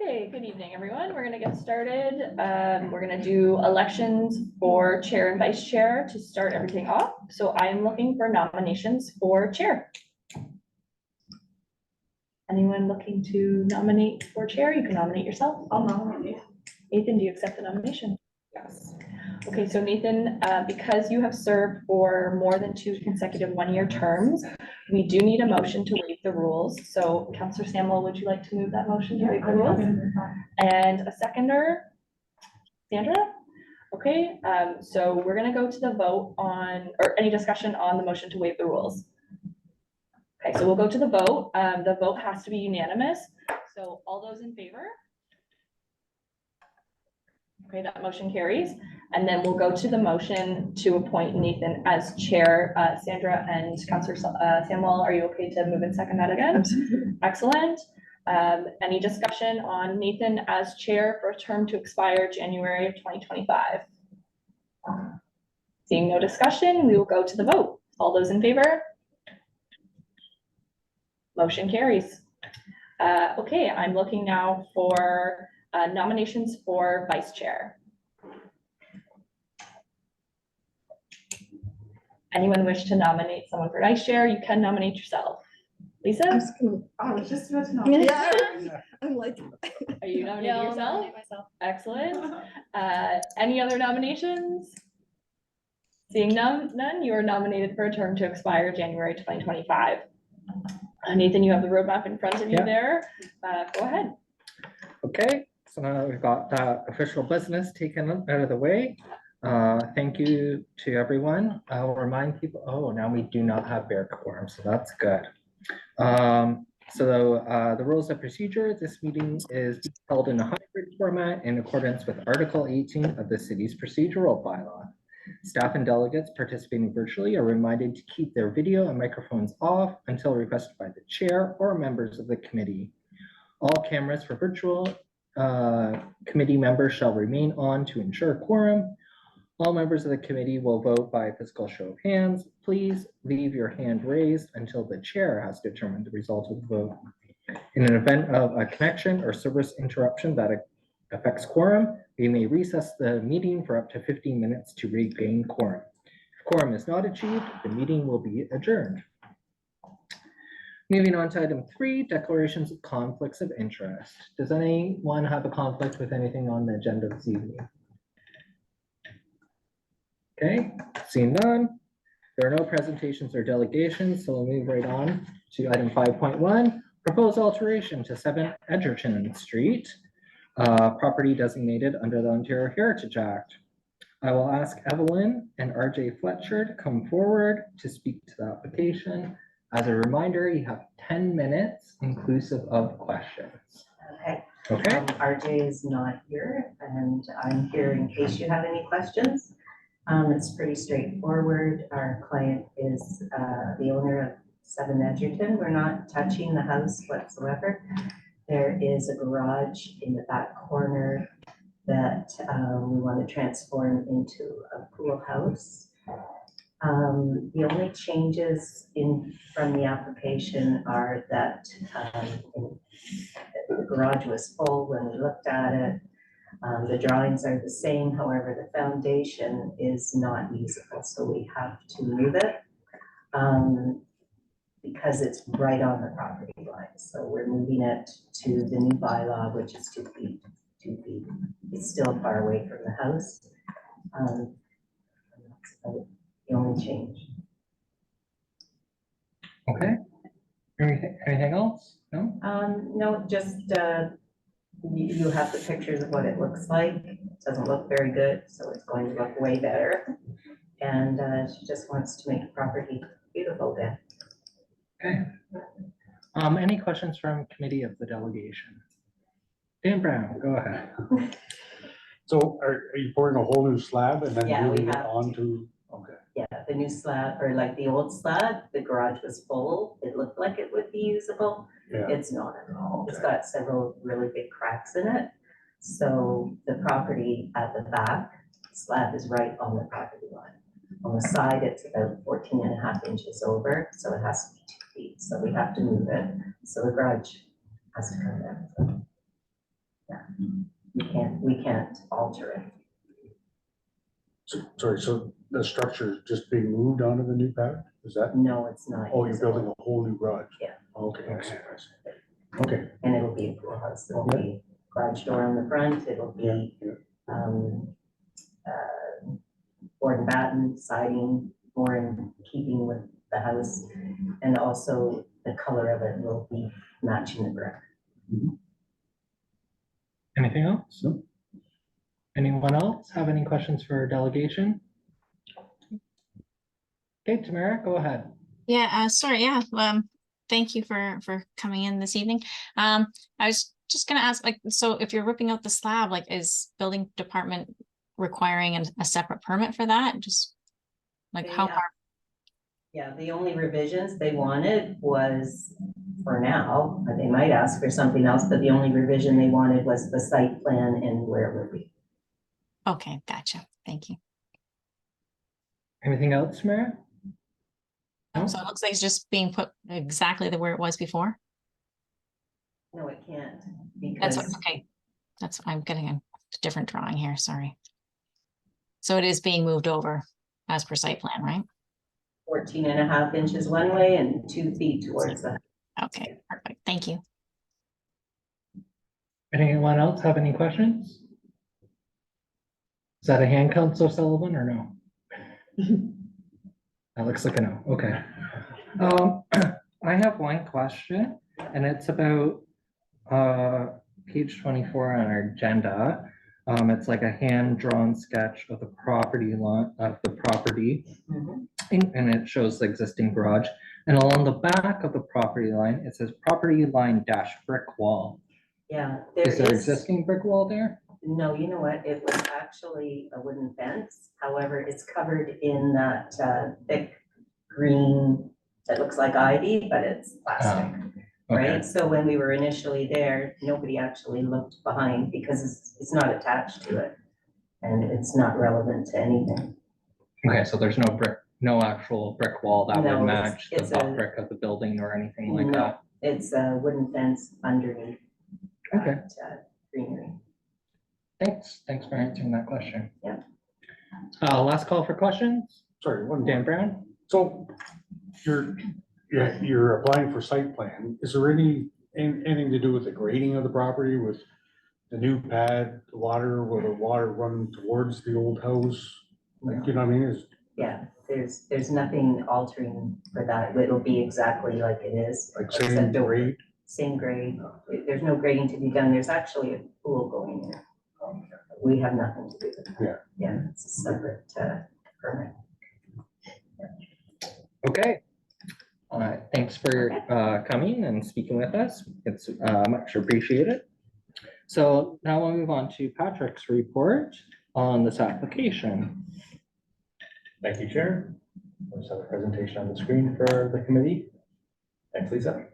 Okay, good evening, everyone. We're going to get started. We're going to do elections for chair and vice chair to start everything off. So I am looking for nominations for chair. Anyone looking to nominate for chair? You can nominate yourself. I'll nominate. Nathan, do you accept the nomination? Yes. Okay, so Nathan, because you have served for more than 2 consecutive one-year terms, we do need a motion to waive the rules. So Councillor Samuel, would you like to move that motion to waive the rules? And a seconder, Sandra? Okay, so we're gonna go to the vote on, or any discussion on the motion to waive the rules. Okay, so we'll go to the vote. The vote has to be unanimous. So all those in favor? Okay, that motion carries. And then we'll go to the motion to appoint Nathan as chair. Sandra and Councillor Samuel, are you okay to move and second that again? Absolutely. Excellent. Any discussion on Nathan as chair for a term to expire January of 2025? Seeing no discussion, we will go to the vote. All those in favor? Motion carries. Okay, I'm looking now for nominations for vice chair. Anyone wish to nominate someone for vice chair? You can nominate yourself. Lisa? I was just about to nominate. Yeah. I'm like, Are you nominating I'll yourself? nominate myself. Excellent. Any other nominations? Seeing none, you are nominated for a term to expire January 2025. Nathan, you have the roadmap in front of you there. Go ahead. Okay, so now we've got that official business taken out of the way. Thank you to everyone. I'll remind people, now we do not have bear quorum, so that's good. The rules of procedure, this meeting is held in a hybrid format in accordance with Article 18 of the city's procedural bylaw. Staff and delegates participating virtually are reminded to keep their video and microphones off until requested by the chair or members of the committee. All cameras for virtual committee members shall remain on to ensure quorum. All members of the committee will vote by physical show of hands. Please leave your hand raised until the chair has determined the result of the vote. In an event of a connection or service interruption that affects quorum, we may recess the meeting for up to 15 minutes to regain quorum. If quorum is not achieved, the meeting will be adjourned. Moving on to item 3, declarations of conflicts of interest. Does anyone have a conflict with anything on the agenda this evening? Okay, seeing none. There are no presentations or delegations, so we'll move right on to item 5.1, proposed alteration to 7 Edgerton Street, property designated under the Ontario Heritage Act. I will ask Evelyn and RJ Fletcher to come forward to speak to the application. As a reminder, you have 10 minutes inclusive of questions. Okay. RJ is not here, and I'm here in case you have any questions. It's pretty straightforward. Our client is the owner of 7 Edgerton. We're not touching the house whatsoever. There is a garage in the back corner that we want to transform into a pool house. The only changes from the application are that the garage was full when we looked at it. The drawings are the same, however, the foundation is not usable, so we have to move it because it's right on the property line. So we're moving it to the new bylaw, which is 2 feet. 2 feet. It's still far away from the house. That's about the only change. Okay. Anything else? No? No, just you have the pictures of what it looks like. It doesn't look very good, so it's going to look way better. And she just wants to make the property beautiful then. Okay. Any questions from committee of the delegation? Dan Brown, go ahead. So are you pouring a whole new slab and then moving it onto? Okay. Yeah, the new slab, or like the old slab, the garage was full. It looked like it would be usable. Yeah. It's not at all. Okay. It's got several really big cracks in it. So the property at the back slab is right on the property line. On the side, it's about 14.5 inches over, so it has to be 2 feet. So we have to move it. So the garage has to come down. We can't alter it. Sorry, so the structure is just being moved onto the new pad? Is that? No, it's not. Oh, you're building a whole new garage? Yeah. Okay, I see, I see. Okay. And it'll be a pool house. There'll be garage door on the front. It'll Yeah, be, yeah. board and batten, siding, more in keeping with the house. And also the color of it will be matching the brick. Anything else? No. Anyone else have any questions for our delegation? Okay, Tamara, go ahead. Yeah, sorry, yeah, thank you for coming in this evening. I was just gonna ask, like, so if you're ripping out the slab, like, is building department requiring a separate permit for that? Just like how Yeah. far? Yeah, the only revisions they wanted was, for now, they might ask for something else, but the only revision they wanted was the site plan and where it would be. Okay, gotcha, thank you. Anything else, Tamara? No? So it looks like it's just being put exactly where it was before? No, it can't, That's because, okay. I'm getting a different drawing here, sorry. So it is being moved over as per site plan, right? 14.5 inches one way and 2 feet towards the. Okay, perfect, thank you. Anyone else have any questions? Is that a hand, Councilor Sullivan, or no? That looks like a no, okay. I have one question, and it's about page 24 on our agenda. It's like a hand-drawn sketch of the property line of the property, and it shows the existing garage. And along the back of the property line, it says property line dash brick wall. Yeah, Is there existing brick wall there? No, you know what? It was actually a wooden fence. However, it's covered in that thick green that looks like ivy, but it's plastic, Okay. right? So when we were initially there, nobody actually looked behind because it's not attached to it. And it's not relevant to anything. Okay, so there's no actual brick wall that No, would it's- match it's the a- brick of the building or anything like No. that? It's a wooden fence underneath. Okay. that, greenery. Thanks for answering that question. Yeah. Last call for questions. Sorry, one Dan more. Brown? So you're applying for site plan. Is there anything to do with the grading of the property with the new pad, the water, will the water run towards the old house? Like, you know what I mean? Yeah, there's nothing altering for that. It'll be exactly like it is. Like same except over- grade? Same grade. There's no grading to be done. There's actually a pool going in. We have nothing to do with that. Yeah. Yeah, it's a separate permit. Okay. Thanks for coming and speaking with us. It's much appreciated. So now we'll move on to Patrick's report on this application. Thank you, Chair. Let's have a presentation on the screen for the committee. Thanks, Lisa.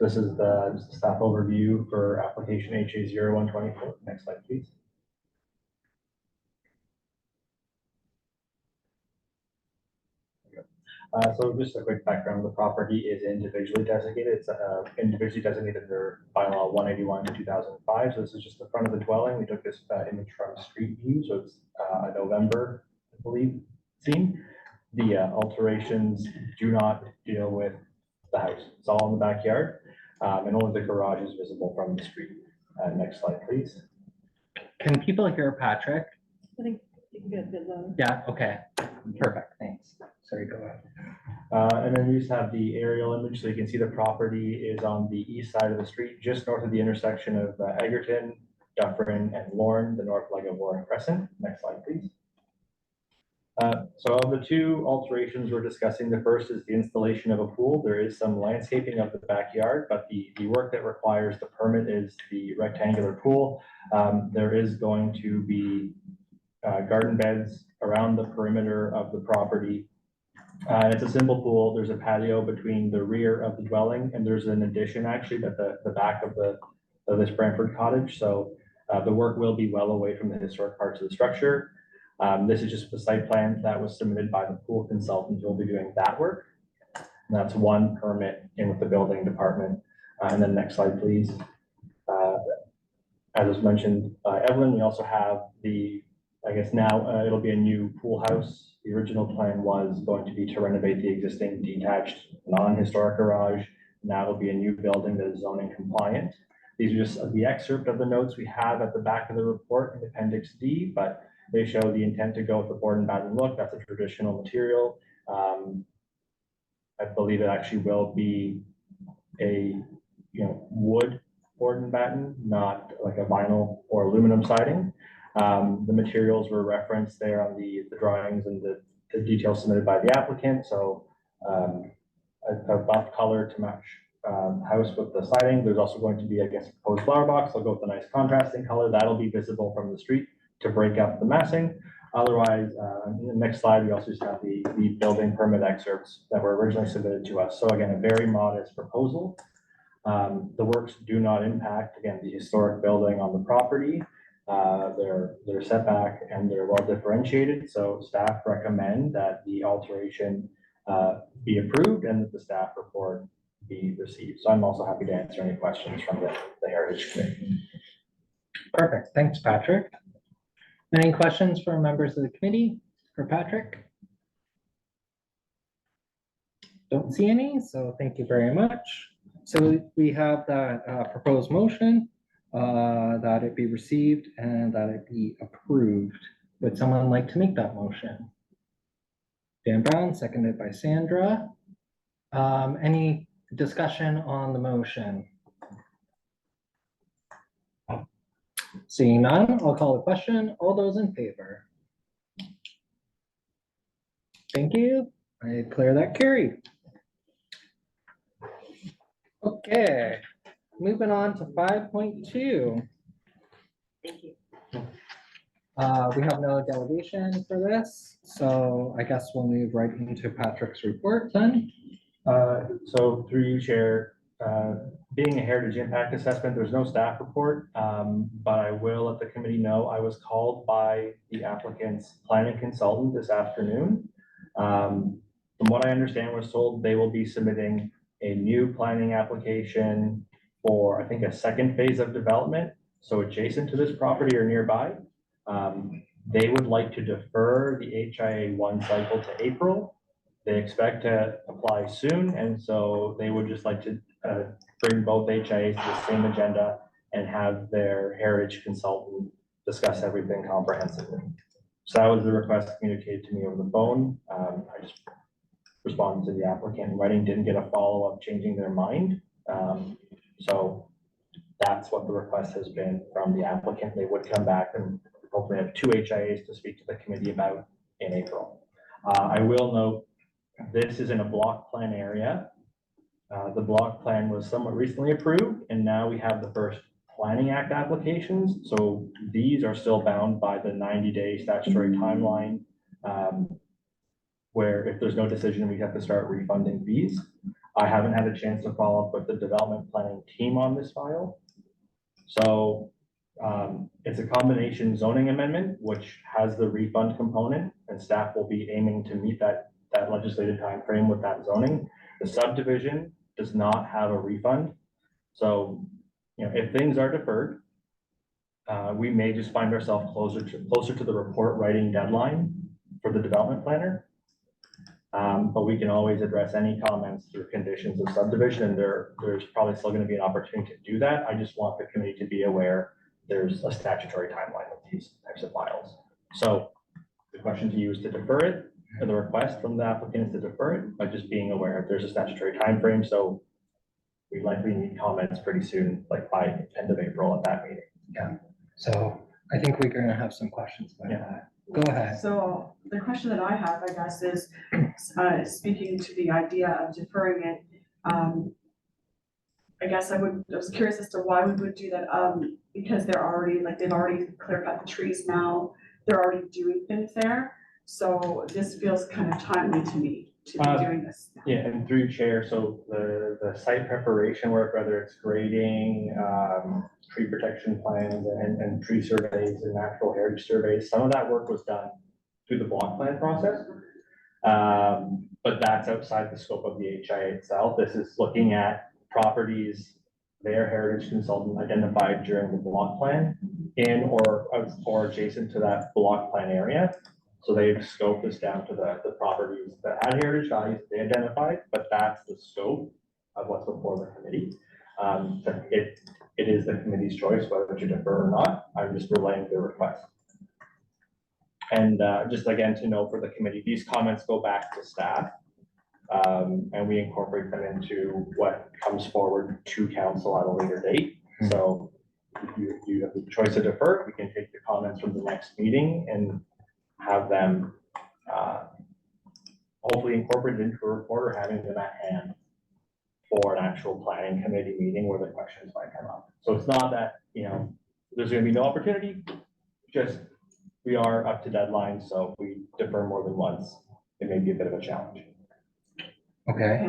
This is the staff overview for application HA0124. Next slide, please. So just a quick background, the property is individually designated. It's individually designated under bylaw 181 2005. So this is just the front of the dwelling. We took this image from street view. So it's a November, I believe, scene. The alterations do not deal with the house. It's all in the backyard, and only the garage is visible from the street. Next slide, please. Can people hear Patrick? I think you can get a bit low. Yeah, okay. Perfect, thanks. Sorry, go ahead. And then we just have the aerial image, so you can see the property is on the east side of the street, just north of the intersection of Egerton, Dufferin, and Lorne, the north leg of Warren Crescent. Next slide, please. So of the two alterations we're discussing, the first is the installation of a pool. There is some landscaping of the backyard, but the work that requires the permit is the rectangular pool. There is going to be garden beds around the perimeter of the property. It's a simple pool. There's a patio between the rear of the dwelling, and there's an addition actually at the back of this Brantford cottage. So the work will be well away from the historic parts of the structure. This is just the site plan that was submitted by the pool consultant who will be doing that work. And that's one permit in with the building department. And then next slide, please. as was mentioned by Evelyn, we also have the, I guess now it'll be a new pool house. The original plan was going to be to renovate the existing detached non-historic garage. Now it'll be a new building that is zoning compliant. These are just the excerpt of the notes we have at the back of the report in Appendix D, but they show the intent to go with the board and batten look. That's a traditional material. I believe it actually will be a wood board and batten, not like a vinyl or aluminum siding. The materials were referenced there on the drawings and the details submitted by the applicant. So a buff color to match house with the siding. There's also going to be, I guess, a proposed flower box. I'll go with a nice contrasting color. That'll be visible from the street to break up the massing. Otherwise, in the next slide, we also just have the building permit excerpts that were originally submitted to us. So again, a very modest proposal. The works do not impact, again, the historic building on the property. They're setback and they're well differentiated. So staff recommend that the alteration be approved and that the staff report be received. So I'm also happy to answer any questions from the Heritage Committee. Perfect. Thanks, Patrick. Any questions for members of the committee for Patrick? Don't see any, so thank you very much. So we have that proposed motion that it be received and that it be approved. Would someone like to make that motion? Dan Brown, seconded by Sandra. Any discussion on the motion? Seeing none, I'll call the question. All those in favor? Thank you. I declare that carried. Okay, moving on to 5.2. Thank you. We have no delegation for this, so I guess we'll move right into Patrick's report then. So through you, Chair, being a heritage impact assessment, there's no staff report, but I will let the committee know I was called by the applicant's planning consultant this afternoon. From what I understand, was told they will be submitting a new planning application for, I think, a second phase of development. So adjacent to this property or nearby, they would like to defer the HIA1 cycle to April. They expect to apply soon, and so they would just like to bring both HIAs to the same agenda and have their heritage consultant discuss everything comprehensively. So that was the request communicated to me over the phone. I just responded to the applicant in writing, didn't get a follow-up changing their mind. So that's what the request has been from the applicant. They would come back and hopefully have 2 HIAs to speak to the committee about in April. I will note this is in a block plan area. The block plan was somewhat recently approved, and now we have the first Planning Act applications. So these are still bound by the 90-day statutory timeline, where if there's no decision, we have to start refunding fees. I haven't had a chance to follow up with the development planning team on this file. So it's a combination zoning amendment, which has the refund component, and staff will be aiming to meet that legislative timeframe with that zoning. The subdivision does not have a refund. So, if things are deferred, we may just find ourselves closer to the report writing deadline for the development planner. But we can always address any comments through conditions of subdivision, and there's probably still going to be an opportunity to do that. I just want the committee to be aware there's a statutory timeline with these types of files. So the question to you is to defer it, or the request from the applicant is to defer it, by just being aware if there's a statutory time frame. So we likely need comments pretty soon, like by end of April at that meeting. Yeah, so I think we're going to have some questions about that. Go ahead. So the question that I have, I guess, is speaking to the idea of deferring it. I guess I was curious as to why we would do that. Because they've already clear cut the trees now. They're already doing things there. So this feels kind of timely to me to be doing this now. Yeah, and through chair, so the site preparation work, whether it's grading, tree protection plans and tree surveys and natural heritage surveys, some of that work was done through the block plan process. But that's outside the scope of the HIA itself. This is looking at properties their heritage consultant identified during the block plan in or adjacent to that block plan area. So they've scoped this down to the properties that had heritage values they identified, but that's the scope of what's before the committee. But it is the committee's choice whether to defer or not. I'm just relaying their request. And just again to know for the committee, these comments go back to staff. And we incorporate them into what comes forward to council at a later date. So if you have the choice to defer, we can take the comments from the next meeting and have them hopefully incorporated into a report or having them at hand for an actual planning committee meeting where the questions might come up. So it's not that, there's going to be no opportunity, just we are up to deadline. So if we defer more than once, it may be a bit of a challenge. Okay.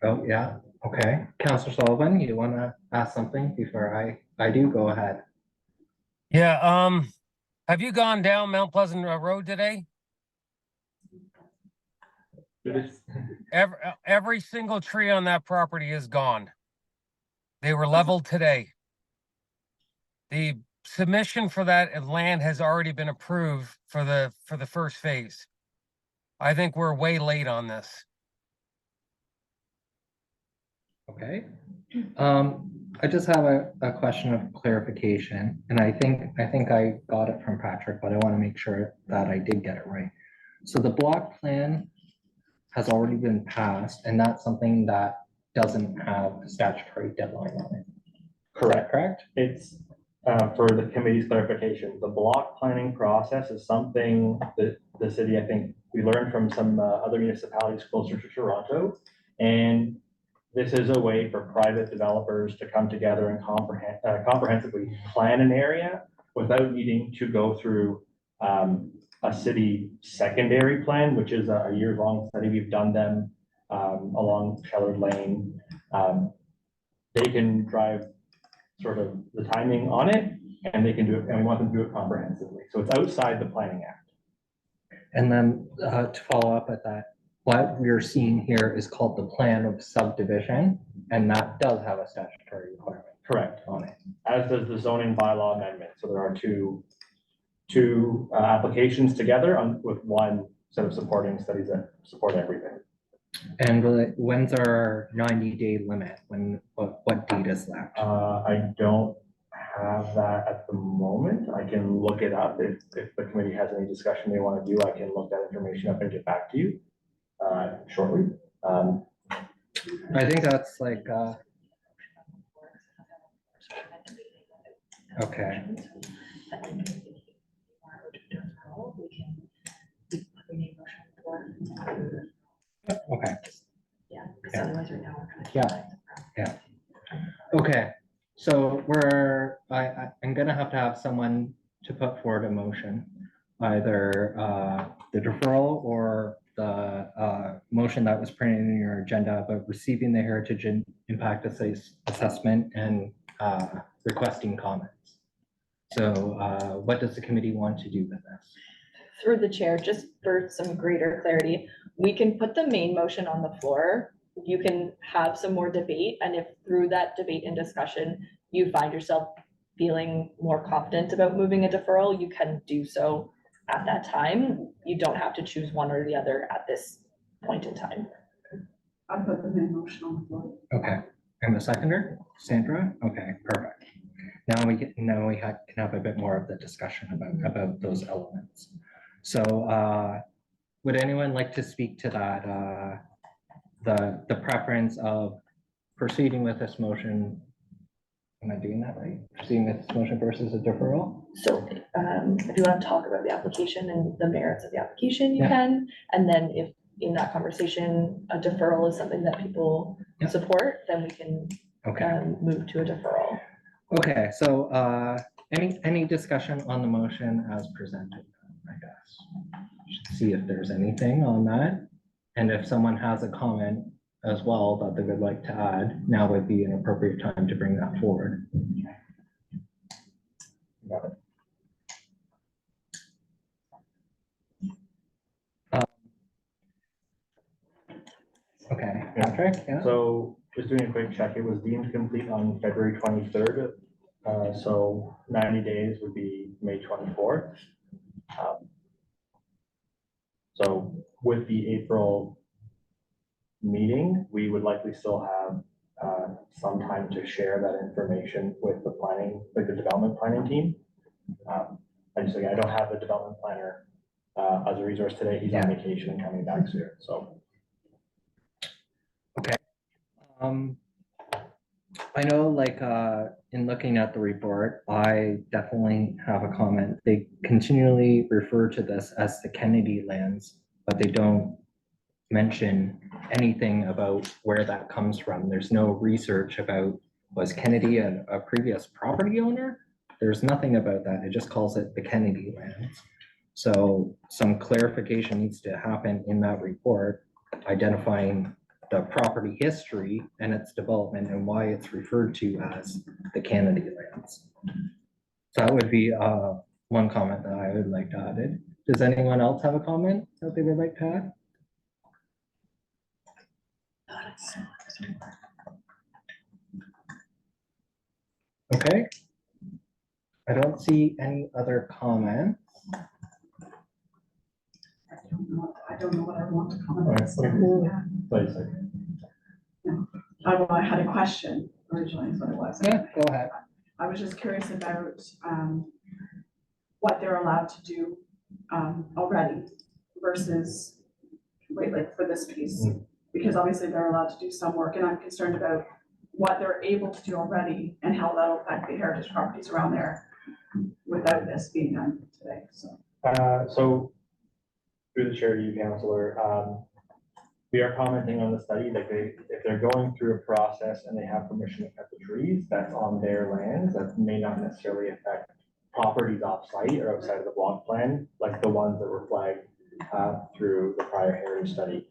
Oh, yeah. Okay. Councillor Sullivan, you want to ask something before I do? Go ahead. Yeah, have you gone down Mount Pleasant Road today? Every single tree on that property is gone. They were leveled today. The submission for that land has already been approved for the first phase. I think we're way late on this. Okay. I just have a question of clarification, and I think I got it from Patrick, but I want to make sure that I did get it right. So the block plan has already been passed, and that's something that doesn't have a statutory deadline on it. Correct. Correct? It's for the committee's clarification, the block planning process is something that the city, I think we learned from some other municipalities closer to Toronto. And this is a way for private developers to come together and comprehensively plan an area without needing to go through a city secondary plan, which is a year-long study. We've done them along Shellard Lane. They can drive sort of the timing on it, and they can do it, and we want them to do it comprehensively. So it's outside the Planning Act. And then to follow up at that, what we're seeing here is called the plan of subdivision, and that does have a statutory requirement. Correct. On it. As does the zoning bylaw amendment. So there are two applications together with one set of supporting studies that support everything. And when's our 90-day limit? What date is left? I don't have that at the moment. I can look it up. If the committee has any discussion they want to do, I can look that information up and get back to you shortly. I think that's like, okay. Okay. Yeah, because otherwise right now we're Yeah. Yeah. Okay, so I'm gonna have to have someone to put forward a motion, either the deferral or the motion that was printed in your agenda about receiving the heritage and impact assessment and requesting comments. So what does the committee want to do with this? Through the chair, just for some greater clarity, we can put the main motion on the floor. You can have some more debate, and if through that debate and discussion, you find yourself feeling more confident about moving a deferral, you can do so at that time. You don't have to choose one or the other at this point in time. I put the main motion on the floor. Okay, and the seconder, Sandra? Okay, perfect. Now we can have a bit more of the discussion about those elements. So would anyone like to speak to that? The preference of proceeding with this motion. Am I doing that right? Proceeding with this motion versus a deferral? So if you want to talk about the application and the merits of the application, you Yeah. can. And then if in that conversation, a deferral is something that people Yeah. support, then we can move to a deferral. Okay, so any discussion on the motion as presented, I guess. See if there's anything on that. And if someone has a comment as well that they would like to add, now would be an appropriate time to bring that forward. Okay, Patrick, yeah. So Just doing a quick check, it was deemed complete on February 23rd. So 90 days would be May 24th. So with the April meeting, we would likely still have some time to share that information with the planning, like the development planning team. I don't have the development planner as a resource today. He's on vacation and coming back soon, so. Okay. I know, like, in looking at the report, I definitely have a comment. They continually refer to this as the Kennedy lands, but they don't mention anything about where that comes from. There's no research about, was Kennedy a previous property owner? There's nothing about that. It just calls it the Kennedy lands. So some clarification needs to happen in that report, identifying the property history and its development and why it's referred to as the Kennedy lands. So that would be one comment that I would like to add. Does anyone else have a comment that they would like to add? Okay. I don't see any other comments. I don't know what I want to comment Alright, on. So, yeah. Please. I had a question originally, is what it was. Yeah, go ahead. I was just curious about what they're allowed to do already versus, wait, like for this piece. Because obviously they're allowed to do some work, and I'm concerned about what they're able to do already and how that'll affect the heritage properties around there without this being done today, so. So through the chair to you, Councillor, we are commenting on the study that if they're going through a process and they have permission to cut the trees, that's on their lands. That may not necessarily affect properties off-site or outside of the block plan, like the ones that were flagged through the prior heritage study.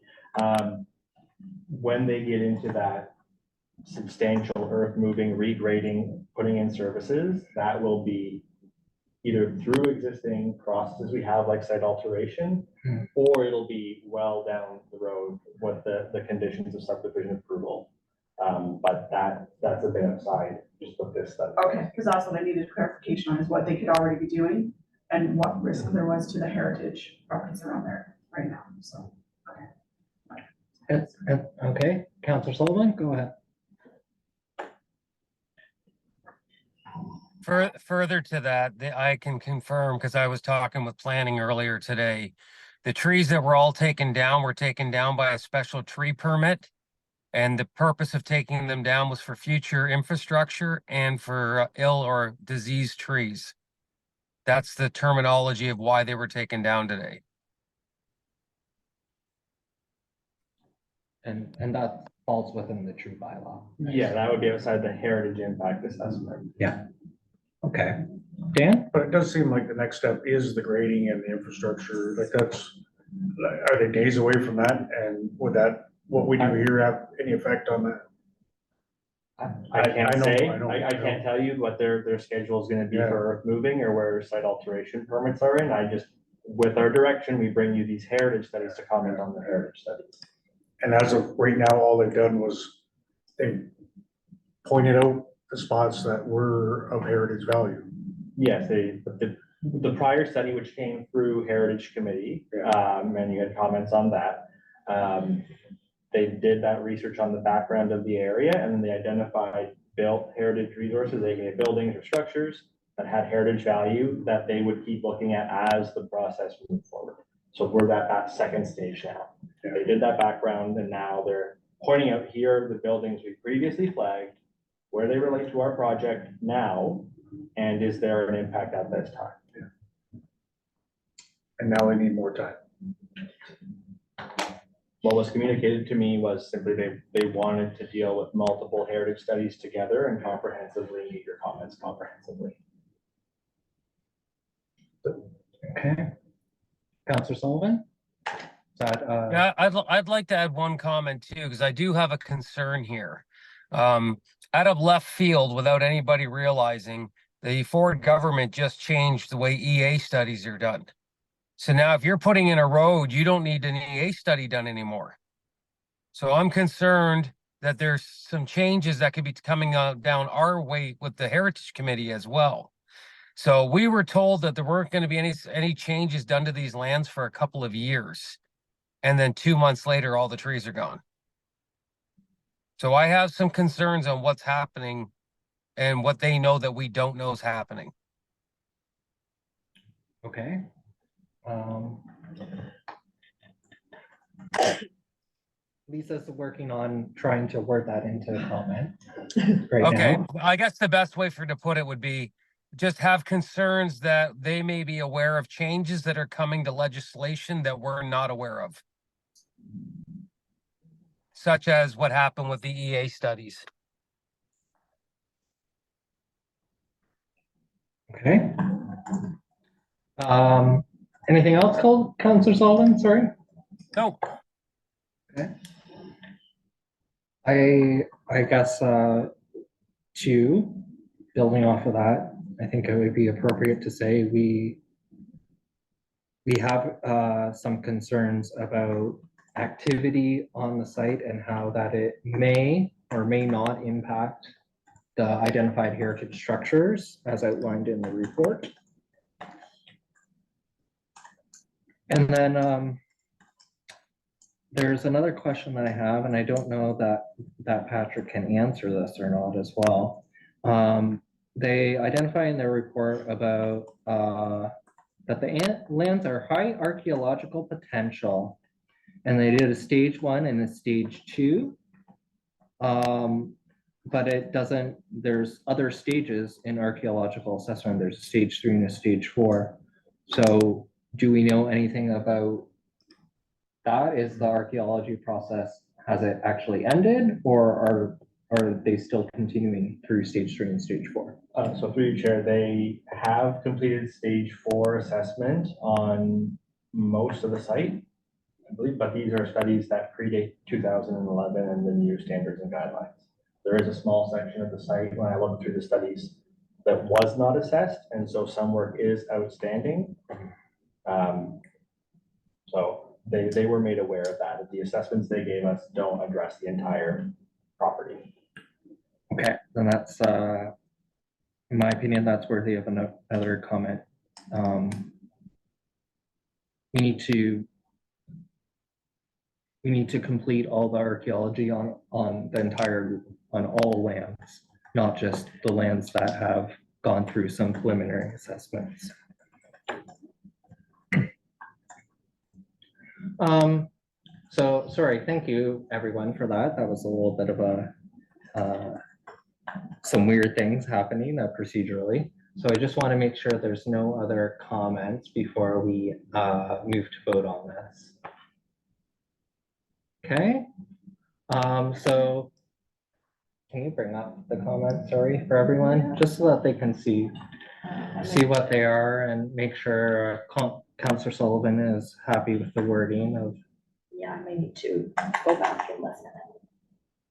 When they get into that substantial earth moving, regrading, putting in services, that will be either through existing processes we have, like site alteration, or it'll be well down the road with the conditions of subdivision approval. But that's a bit outside just with this study. Okay, because that's what I needed clarification on, is what they could already be doing and what risk there was to the heritage properties around there right now, so. Okay, Councillor Sullivan, go ahead. Further to that, I can confirm, because I was talking with planning earlier today, the trees that were all taken down were taken down by a special tree permit. And the purpose of taking them down was for future infrastructure and for ill or diseased trees. That's the terminology of why they were taken down today. And that falls within the tree bylaw. Yeah, that would be outside the heritage impact assessment. Yeah. Okay. Dan? But it does seem like the next step is the grading and the infrastructure, like are they days away from that? And would that, what we do here have any effect on that? I can't say, I know. I can't tell you what their schedule is gonna be Yeah. for earth moving or where site alteration permits are in. I just, with our direction, we bring you these heritage studies to comment on the heritage studies. And as of right now, all they've done was they pointed out the spots that were of heritage value. Yes, the prior study, which came through Heritage Committee, and you had comments on that. They did that research on the background of the area, and then they identified built heritage resources, aka buildings or structures that had heritage value that they would keep looking at as the process moved forward. So we're at that second stage now. They did that background, and now they're pointing out here the buildings we previously flagged, where they relate to our project now, and is there an impact at this time? Yeah. And now they need more time. What was communicated to me was simply they wanted to deal with multiple heritage studies together and comprehensively meet your comments comprehensively. Okay. Councillor Sullivan? Yeah, I'd like to add one comment too, because I do have a concern here. Out of left field, without anybody realizing, the Ford government just changed the way EA studies are done. So now if you're putting in a road, you don't need an EA study done anymore. So I'm concerned that there's some changes that could be coming down our way with the Heritage Committee as well. So we were told that there weren't going to be any changes done to these lands for a couple of years. And then 2 months later, all the trees are gone. So I have some concerns on what's happening and what they know that we don't know is happening. Okay. Lisa's working on trying to word that into a comment right Okay, now. I guess the best way to put it would be just have concerns that they may be aware of changes that are coming to legislation that we're not aware of. Such as what happened with the EA studies. Okay. Anything else, Councillor Sullivan? Sorry. No, Okay. I guess two, building off of that, I think it would be appropriate to say we have some concerns about activity on the site and how that it may or may not impact the identified heritage structures as outlined in the report. And then there's another question that I have, and I don't know that Patrick can answer this or not as well. They identify in their report about that the lands are high archaeological potential, and they did a stage 1 and a stage 2. But it doesn't, there's other stages in archaeological assessment. There's a stage 3 and a stage 4. So do we know anything about that? Is the archaeology process, has it actually ended, or are they still continuing through stage 3 and stage 4? So through you, Chair, they have completed stage 4 assessment on most of the site, I believe, but these are studies that predate 2011 and the new standards and guidelines. There is a small section of the site, when I looked through the studies, that was not assessed, and so some work is outstanding. So they were made aware of that the assessments they gave us don't address the entire property. Okay, then that's, in my opinion, that's worthy of another comment. We need to complete all the archaeology on all lands, not just the lands that have gone through some preliminary assessments. So sorry, thank you everyone for that. That was a little bit of a some weird things happening procedurally. So I just want to make sure there's no other comments before we move to vote on this. Okay. So can you bring up the comments, sorry, for everyone, just so that they can see what they are and make sure Councillor Sullivan is happy with the wording of. Yeah, I may need to go back and listen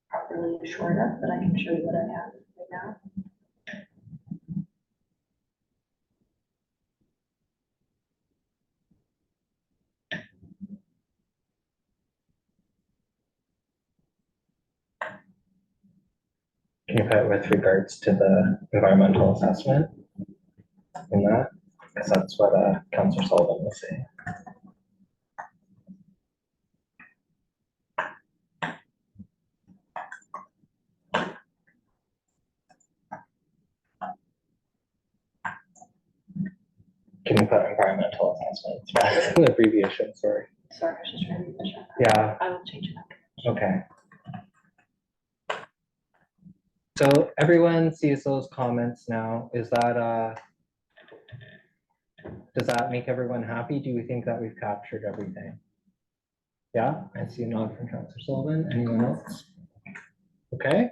properly short up, but I can show you what I have right now. Can you put it with regards to the environmental assessment in that? Because that's what Councillor Sullivan was saying. Can you put environmental assessment? That's the abbreviation, sorry. Sorry, I was just trying to finish up. Yeah. I will change it up. Okay. So everyone sees those comments now. Is that does that make everyone happy? Do you think that we've captured everything? Yeah, I see a nod from Councillor Sullivan. Anyone else? Okay.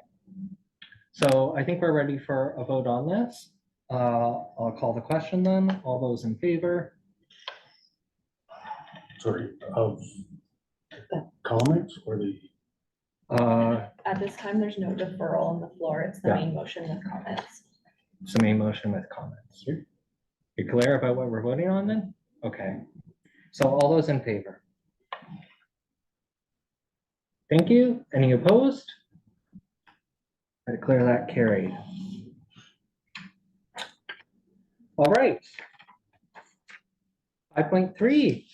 So I think we're ready for a vote on this. I'll call the question then. All those in favor? Sorry, of comments or the, At this time, there's no deferral on the floor. It's the Yeah. main motion with comments. it's the main motion with comments. You're clear about what we're voting on then? Okay. So all those in favor? Thank you. Any opposed? I declare that carried. All right. 5.3.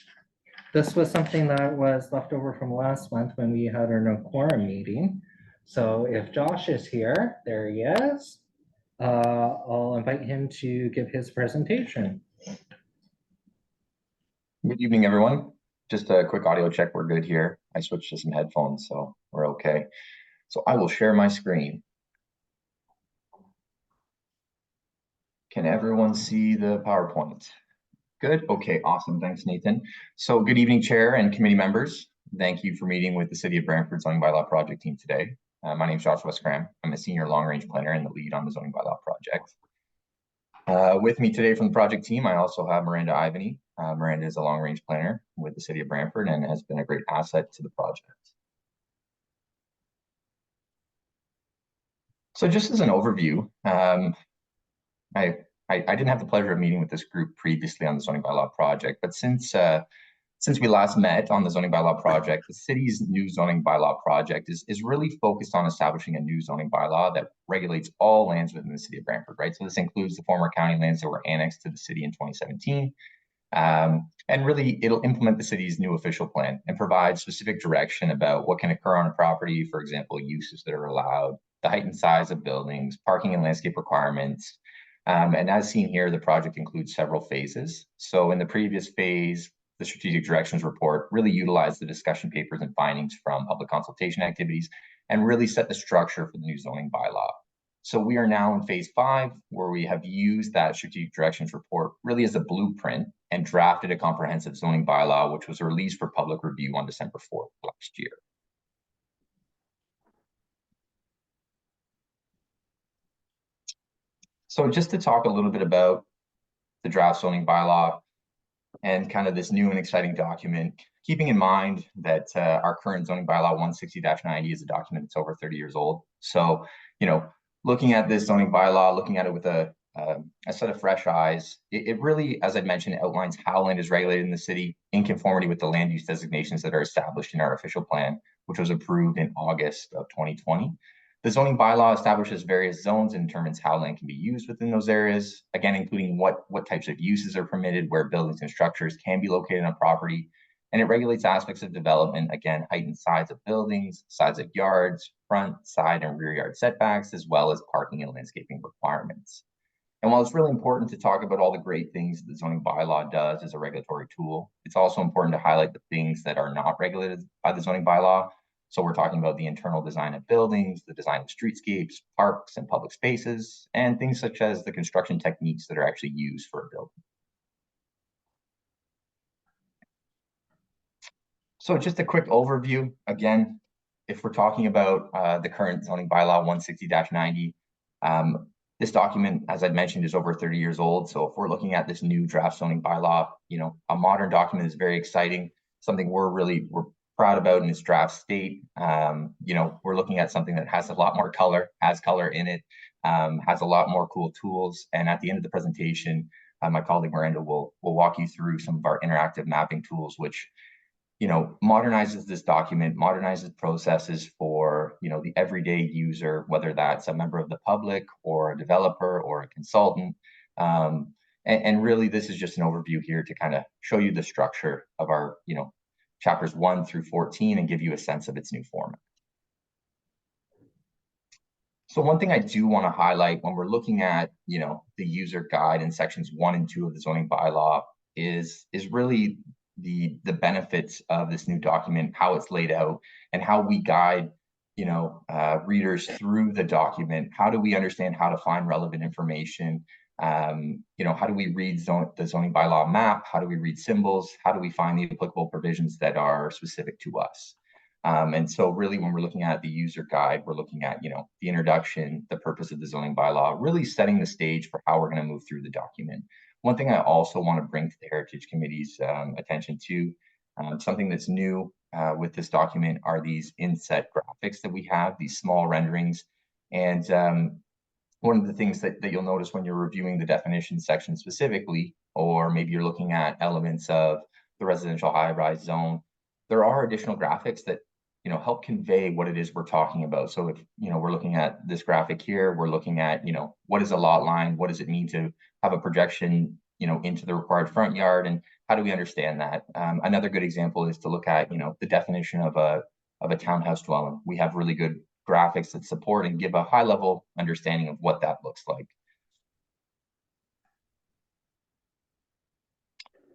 This was something that was left over from last month when we had our no quorum meeting. So if Josh is here, there he is. I'll invite him to give his presentation. Good evening, everyone. Just a quick audio check. We're good here. I switched to some headphones, so we're okay. So I will share my screen. Can everyone see the PowerPoint? Good. Okay, awesome. Thanks, Nathan. So good evening, Chair and committee members. Thank you for meeting with the City of Brantford Zoning Bylaw Project team today. My name is Joshua Scram. I'm a senior long-range planner and the lead on the Zoning Bylaw Project. With me today from the project team, I also have Miranda Ivany. Miranda is a long-range planner with the City of Brantford and has been a great asset to the project. So just as an overview, I didn't have the pleasure of meeting with this group previously on the zoning bylaw project, but since we last met on the zoning bylaw project, the city's new zoning bylaw project is really focused on establishing a new zoning bylaw that regulates all lands within the city of Brantford, right? So this includes the former county lands that were annexed to the city in 2017. And really, it'll implement the city's new official plan and provide specific direction about what can occur on a property, for example, uses that are allowed, the height and size of buildings, parking and landscape requirements. And as seen here, the project includes several phases. So in the previous phase, the strategic directions report really utilized the discussion papers and findings from public consultation activities and really set the structure for the new zoning bylaw. So we are now in phase 5, where we have used that strategic directions report really as a blueprint and drafted a comprehensive zoning bylaw, which was released for public review on December 4th last year. So just to talk a little bit about the draft zoning bylaw and kind of this new and exciting document, keeping in mind that our current zoning bylaw 160-90 is a document that's over 30 years old. So, looking at this zoning bylaw, looking at it with a set of fresh eyes, it really, as I mentioned, outlines how land is regulated in the city in conformity with the land use designations that are established in our official plan, which was approved in August of 2020. The zoning bylaw establishes various zones and determines how land can be used within those areas, again, including what types of uses are permitted, where buildings and structures can be located on property. And it regulates aspects of development, again, height and size of buildings, size of yards, front, side, and rear yard setbacks, as well as parking and landscaping requirements. And while it's really important to talk about all the great things the zoning bylaw does as a regulatory tool, it's also important to highlight the things that are not regulated by the zoning bylaw. So we're talking about the internal design of buildings, the design of streetscapes, parks, and public spaces, and things such as the construction techniques that are actually used for a building. So just a quick overview. Again, if we're talking about the current zoning bylaw 160-90, this document, as I mentioned, is over 30 years old. So if we're looking at this new draft zoning bylaw, a modern document is very exciting, something we're proud about in its draft state. We're looking at something that has a lot more color, has color in it, has a lot more cool tools. And at the end of the presentation, my colleague Miranda will walk you through some of our interactive mapping tools, which modernizes this document, modernizes processes for, the everyday user, whether that's a member of the public or a developer or a consultant. And really, this is just an overview here to kind of show you the structure of our, chapters 1 through 14 and give you a sense of its new format. So one thing I do want to highlight when we're looking at, the user guide in sections 1 and 2 of the zoning bylaw is really the benefits of this new document, how it's laid out, and how we guide, readers through the document. How do we understand how to find relevant information? How do we read the zoning bylaw map? How do we read symbols? How do we find the applicable provisions that are specific to us? And so really, when we're looking at the user guide, we're looking at, the introduction, the purpose of the zoning bylaw, really setting the stage for how we're going to move through the document. One thing I also want to bring to the Heritage Committee's attention to, something that's new with this document are these inset graphics that we have, these small renderings. And one of the things that you'll notice when you're reviewing the definition section specifically, or maybe you're looking at elements of the residential high-rise zone, there are additional graphics that help convey what it is we're talking about. So if, we're looking at this graphic here, we're looking at, what is a lot line? What does it mean to have a projection, into the required front yard? And how do we understand that? Another good example is to look at, the definition of a townhouse dwelling. We have really good graphics that support and give a high level understanding of what that looks like.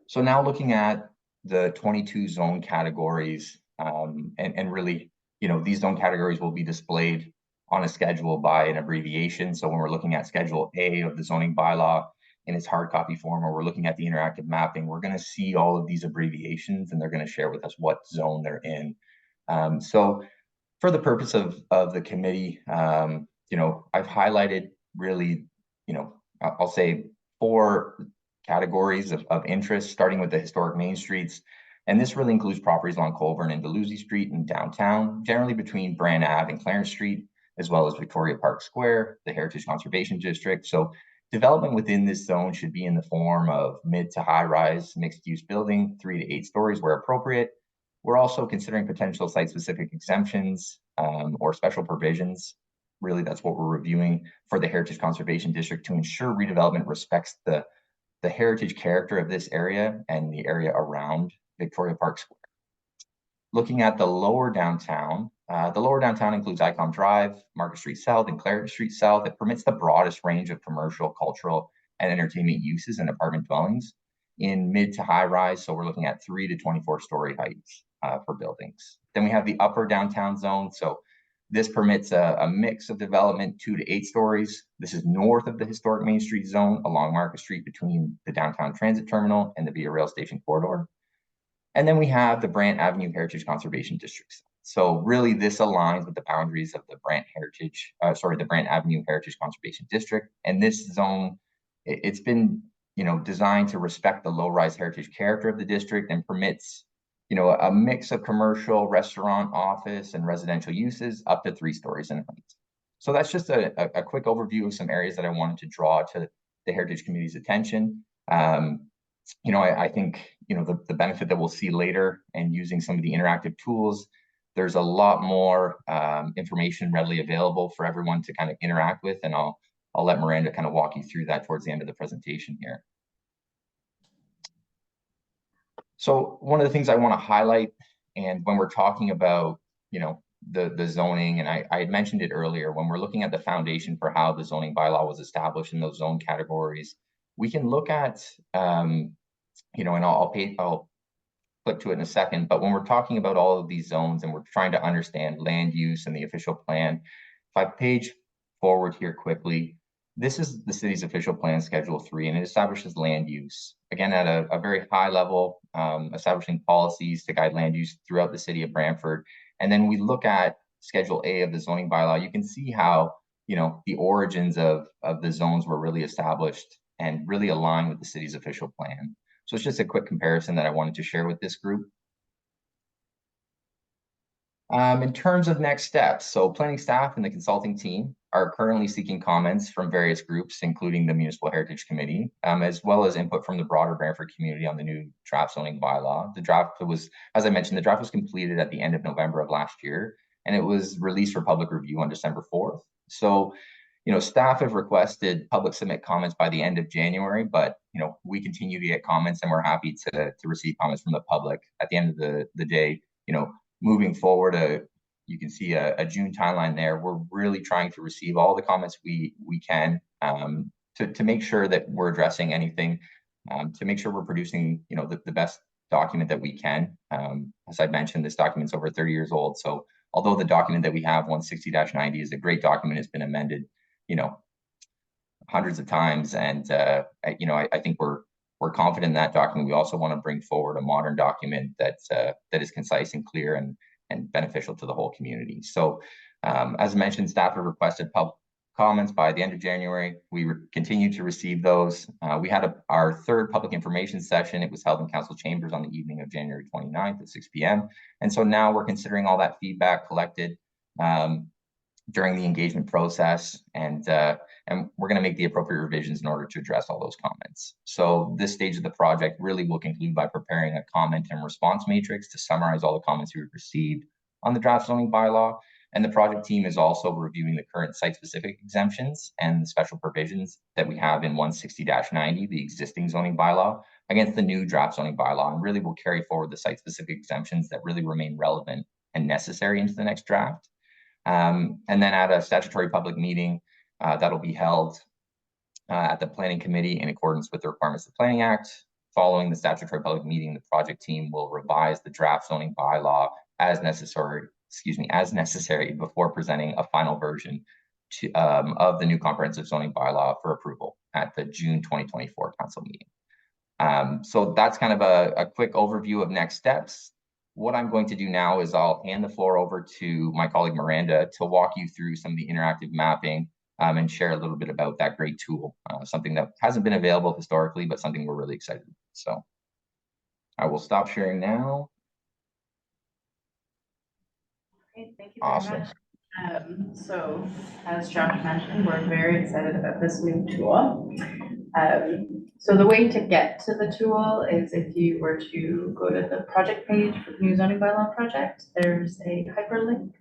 So now looking at the 22 zone categories, and really, these zone categories will be displayed on a schedule by an abbreviation. So when we're looking at Schedule A of the zoning bylaw in its hard copy form, or we're looking at the interactive mapping, we're going to see all of these abbreviations, and they're going to share with us what zone they're in. So for the purpose of the committee, I've highlighted really, I'll say 4 categories of interest, starting with the historic main streets. And this really includes properties along Colburn and Dalhousie Street in downtown, generally between Brant Ave and Clarence Street, as well as Victoria Park Square, the Heritage Conservation District. So development within this zone should be in the form of mid to high rise mixed use building, 3 to 8 stories where appropriate. We're also considering potential site specific exemptions or special provisions. Really, that's what we're reviewing for the Heritage Conservation District to ensure redevelopment respects the heritage character of this area and the area around Victoria Park Square. Looking at the lower downtown includes Icon Drive, Market Street South, and Clarence Street South. It permits the broadest range of commercial, cultural, and entertainment uses in apartment dwellings in mid to high rise. So we're looking at 3 to 24 story heights for buildings. Then we have the upper downtown zone. So this permits a mix of development, 2 to 8 stories. This is north of the historic Main Street zone along Market Street between the downtown transit terminal and the Via Rail Station corridor. And then we have the Brant Avenue Heritage Conservation District. So really this aligns with the boundaries of the Brant Avenue Heritage Conservation District. And this zone, it's been, designed to respect the low-rise heritage character of the district and permits, a mix of commercial, restaurant, office, and residential uses up to 3 stories in height. So that's just a quick overview of some areas that I wanted to draw to the Heritage Committee's attention. I think, the benefit that we'll see later and using some of the interactive tools, there's a lot more information readily available for everyone to kind of interact with. And I'll let Miranda kind of walk you through that towards the end of the presentation here. So one of the things I want to highlight, and when we're talking about, the zoning, and I had mentioned it earlier, when we're looking at the foundation for how the zoning bylaw was established in those zone categories, we can look at, and I'll flip to it in a second, but when we're talking about all of these zones and we're trying to understand land use and the official plan, if I page forward here quickly, this is the city's official plan, Schedule 3, and it establishes land use, again, at a very high level, establishing policies to guide land use throughout the city of Brantford. And then we look at Schedule A of the zoning bylaw. You can see how, the origins of the zones were really established and really align with the city's official plan. So it's just a quick comparison that I wanted to share with this group. In terms of next steps, so planning staff and the consulting team are currently seeking comments from various groups, including the Municipal Heritage Committee, as well as input from the broader Brantford community on the new draft zoning bylaw. The draft was, as I mentioned, the draft was completed at the end of November of last year, and it was released for public review on December 4th. So, staff have requested public submit comments by the end of January, but, we continue to get comments and we're happy to receive comments from the public. At the end of the day, moving forward, you can see a June timeline there. We're really trying to receive all the comments we can to make sure that we're addressing anything, to make sure we're producing, the best document that we can. As I mentioned, this document's over 30 years old. So although the document that we have, 160-90, is a great document, it's been amended, hundreds of times. And, I think we're confident in that document. We also want to bring forward a modern document that is concise and clear and beneficial to the whole community. So as I mentioned, staff have requested public comments by the end of January. We continue to receive those. We had our third public information session. It was held in council chambers on the evening of January 29th at 6 p.m. And so now we're considering all that feedback collected during the engagement process, and we're going to make the appropriate revisions in order to address all those comments. So this stage of the project really will conclude by preparing a comment and response matrix to summarize all the comments we've received on the draft zoning bylaw. And the project team is also reviewing the current site-specific exemptions and the special provisions that we have in 160-90, the existing zoning bylaw, against the new draft zoning bylaw, and really will carry forward the site-specific exemptions that really remain relevant and necessary into the next draft. And then at a statutory public meeting that'll be held at the Planning Committee in accordance with the requirements of the Planning Act. Following the statutory public meeting, the project team will revise the draft zoning bylaw as necessary before presenting a final version of the new comprehensive zoning bylaw for approval at the June 2024 council meeting. So that's kind of a quick overview of next steps. What I'm going to do now is I'll hand the floor over to my colleague Miranda to walk you through some of the interactive mapping and share a little bit about that great tool, something that hasn't been available historically, but something we're really excited about. So I will stop sharing now. Okay, thank you very much. So as Josh mentioned, we're very excited about this new tool. So the way to get to the tool is if you were to go to the project page for the new zoning bylaw project, there's a hyperlink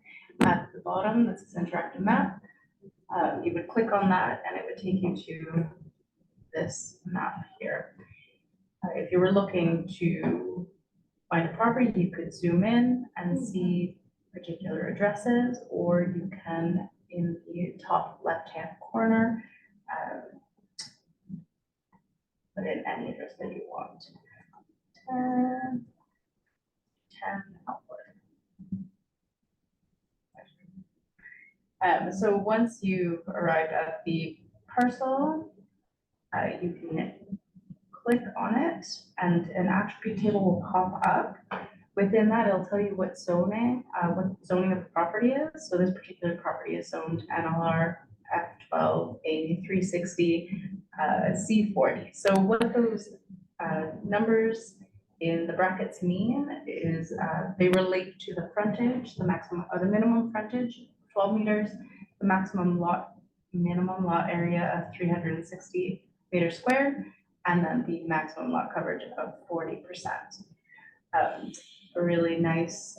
at the bottom that says interactive map. You would click on that and it would take you to this map here. If you were looking to find a property, you could zoom in and see particular addresses, or you can, in the top left-hand corner, put in any address that you want. 10 Outward. So once you've arrived at the parcel, you can click on it and an attribute table will pop up. Within that, it'll tell you what zoning of the property is. So this particular property is zoned NLR F12 A360 C40. So what those numbers in the brackets mean is they relate to the frontage, the maximum or the minimum frontage, 12 meters, the minimum lot area of 360 meters squared, and then the maximum lot coverage of 40%. A really nice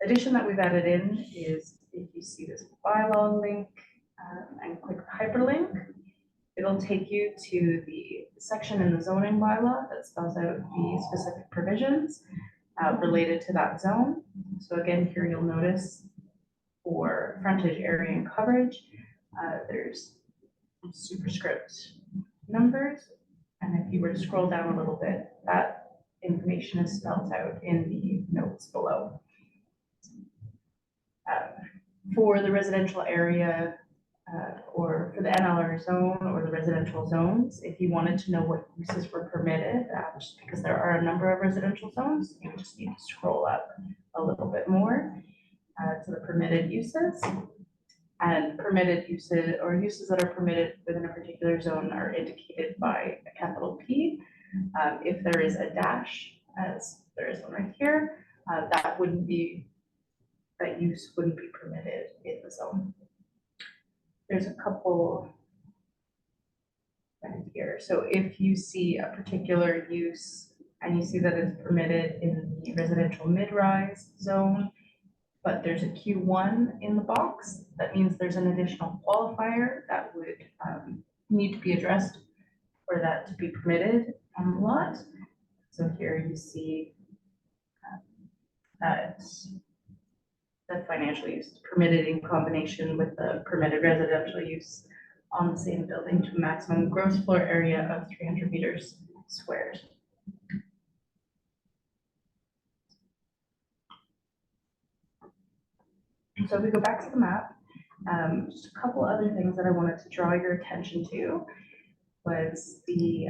addition that we've added in is if you see this bylaw link and click the hyperlink, it'll take you to the section in the zoning bylaw that spells out the specific provisions related to that zone. So again, here you'll notice for frontage area and coverage, there's superscript numbers. And if you were to scroll down a little bit, that information is spelled out in the notes below. For the residential area or for the NLR zone or the residential zones, if you wanted to know what uses were permitted, just because there are a number of residential zones, you just need to scroll up a little bit more to the permitted uses. And permitted uses or uses that are permitted within a particular zone are indicated by a capital P. If there is a dash, as there is one right here, that use wouldn't be permitted in the zone. There's a couple right here. So if you see a particular use and you see that it's permitted in the residential mid-rise zone, but there's a Q1 in the box, that means there's an additional qualifier that would need to be addressed for that to be permitted on the lot. So here you see that the financial use is permitted in combination with the permitted residential use on the same building to a maximum gross floor area of 300 meters squared. So if we go back to the map, just a couple other things that I wanted to draw your attention to was the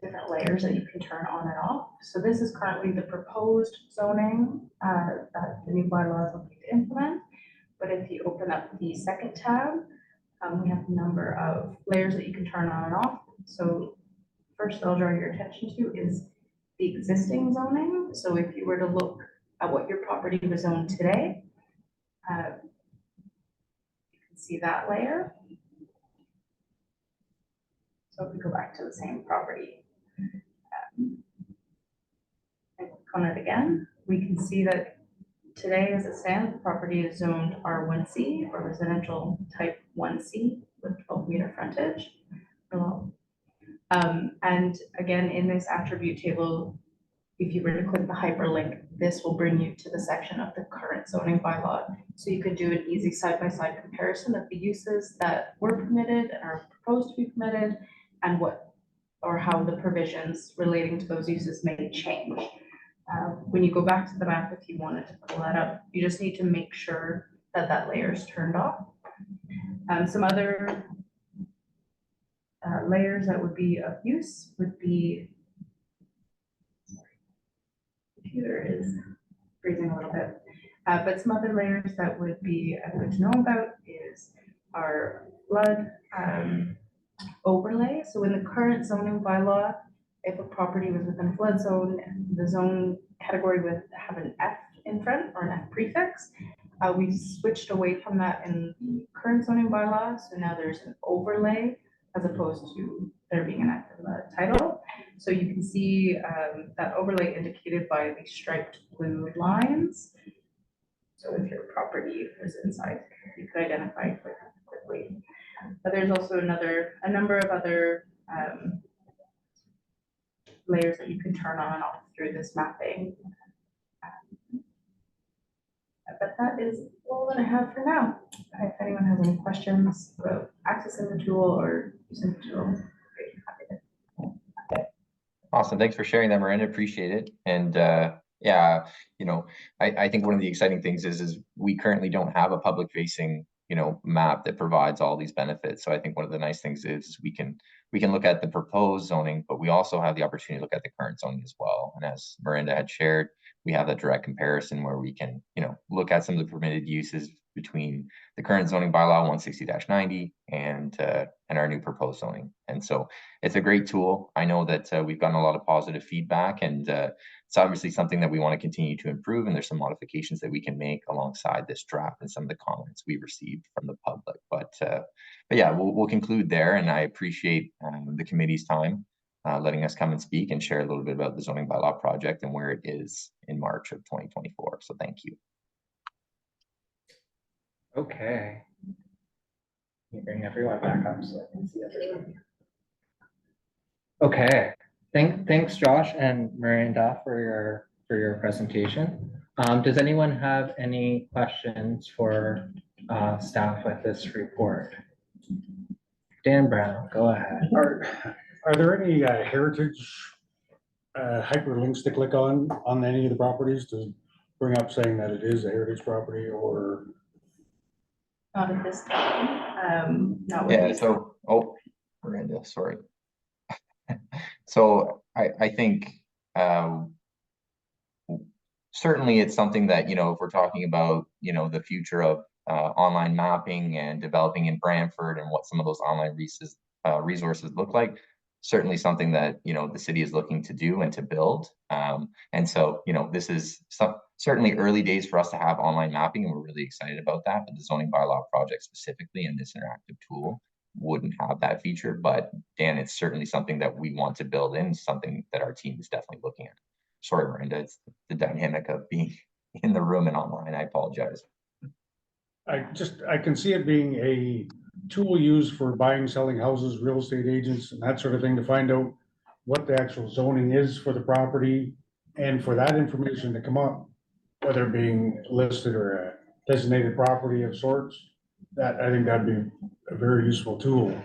different layers that you can turn on and off. So this is currently the proposed zoning that the new bylaw is looking to implement. But if you open up the second tab, we have a number of layers that you can turn on and off. So first I'll draw your attention to is the existing zoning. So if you were to look at what your property was zoned today, you can see that layer. So if we go back to the same property and click on it again, we can see that today, as it stands, the property is zoned R1C or residential type 1C with 12-meter frontage. And again, in this attribute table, if you were to click the hyperlink, this will bring you to the section of the current zoning bylaw. So you could do an easy side-by-side comparison of the uses that were permitted and are proposed to be permitted and what or how the provisions relating to those uses may change. When you go back to the map, if you wanted to pull that up, you just need to make sure that that layer is turned off. Some other layers that would be of use would be, computer is freezing a little bit, but some other layers that would be good to know about is our flood overlay. So in the current zoning bylaw, if a property was within a flood zone, the zone category would have an F in front or an F prefix. We switched away from that in the current zoning bylaw, so now there's an overlay as opposed to there being an F in the title. So you can see that overlay indicated by the striped blue lines. So if your property was inside, you could identify it quickly. But there's also a number of other layers that you can turn on and off through this mapping. But that is all that I have for now. If anyone has any questions about accessing the tool or using the tool, happy to. Awesome. Thanks for sharing that, Miranda. Appreciate it. And yeah, you know, I think one of the exciting things is we currently don't have a public facing, you know, map that provides all these benefits. So I think one of the nice things is we can look at the proposed zoning, but we also have the opportunity to look at the current zoning as well. And as Miranda had shared, we have that direct comparison where we can, you know, look at some of the permitted uses between the current zoning bylaw 160-90 and our new proposed zoning. And so it's a great tool. I know that we've gotten a lot of positive feedback, and it's obviously something that we want to continue to improve. And there's some modifications that we can make alongside this draft and some of the comments we received from the public. But yeah, we'll conclude there. And I appreciate the committee's time letting us come and speak and share a little bit about the zoning bylaw project and where it is in March of 2024. So thank you. Okay. Let me bring everyone back up so I can see everyone. Okay. Thanks, Josh and Miranda, for your presentation. Does anyone have any questions for staff with this report? Dan Brown, go ahead. Are there any heritage hyperlinks to click on any of the properties to bring up saying that it is a heritage property, or? Not at this time. Not Yeah, with so, oh, Miranda, sorry. So I think certainly it's something that, you know, if we're talking about, you know, the future of online mapping and developing in Brantford and what some of those online resources look like, certainly something that, you know, the city is looking to do and to build. And so, you know, this is certainly early days for us to have online mapping, and we're really excited about that. But the zoning bylaw project specifically and this interactive tool wouldn't have that feature. But Dan, it's certainly something that we want to build in, something that our team is definitely looking at. Sorry, Miranda, it's the dynamic of being in the room and online. I apologize. I can see it being a tool used for buying, selling houses, real estate agents and that sort of thing, to find out what the actual zoning is for the property, and for that information to come up, whether being listed or a designated property of sorts. That, I think that'd be a very useful tool.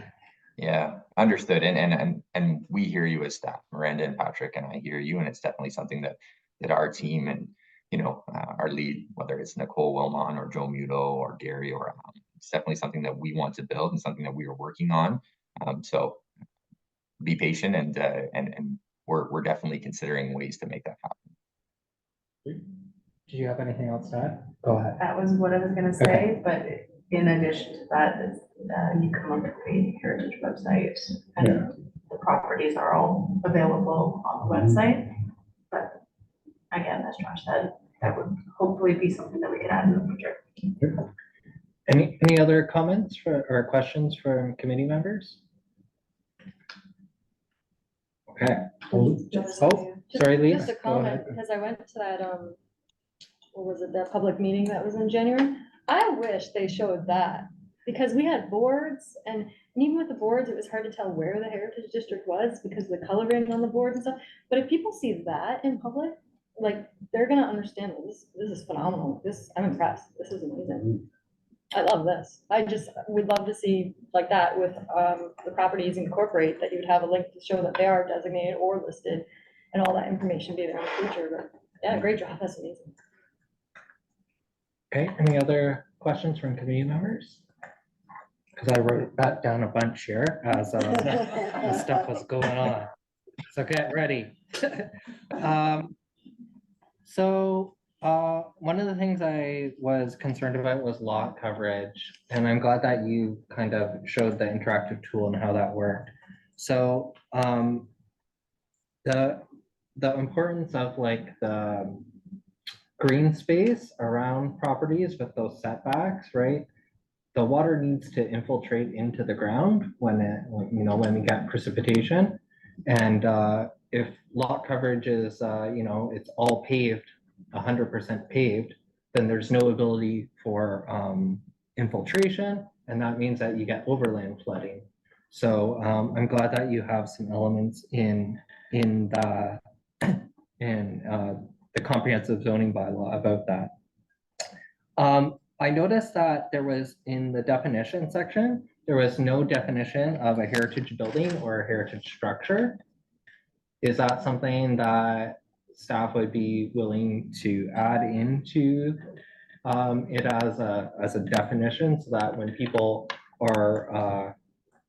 Yeah, understood. And we hear you as staff, Miranda and Patrick, and I hear you, and it's definitely something that our team and, you know, our lead, whether it's Nicole Wilmon or Joe Muto or Gary or it's definitely something that we want to build and something that we are working on. So be patient, and we're definitely considering ways to make that happen. Do you have anything else to add? Go ahead. That was what I was gonna say, but in addition to that, is you come up with the heritage website, and the properties are all available on the website. But again, as Josh said, that would hopefully be something that we could add in the future. Any other comments or questions from committee members? Okay. Sorry, Lisa. Just a comment, because I went to that what was it, that public meeting that was in January? I wish they showed that, because we had boards, and even with the boards, it was hard to tell where the heritage district was because of the coloring on the board and stuff. But if people see that in public, like, they're gonna understand, well, this is phenomenal. I'm impressed. This is amazing. I love this. I just would love to see like that with the properties incorporate, that you would have a link to show that they are designated or listed and all that information be there in the future. But yeah, great job. That's amazing. Okay, any other questions from committee members? Because I wrote that down a bunch here as the stuff was going on. So get ready. One of the things I was concerned about was lot coverage, and I'm glad that you kind of showed the interactive tool and how that worked. So the importance of like the green space around properties with those setbacks, right? The water needs to infiltrate into the ground when we get precipitation. And if lot coverage is, it's all paved, 100% paved, then there's no ability for infiltration. And that means that you get overland flooding. So I'm glad that you have some elements in the comprehensive zoning bylaw about that. I noticed that there was, in the definition section, there was no definition of a heritage building or a heritage structure. Is that something that staff would be willing to add into it as a definition, so that when people are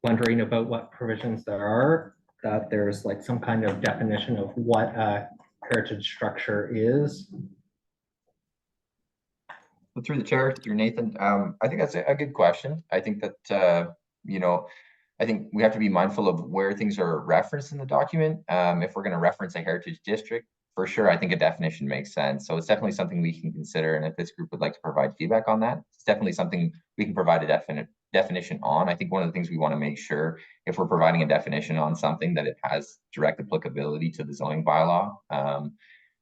wondering about what provisions there are, that there's like some kind of definition of what a heritage structure is? Through the chair, through Nathan, I think that's a good question. I think that, I think we have to be mindful of where things are referenced in the document. If we're going to reference a heritage district, for sure, I think a definition makes sense. So it's definitely something we can consider. And if this group would like to provide feedback on that, it's definitely something we can provide a definition on. I think one of the things we want to make sure, if we're providing a definition on something, that it has direct applicability to the zoning bylaw.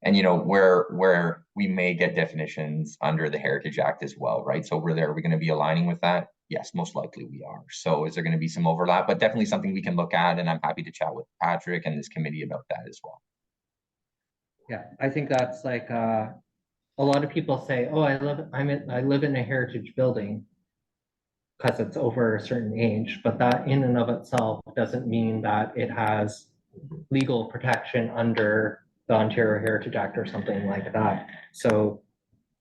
And where we may get definitions under the Heritage Act as well, right? So are we going to be aligning with that? Yes, most likely we are. So is there going to be some overlap? But definitely something we can look at, and I'm happy to chat with Patrick and this committee about that as well. Yeah, I think that's like a lot of people say, oh, I live in a heritage building because it's over a certain age, but that in and of itself doesn't mean that it has legal protection under the Ontario Heritage Act or something like that. So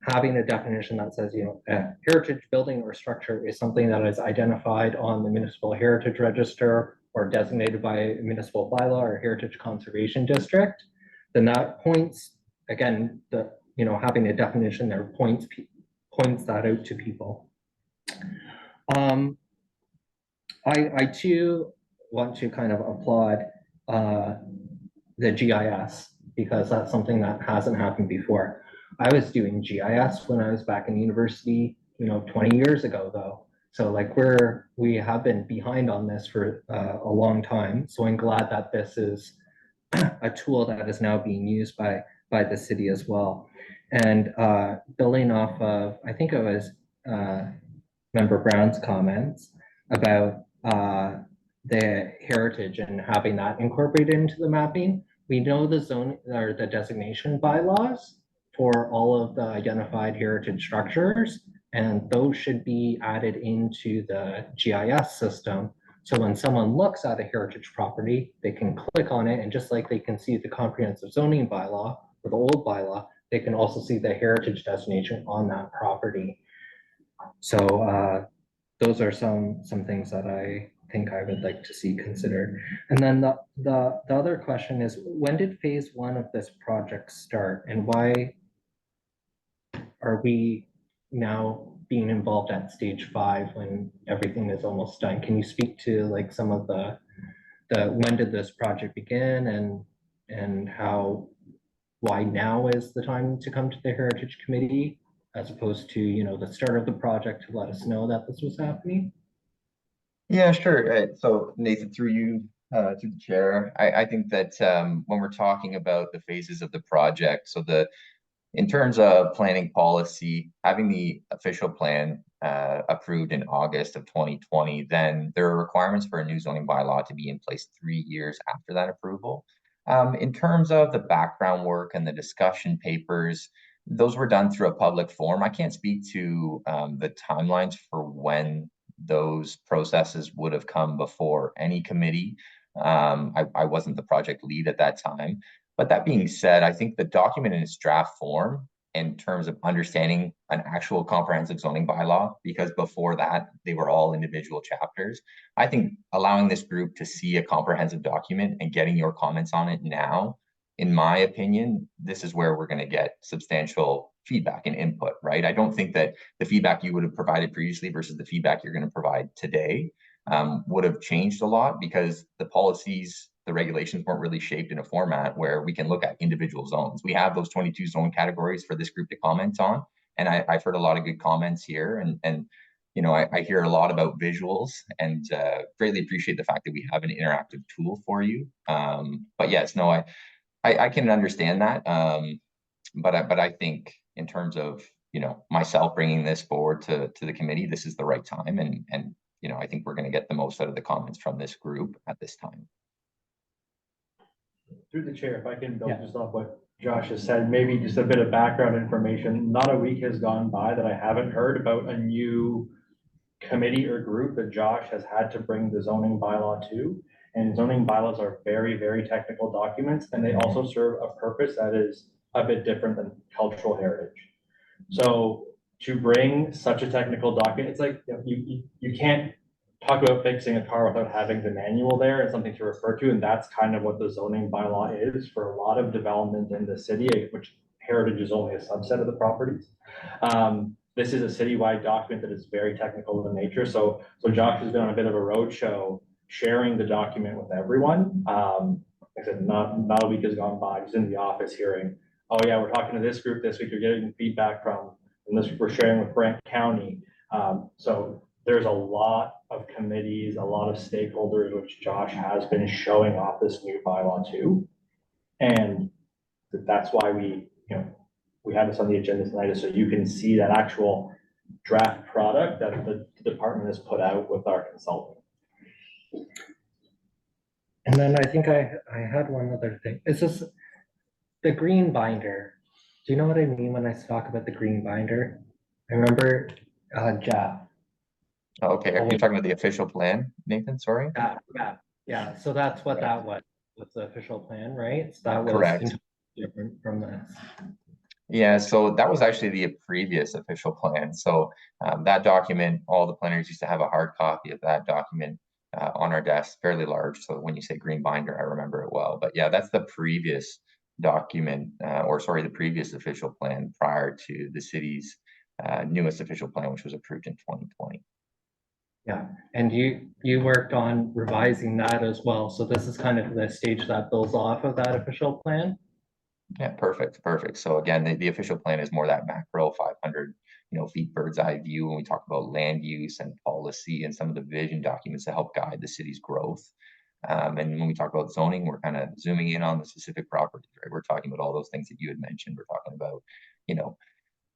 having a definition that says, a heritage building or structure is something that is identified on the municipal heritage register or designated by a municipal bylaw or heritage conservation district, then that points, again, having a definition there points that out to people. I too want to kind of applaud the GIS, because that's something that hasn't happened before. I was doing GIS when I was back in university, 20 years ago though. So like we have been behind on this for a long time. So I'm glad that this is a tool that is now being used by the city as well. And building off of, I think it was Member Brown's comments about the heritage and having that incorporated into the mapping. We know the zone or the designation bylaws for all of the identified heritage structures, and those should be added into the GIS system. So when someone looks at a heritage property, they can click on it, and just like they can see the comprehensive zoning bylaw or the old bylaw, they can also see the heritage designation on that property. So those are some things that I think I would like to see considered. And then the other question is, when did phase 1 of this project start, and why are we now being involved at stage 5 when everything is almost done? Can you speak to like some of the when did this project begin, and why now is the time to come to the Heritage Committee as opposed to the start of the project to let us know that this was happening? Yeah, sure. So Nathan, through you, through the chair, I think that when we're talking about the phases of the project, so the In terms of planning policy, having the official plan approved in August of 2020, then there are requirements for a new zoning bylaw to be in place 3 years after that approval. In terms of the background work and the discussion papers, those were done through a public forum. I can't speak to the timelines for when those processes would have come before any committee. I wasn't the project lead at that time. But that being said, I think the document in its draft form, in terms of understanding an actual comprehensive zoning bylaw, because before that, they were all individual chapters. I think allowing this group to see a comprehensive document and getting your comments on it now, in my opinion, this is where we're going to get substantial feedback and input, right? I don't think that the feedback you would have provided previously versus the feedback you're going to provide today would have changed a lot, because the policies, the regulations weren't really shaped in a format where we can look at individual zones. We have those 22 zone categories for this group to comment on. And I've heard a lot of good comments here, and you know, I hear a lot about visuals, and greatly appreciate the fact that we have an interactive tool for you. But yes, no, I can understand that. But I think in terms of, you know, myself bringing this forward to the committee, this is the right time. And you know, I think we're going to get the most out of the comments from this group at this time. Through the chair, if I can build Yeah. just off what Josh has said, maybe just a bit of background information. Not a week has gone by that I haven't heard about a new committee or group that Josh has had to bring the zoning bylaw to. And zoning bylaws are very, very technical documents, and they also serve a purpose that is a bit different than cultural heritage. So to bring such a technical document, it's like, you know, you can't talk about fixing a car without having the manual there and something to refer to. And that's kind of what the zoning bylaw is for a lot of development in the city, which heritage is only a subset of the properties. This is a citywide document that is very technical in nature. So Josh has been on a bit of a roadshow sharing the document with everyone. Like I said, not a week has gone by. He's in the office hearing, oh yeah, we're talking to this group this week. You're getting feedback from, and this we're sharing with Brant County. So there's a lot of committees, a lot of stakeholders, which Josh has been showing off this new bylaw to. And that's why we have this on the agenda tonight, so you can see that actual draft product that the department has put out with our consultant. And then I think I had one other thing. Is this the green binder? Do you know what I mean when I talk about the green binder? I remember Jeff. Okay, are you talking about the official plan, Nathan? Sorry. Yeah. So that's what that was. That's the official plan, right? So that was Correct. different from this. Yeah, so that was actually the previous official plan. So that document, all the planners used to have a hard copy of that document on our desk, fairly large. So when you say green binder, I remember it well. But yeah, that's the previous document, the previous official plan prior to the city's newest official plan, which was approved in 2020. Yeah, and you worked on revising that as well. So this is kind of the stage that builds off of that official plan. Yeah, perfect. So again, the official plan is more that macro 500, feet bird's eye view when we talk about land use and policy and some of the vision documents that help guide the city's growth. And when we talk about zoning, we're kind of zooming in on the specific properties, right? We're talking about all those things that you had mentioned. We're talking about,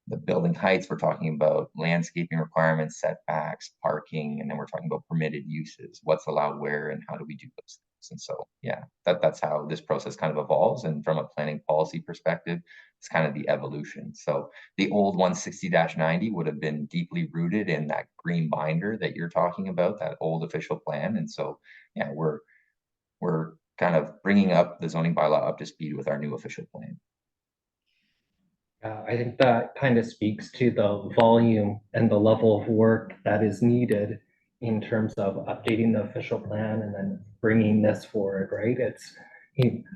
the building heights, we're talking about landscaping requirements, setbacks, parking, and then we're talking about permitted uses, what's allowed where, and how do we do those things. And so, yeah, that's how this process kind of evolves. And from a planning policy perspective, it's kind of the evolution. So the old 160-90 would have been deeply rooted in that green binder that you're talking about, that old official plan. And so, yeah, we're kind of bringing up the zoning bylaw up to speed with our new official plan. I think that kind of speaks to the volume and the level of work that is needed in terms of updating the official plan and then bringing this forward, right?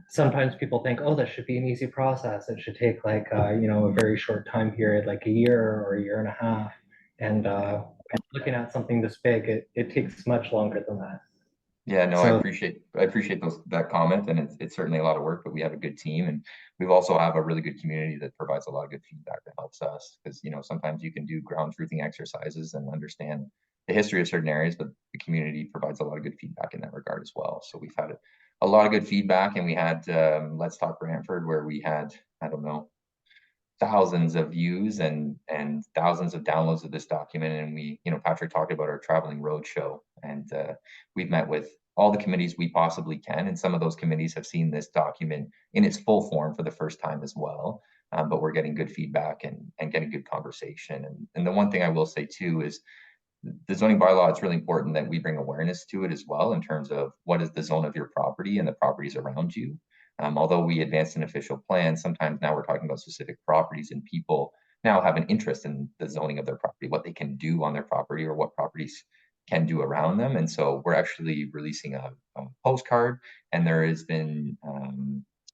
Sometimes people think, oh, this should be an easy process. It should take like, a very short time period, like a year or a year and a half. And looking at something this big, it takes much longer than that. Yeah, no, I appreciate that comment, and it's certainly a lot of work, but we have a good team, and we've also have a really good community that provides a lot of good feedback that helps us, because sometimes you can do ground truthing exercises and understand the history of certain areas, but the community provides a lot of good feedback in that regard as well. So we've had a lot of good feedback, and we had Let's Talk Brantford, where we had, I don't know, thousands of views and thousands of downloads of this document. And we, Patrick talked about our traveling roadshow, and we've met with all the committees we possibly can. And some of those committees have seen this document in its full form for the first time as well. But we're getting good feedback and getting good conversation. And the one thing I will say too is the zoning bylaw, it's really important that we bring awareness to it as well in terms of what is the zone of your property and the properties around you. Although we advanced an official plan, sometimes now we're talking about specific properties, and people now have an interest in the zoning of their property, what they can do on their property or what properties can do around them. And so we're actually releasing a postcard, and there has been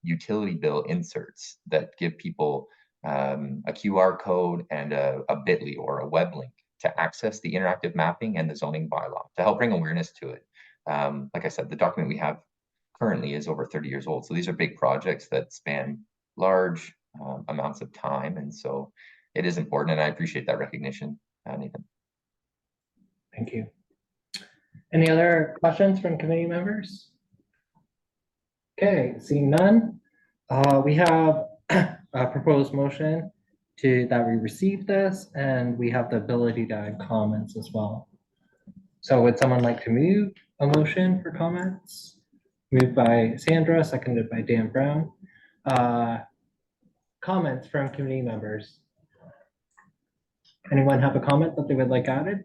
utility bill inserts that give people a QR code and a bit.ly or a web link to access the interactive mapping and the zoning bylaw to help bring awareness to it. Like I said, the document we have currently is over 30 years old. So these are big projects that span large amounts of time. And so it is important, and I appreciate that recognition, Nathan. Thank you. Any other questions from committee members? Okay, seeing none, we have a proposed motion that we receive this, and we have the ability to add comments as well. So would someone like to move a motion for comments? Moved by Sandra, seconded by Dan Brown. Comments from committee members? Anyone have a comment that they would like added?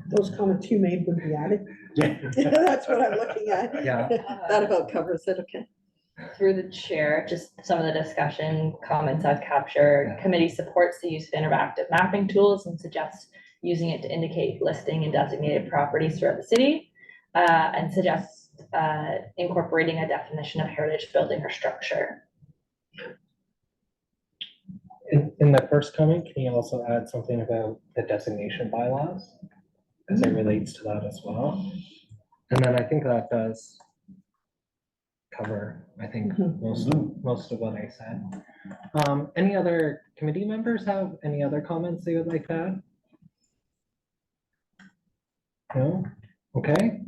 Those comments you made would be added. Yeah. That's what I'm looking at. Yeah. That about covers it, okay. Through the chair, just some of the discussion comments I've captured. Committee supports the use of interactive mapping tools and suggests using it to indicate listing and designated properties throughout the city, and suggests incorporating a definition of heritage building or structure. In the first comment, can you also add something about the designation bylaws? Because it relates to that as well. And then I think that does cover, I think, most of what I said. Any other committee members have any other comments they would like to add? No? Okay.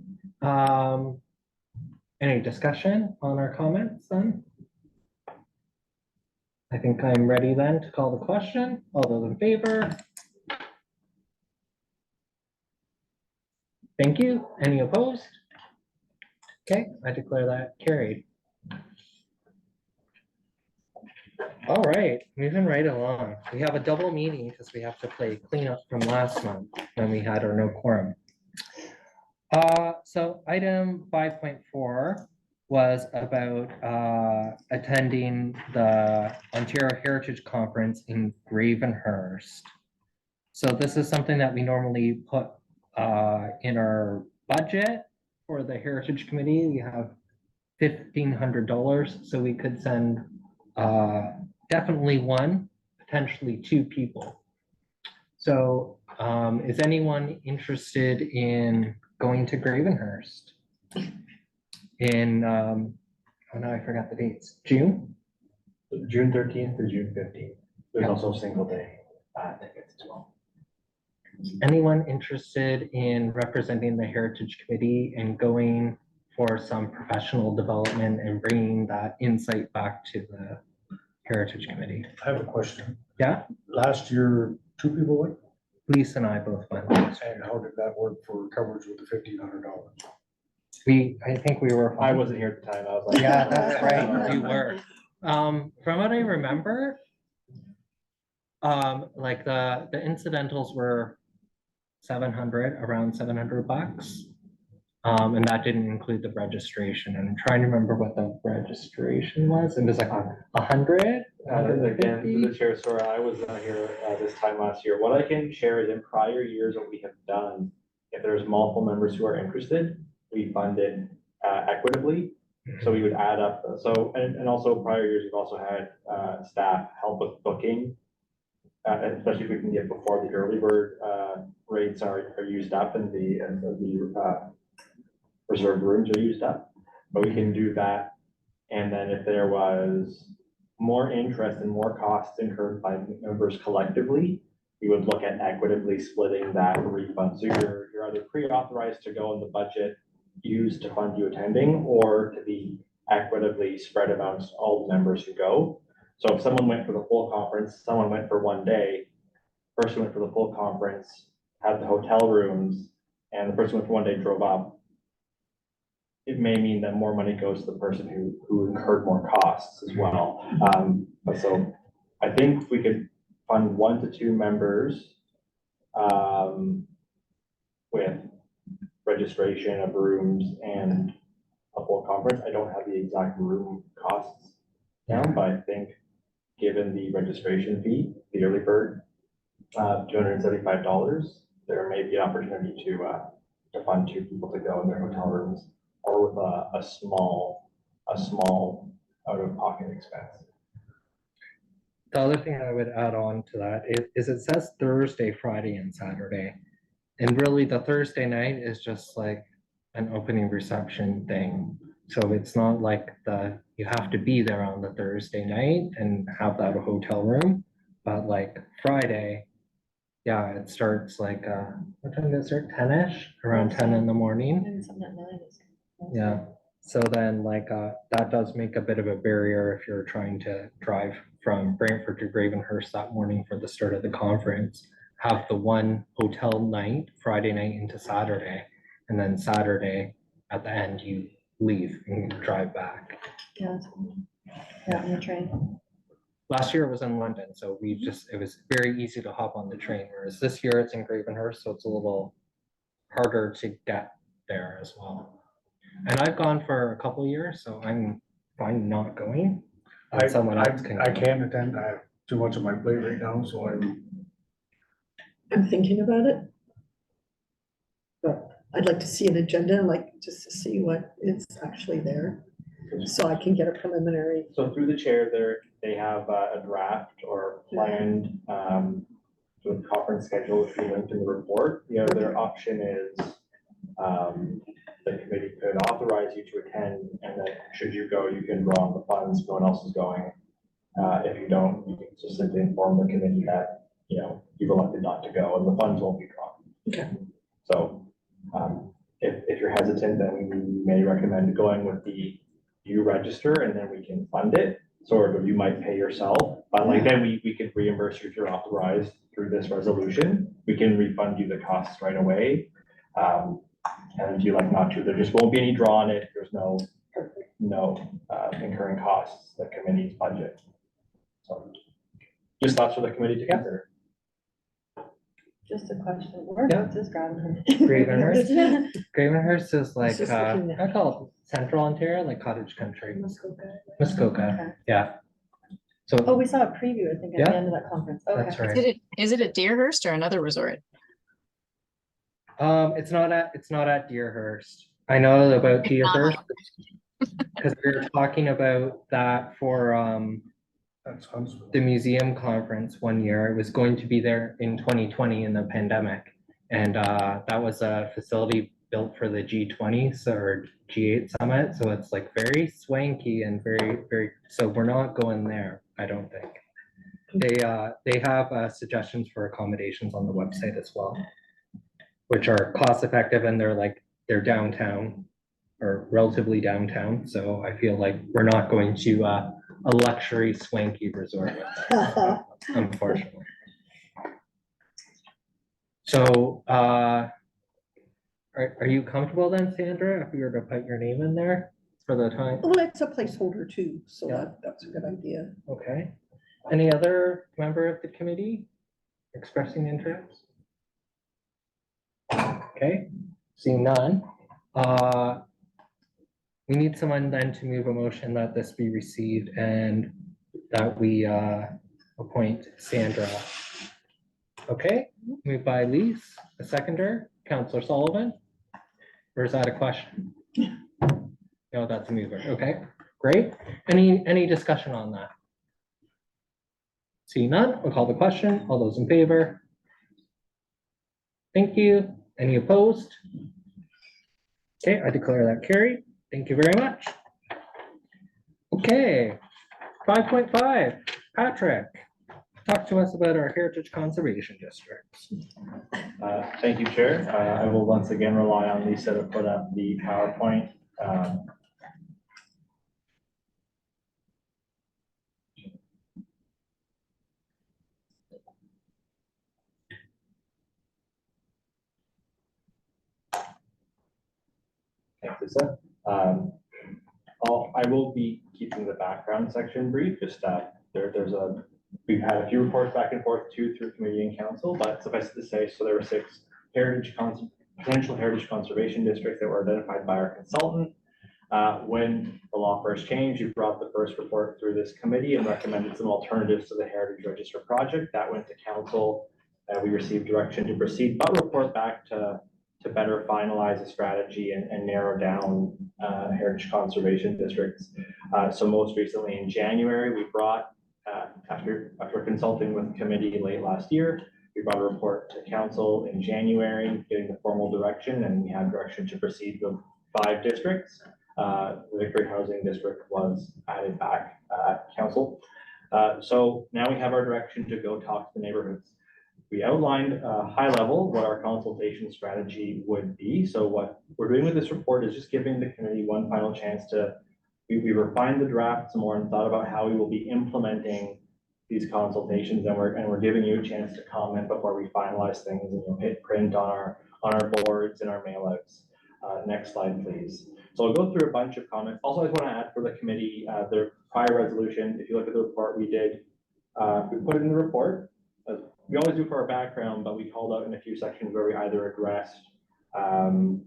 Any discussion on our comments then? I think I'm ready then to call the question. All those in favor? Thank you. Any opposed? Okay, I declare that carried. All right, moving right along. We have a double meeting because we have to play cleanup from last month when we had our no quorum. So item 5.4 was about attending the Ontario Heritage Conference in Gravenhurst. So this is something that we normally put in our budget for the Heritage Committee. We have $1,500, so we could send definitely one, potentially two people. So is anyone interested in going to Gravenhurst in, oh no, I forgot the dates, June? June 13th to June 15th. There's also single day tickets as well. Anyone interested in representing the Heritage Committee and going for some professional development and bringing that insight back to the Heritage Committee? I have a question. Yeah, Last year, two people went, Lisa and I both went. and how did that work for coverage with the $1,500? I think we were. I wasn't here at the time. I was like, Yeah, that's right, you were. From what I remember, like the incidentals were 700, around $700. And that didn't include the registration. And I'm trying to remember what the registration was. It was like 100, again, to the chair, sorry, I was not here this time last year. What I can share is in prior years, what we have done, if there's multiple members who are interested, we fund it equitably. So we would add up. So, and also prior years, we've also had staff help with booking, especially if we can get before the early bird rates are used up and the reserved rooms are used up. But we can do that. And then if there was more interest and more costs incurred by members collectively, we would look at equitably splitting that refund. So you're either pre-authorized to go in the budget used to fund you attending, or to be equitably spread amongst all the members who go. So if someone went for the full conference, someone went for one day, person went for the full conference, had the hotel rooms, and the person went for one day drove up, it may mean that more money goes to the person who incurred more costs as well. But so I think we could fund 1 to 2 members with registration of rooms and a full conference. I don't have the exact room costs down, but I think given the registration fee, the early bird, $275, there may be an opportunity to fund 2 people to go in their hotel rooms, or with a small out-of-pocket expense. The other thing I would add on to that is it says Thursday, Friday, and Saturday. And really the Thursday night is just like an opening reception thing. So it's not like you have to be there on the Thursday night and have that hotel room, but like Friday, yeah, it starts like, what time does it start? 10-ish, around 10 in the morning. Maybe something at 9 is. Yeah, so then like, that does make a bit of a barrier if you're trying to drive from Brantford to Gravenhurst that morning for the start of the conference. Have the one hotel night, Friday night into Saturday, and then Saturday at the end you leave and drive back. Yeah, that's cool. Yeah, on the train. Last year it was in London, so it was very easy to hop on the train, whereas this year it's in Gravenhurst, so it's a little harder to get there as well. And I've gone for a couple years, so I'm fine not going. I Someone else can. can't attend. I have too much on my plate right now, so I'm thinking about it. But I'd like to see an agenda, like just to see what is actually there, so I can get a preliminary. So through the chair there, they have a draft or planned sort of conference schedule, which we linked in the report. The other option is the committee could authorize you to attend, and then should you go, you can draw on the funds, no one else is going. If you don't, you can just simply inform the committee that, you've elected not to go and the funds won't be drawn. Okay. So if you're hesitant, then we may recommend going with you register and then we can fund it. Sort of, you might pay yourself, but like then we could reimburse you if you're authorized through this resolution. We can refund you the costs right away. And if you like not to, there just won't be any draw on it. There's no incurring costs, the committee's budget. So just thoughts for the committee to consider. Just a question, whereabouts is Gravenhurst? Gravenhurst? Gravenhurst is like, just looking at- I call it central Ontario, like cottage country. Muskoka. Muskoka, yeah. So, Oh, we saw a preview, I think, at Yeah. the end of that conference. Okay. that's right. Is it at Deerhurst or another resort? It's not at Deerhurst. I know about Deerhurst because we were talking about that for that's Huntsville. the museum conference one year. It was going to be there in 2020 in the pandemic. And that was a facility built for the G20 or G8 summit. So it's like very swanky and very, very, so we're not going there, I don't think. They have suggestions for accommodations on the website as well, which are cost effective, and they're downtown or relatively downtown. So I feel like we're not going to a luxury swanky resort with that, unfortunately. So are you comfortable then, Sandra, if we were to put your name in there for the time? Well, it's a placeholder too, so Yeah. that's a good idea. Okay. Any other member of the committee expressing interest? Okay, seeing none. We need someone then to move a motion that this be received and that we appoint Sandra. Okay, moved by Lise, a seconder, Councillor Sullivan. Or is that a question? No, that's a mover. Okay, great. Any discussion on that? See none, we'll call the question. All those in favor? Thank you. Any opposed? Okay, I declare that carried. Thank you very much. Okay, 5.5, Patrick, talk to us about our Heritage Conservation Districts. Thank you, Chair. I will once again rely on Lisa to put up the PowerPoint. Lisa. I will be keeping the background section brief, just we've had a few reports back and forth through committee and council, but suffice it to say, so there were 6 potential heritage conservation districts that were identified by our consultant. When the law first changed, you brought the first report through this committee and recommended some alternatives to the Heritage Register project. That went to council. We received direction to proceed, but report back to better finalize the strategy and narrow down heritage conservation districts. So most recently in January, we brought, after consulting with the committee late last year, we brought a report to council in January, getting the formal direction, and we had direction to proceed with 5 districts. The Victory Housing District was added back at council. So now we have our direction to go talk to the neighborhoods. We outlined high level what our consultation strategy would be. So what we're doing with this report is just giving the committee one final chance to, we refined the draft some more and thought about how we will be implementing these consultations, and we're giving you a chance to comment before we finalize things and hit print on our boards and our mailouts. Next slide, please. So I'll go through a bunch of comments. Also, I just want to add for the committee, the prior resolution, if you look at the report we did, we put it in the report. We always do for our background, but we called out in a few sections where we either addressed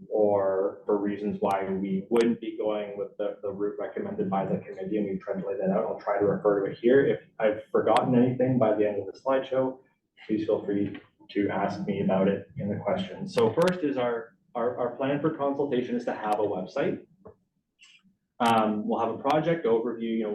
or for reasons why we wouldn't be going with the route recommended by the committee, and we tried to lay that out. I'll try to refer to it here. If I've forgotten anything by the end of the slideshow, please feel free to ask me about it in the questions. So first is our plan for consultation is to have a website. We'll have a project overview,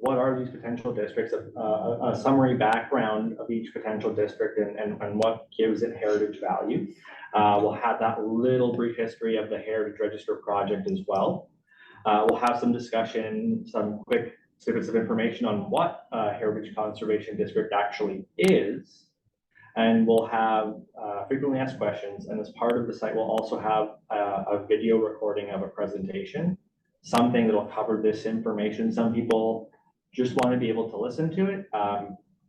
what are these potential districts, a summary background of each potential district and what gives it heritage value. We'll have that little brief history of the Heritage Register project as well. We'll have some discussion, some quick snippets of information on what a Heritage Conservation District actually is. And we'll have frequently asked questions. And as part of the site, we'll also have a video recording of a presentation, something that'll cover this information. Some people just want to be able to listen to it.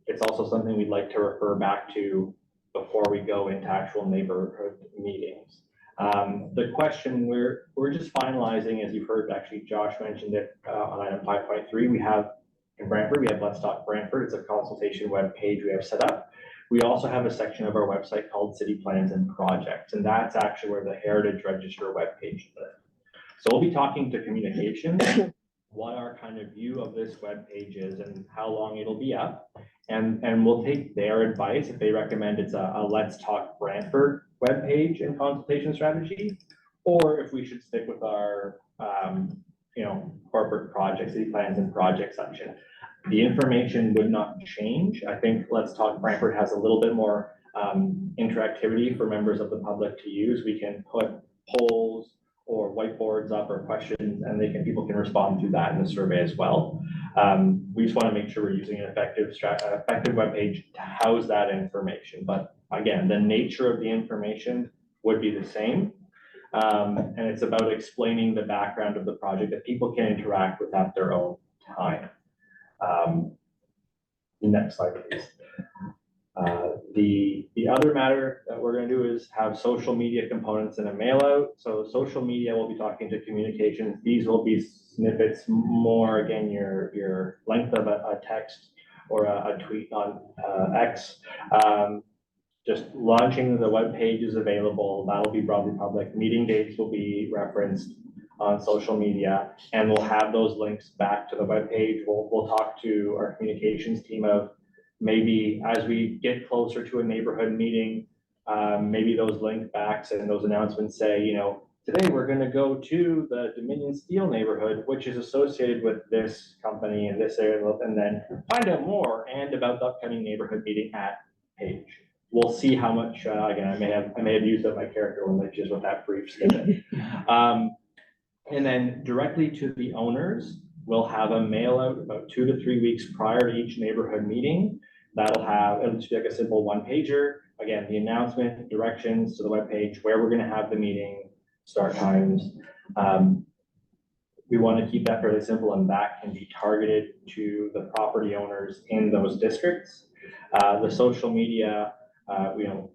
It's also something we'd like to refer back to before we go into actual neighborhood meetings. The question we're just finalizing, as you've heard, actually Josh mentioned it on item 5.3, we have in Brantford, we have Let's Talk Brantford. It's a consultation web page we have set up. We also have a section of our website called City Plans and Projects, and that's actually where the Heritage Register web page is. So we'll be talking to communications, what our kind of view of this web page is and how long it'll be up. And we'll take their advice if they recommend it's a Let's Talk Brantford web page and consultation strategy, or if we should stick with our corporate projects, City Plans and Projects section. The information would not change. I think Let's Talk Brantford has a little bit more interactivity for members of the public to use. We can put polls or whiteboards up or questions, and people can respond to that in the survey as well. We just want to make sure we're using an effective web page to house that information. But again, the nature of the information would be the same. And it's about explaining the background of the project that people can interact with at their own time. Next slide, please. The other matter that we're going to do is have social media components in a mail out. So social media, we'll be talking to communications. These will be snippets more, again, your length of a text or a tweet on X. Just launching the web page is available. That'll be broadly public. Meeting dates will be referenced on social media, and we'll have those links back to the web page. We'll talk to our communications team of maybe as we get closer to a neighborhood meeting, maybe those link backs and those announcements say, today we're going to go to the Dominion Steel neighborhood, which is associated with this company in this area, and then find out more and about the upcoming neighborhood meeting at page. We'll see how much, again, I may have used up my character images with that brief snippet. And then directly to the owners, we'll have a mail out about 2 to 3 weeks prior to each neighborhood meeting. It'll just be like a simple one pager. Again, the announcement, directions to the webpage, where we're going to have the meeting, start times. We want to keep that fairly simple, and that can be targeted to the property owners in those districts. The social media, I would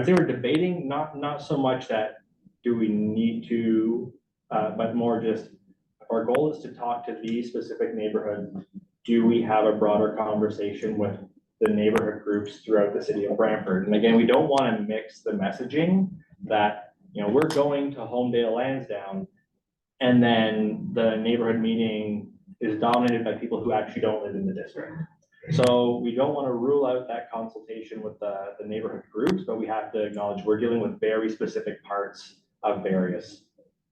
say we're debating not so much that do we need to, but more just, if our goal is to talk to these specific neighborhoods, do we have a broader conversation with the neighborhood groups throughout the city of Brantford? And again, we don't want to mix the messaging that, you know, we're going to Homedale Lansdowne, and then the neighborhood meeting is dominated by people who actually don't live in the district. So we don't want to rule out that consultation with the neighborhood groups, but we have to acknowledge we're dealing with very specific parts of various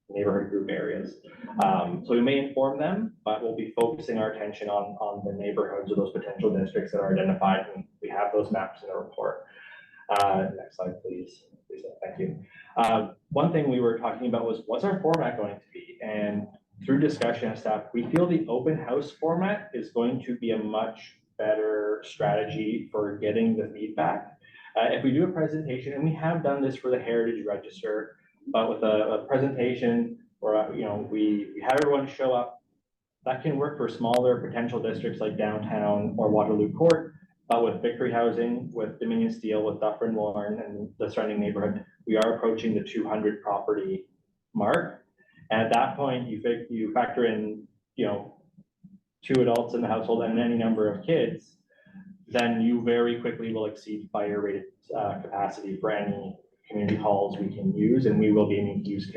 neighborhood group areas. So we may inform them, but we'll be focusing our attention on the neighborhoods or those potential districts that are identified, and we have those maps in the report. Next slide, please. Lisa, thank you. One thing we were talking about was, what's our format going to be? And through discussion and staff, we feel the open house format is going to be a much better strategy for getting the feedback. If we do a presentation, and we have done this for the Heritage Register, but with a presentation where, you know, we have everyone show up, that can work for smaller potential districts like downtown or Waterloo Court. But with Victory Housing, with Dominion Steel, with Dufferin Lorne and the surrounding neighborhood, we are approaching the 200 property mark. And at that point, you factor in, you know, 2 adults in the household and any number of kids, then you very quickly will exceed fire rated capacity for any community halls we can use, and we will be aiming to use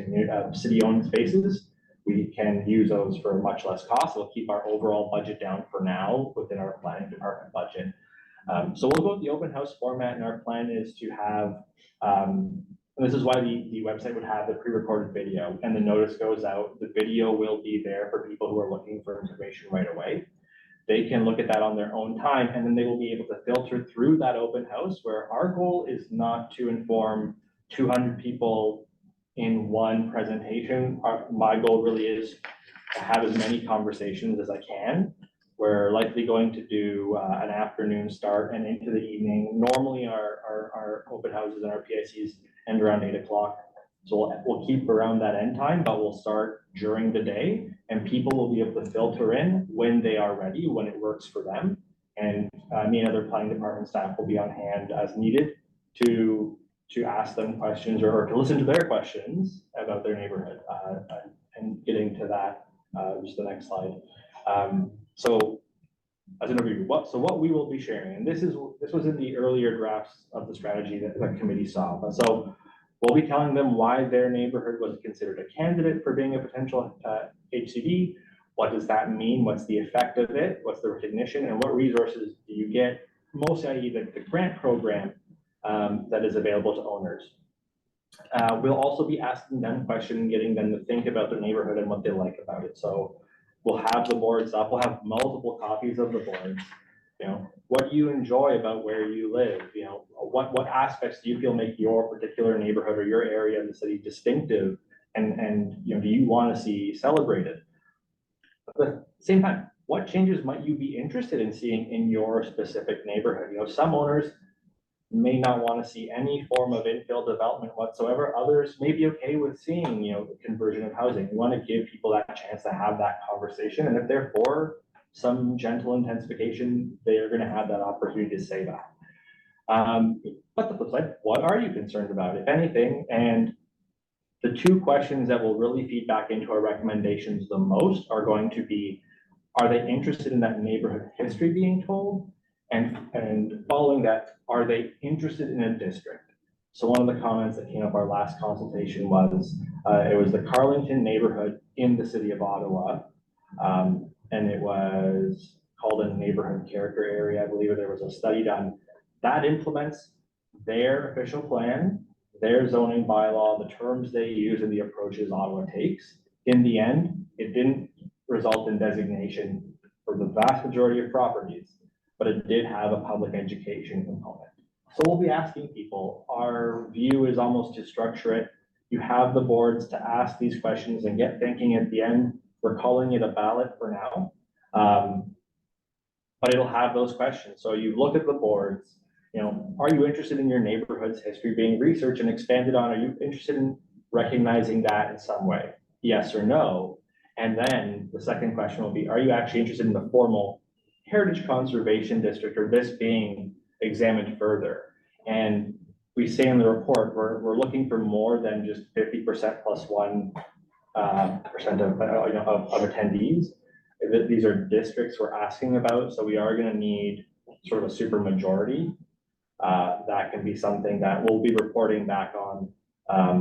city-owned spaces. We can use those for much less cost. We'll keep our overall budget down for now within our planning department budget. So we'll go with the open house format, and our plan is to have, and this is why the website would have the pre-recorded video, and the notice goes out. The video will be there for people who are looking for information right away. They can look at that on their own time, and then they will be able to filter through that open house, where our goal is not to inform 200 people in one presentation. My goal really is to have as many conversations as I can. We're likely going to do an afternoon start and into the evening. Normally our open houses and our PICs end around 8 o'clock. So we'll keep around that end time, but we'll start during the day, and people will be able to filter in when they are ready, when it works for them. And me and other planning department staff will be on hand as needed to ask them questions or to listen to their questions about their neighborhood. And getting to that, just the next slide. So as an overview, what we will be sharing, and this was in the earlier drafts of the strategy that the committee saw. But so we'll be telling them why their neighborhood was considered a candidate for being a potential HCD. What does that mean? What's the effect of it? What's the recognition? And what resources do you get? Most, i.e. the grant program that is available to owners. We'll also be asking them questions and getting them to think about their neighborhood and what they like about it. So we'll have the boards up. We'll have multiple copies of the boards. You know, what do you enjoy about where you live? You know, what aspects do you feel make your particular neighborhood or your area in the city distinctive? And you know, do you want to see celebrated? But at the same time, what changes might you be interested in seeing in your specific neighborhood? You know, some owners may not want to see any form of infill development whatsoever. Others may be okay with seeing, you know, the conversion of housing. We want to give people that chance to have that conversation. And if they're for some gentle intensification, they are going to have that opportunity to say that. But the flip side, what are you concerned about, if anything? And the 2 questions that will really feed back into our recommendations the most are going to be, are they interested in that neighborhood history being told? And following that, are they interested in a district? So one of the comments that came up our last consultation was, it was the Carlington neighborhood in the city of Ottawa. And it was called a neighborhood character area. I believe there was a study done that implements their official plan, their zoning bylaw, the terms they use, and the approaches Ottawa takes. In the end, it didn't result in designation for the vast majority of properties, but it did have a public education component. So we'll be asking people, our view is almost to structure it. You have the boards to ask these questions and get thinking at the end. We're calling it a ballot for now, but it'll have those questions. So you look at the boards, you know, are you interested in your neighborhood's history being researched and expanded on? Are you interested in recognizing that in some way? Yes or no? And then the second question will be, are you actually interested in the formal heritage conservation district or this being examined further? And we say in the report, we're looking for more than just 50% plus 1% of attendees. These are districts we're asking about, so we are going to need sort of a super majority. That can be something that we'll be reporting back on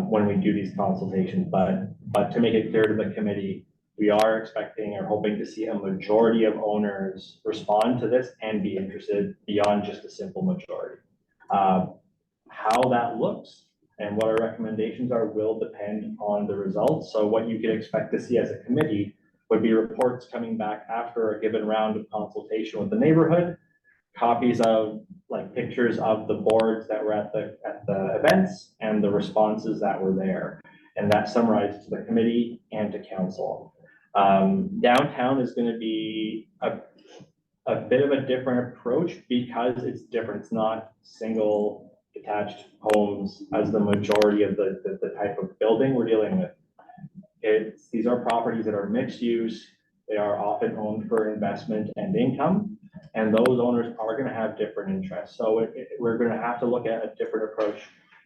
when we do these consultations. But to make it clear to the committee, we are expecting or hoping to see a majority of owners respond to this and be interested beyond just a simple majority. How that looks and what our recommendations are will depend on the results. So what you can expect to see as a committee would be reports coming back after a given round of consultation with the neighborhood, copies of like pictures of the boards that were at the events and the responses that were there. And that summarized to the committee and to council. Downtown is going to be a bit of a different approach because it's different. It's not single detached homes as the majority of the type of building we're dealing with. These are properties that are mixed use. They are often owned for investment and income, and those owners are going to have different interests. So we're going to have to look at a different approach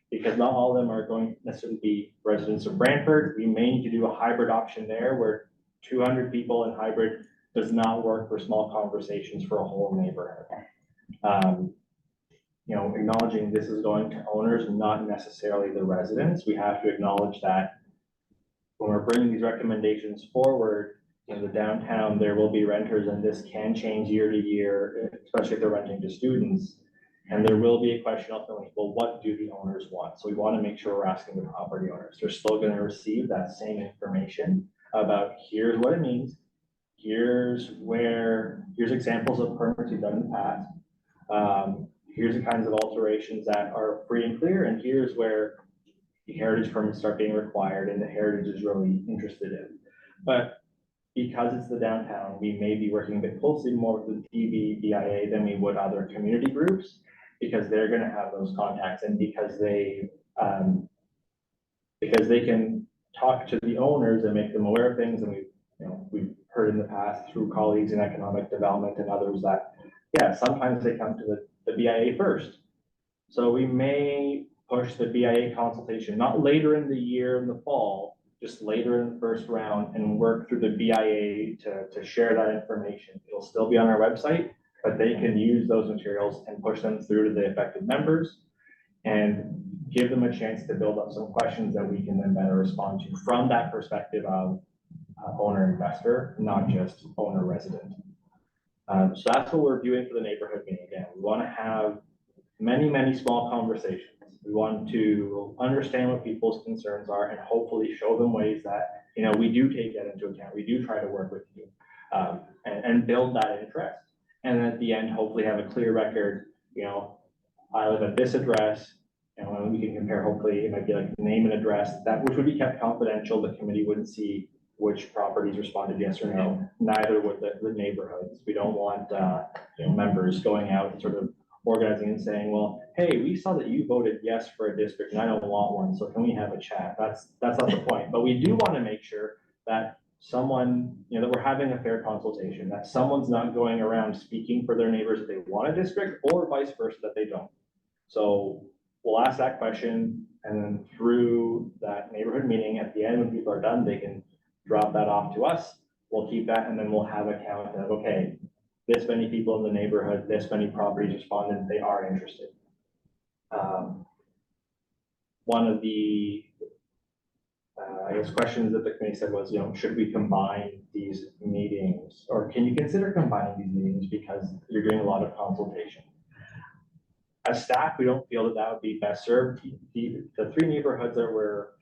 because not all of them are going to necessarily be residents of Brantford. We may need to do a hybrid option there where 200 people in hybrid does not work for small conversations for a whole neighborhood. Acknowledging this is going to owners, not necessarily the residents. We have to acknowledge that when we're bringing these recommendations forward in the downtown, there will be renters, and this can change year to year, especially if they're renting to students. And there will be a question ultimately, well, what do the owners want? So we want to make sure we're asking the property owners. They're still going to receive that same information about here's what it means, here's examples of permits we've done in the past. Here's the kinds of alterations that are free and clear, and here's where the heritage permits start being required and the heritage is really interested in. But because it's the downtown, we may be working a bit closely more with the BIA than we would other community groups because they're going to have those contacts and because they can talk to the owners and make them aware of things. And we've heard in the past through colleagues in economic development and others that, yeah, sometimes they come to the BIA first. So we may push the BIA consultation, not later in the year in the fall, just later in the first round and work through the BIA to share that information. It'll still be on our website, but they can use those materials and push them through to the affected members and give them a chance to build up some questions that we can then better respond to from that perspective of owner investor, not just owner resident. So that's what we're doing for the neighborhood meeting. Again, we want to have many small conversations. We want to understand what people's concerns are and hopefully show them ways that, we do take that into account. We do try to work with you and build that interest. And then at the end, hopefully have a clear record, I live at this address, and we can compare, hopefully it might be like name and address, which would be kept confidential. The committee wouldn't see which properties responded yes or no, neither would the neighborhoods. We don't want members going out and sort of organizing and saying, well, hey, we saw that you voted yes for a district and I don't want one, so can we have a chat? That's not the point. But we do want to make sure that someone, that we're having a fair consultation, that someone's not going around speaking for their neighbors that they want a district or vice versa that they don't. So we'll ask that question, and then through that neighborhood meeting at the end, when people are done, they can drop that off to us. We'll keep that, and then we'll have a count of, okay, this many people in the neighborhood, this many properties responded, they are interested. One of the, questions that the committee said was, should we combine these meetings, or can you consider combining these meetings because you're doing a lot of consultation? As staff, we don't feel that would be best served. The three neighborhoods that were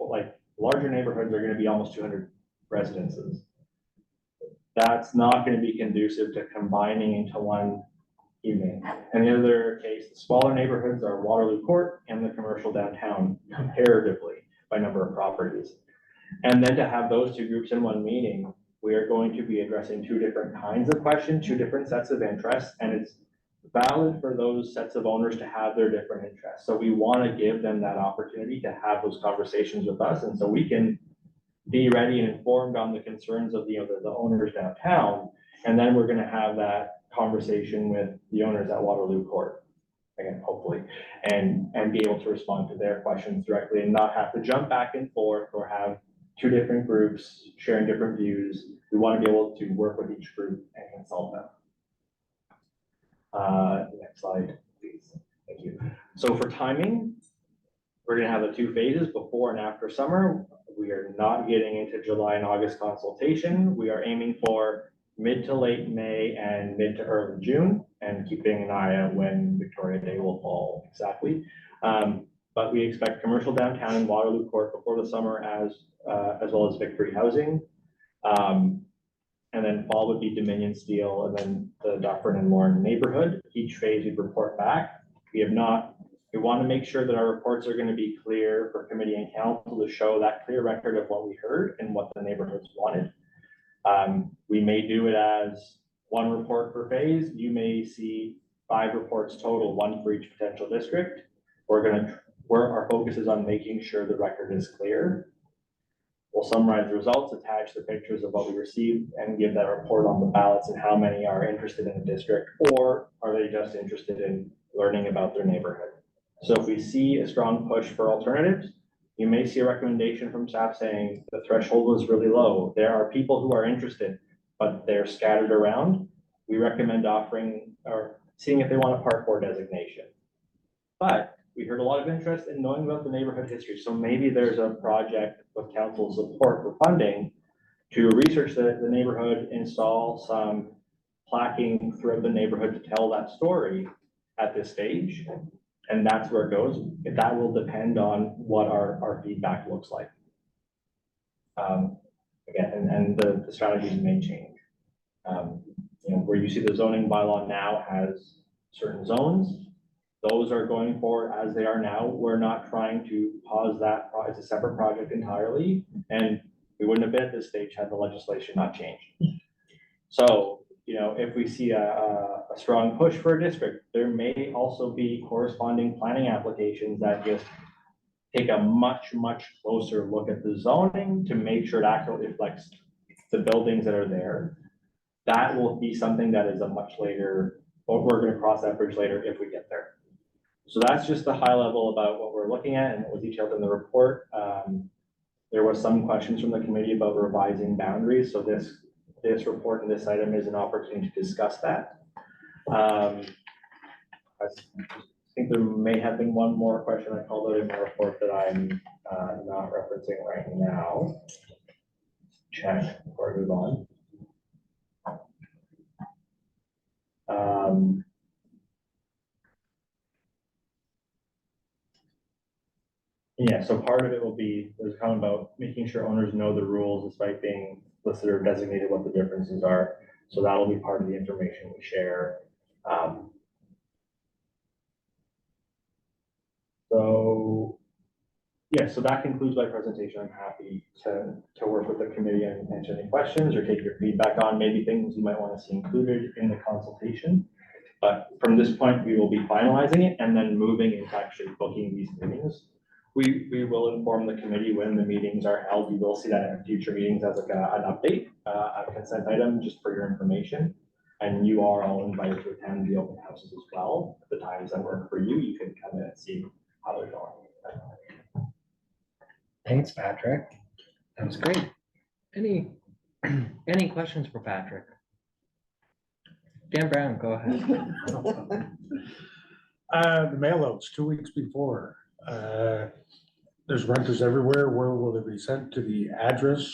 larger neighborhoods are going to be almost 200 residences. That's not going to be conducive to combining into one evening. And the other case, the smaller neighborhoods are Waterloo Court and the commercial downtown comparatively by number of properties. And then to have those two groups in one meeting, we are going to be addressing two different kinds of questions, two different sets of interests, and it's valid for those sets of owners to have their different interests. So we want to give them that opportunity to have those conversations with us, and so we can be ready and informed on the concerns of the owners downtown, and then we're going to have that conversation with the owners at Waterloo Court. again, hopefully, and be able to respond to their questions directly and not have to jump back and forth or have two different groups sharing different views. We want to be able to work with each group and consult them. Next slide, please. Thank you. So for timing, we're going to have the 2 phases before and after summer. We are not getting into July and August consultation. We are aiming for mid to late May and mid to early June, and keeping an eye out when Victoria Day will fall exactly. But we expect commercial downtown and Waterloo Court before the summer, as well as Victory Housing. And then fall would be Dominion Steel, and then the Dufferin and Lorne neighborhood. Each phase we report back. We want to make sure that our reports are going to be clear for committee and council to show that clear record of what we heard and what the neighborhoods wanted. We may do it as 1 report per phase. You may see 5 reports total, 1 for each potential district. Where our focus is on making sure the record is clear. We'll summarize the results, attach the pictures of what we received, and give that report on the ballots and how many are interested in the district, or are they just interested in learning about their neighborhood. So if we see a strong push for alternatives, you may see a recommendation from staff saying the threshold was really low. There are people who are interested, but they're scattered around. We recommend offering or seeing if they want a Part 4 designation. But we heard a lot of interest in knowing about the neighborhood history. So maybe there's a project with council support for funding to research the neighborhood, install some plaquing throughout the neighborhood to tell that story at this stage. And that's where it goes. That will depend on what our feedback looks like. Again, and the strategies may change. Where you see the zoning bylaw now has certain zones. Those are going forward as they are now. We're not trying to pause that. It's a separate project entirely, and we wouldn't have been at this stage had the legislation not changed. So, if we see a strong push for a district, there may also be corresponding planning applications that just take a much, much closer look at the zoning to make sure it accurately reflects the buildings that are there. That will be something that is a much later, but we're going to cross that bridge later if we get there. So that's just the high level about what we're looking at and what was detailed in the report. There was some questions from the committee about revising boundaries. So this report and this item is an opportunity to discuss that. I think there may have been one more question I called out in my report that I'm not referencing right now. Check before I move on. Yeah, so part of it will be, there's a comment about making sure owners know the rules despite being listed or designated what the differences are. So that'll be part of the information we share. So that concludes my presentation. I'm happy to work with the committee and answer any questions or take your feedback on maybe things you might want to see included in the consultation. But from this point, we will be finalizing it and then moving into actually booking these meetings. We will inform the committee when the meetings are held. You will see that in future meetings as like an update, a consent item, just for your information. And you are all invited to attend the open houses as well. At the times that work for you, you can come in and see how they're going. Thanks, Patrick. That was great. Any questions for Patrick? Dan Brown, go ahead. The mailouts 2 weeks before. There's renters everywhere. Where will they be sent? To the address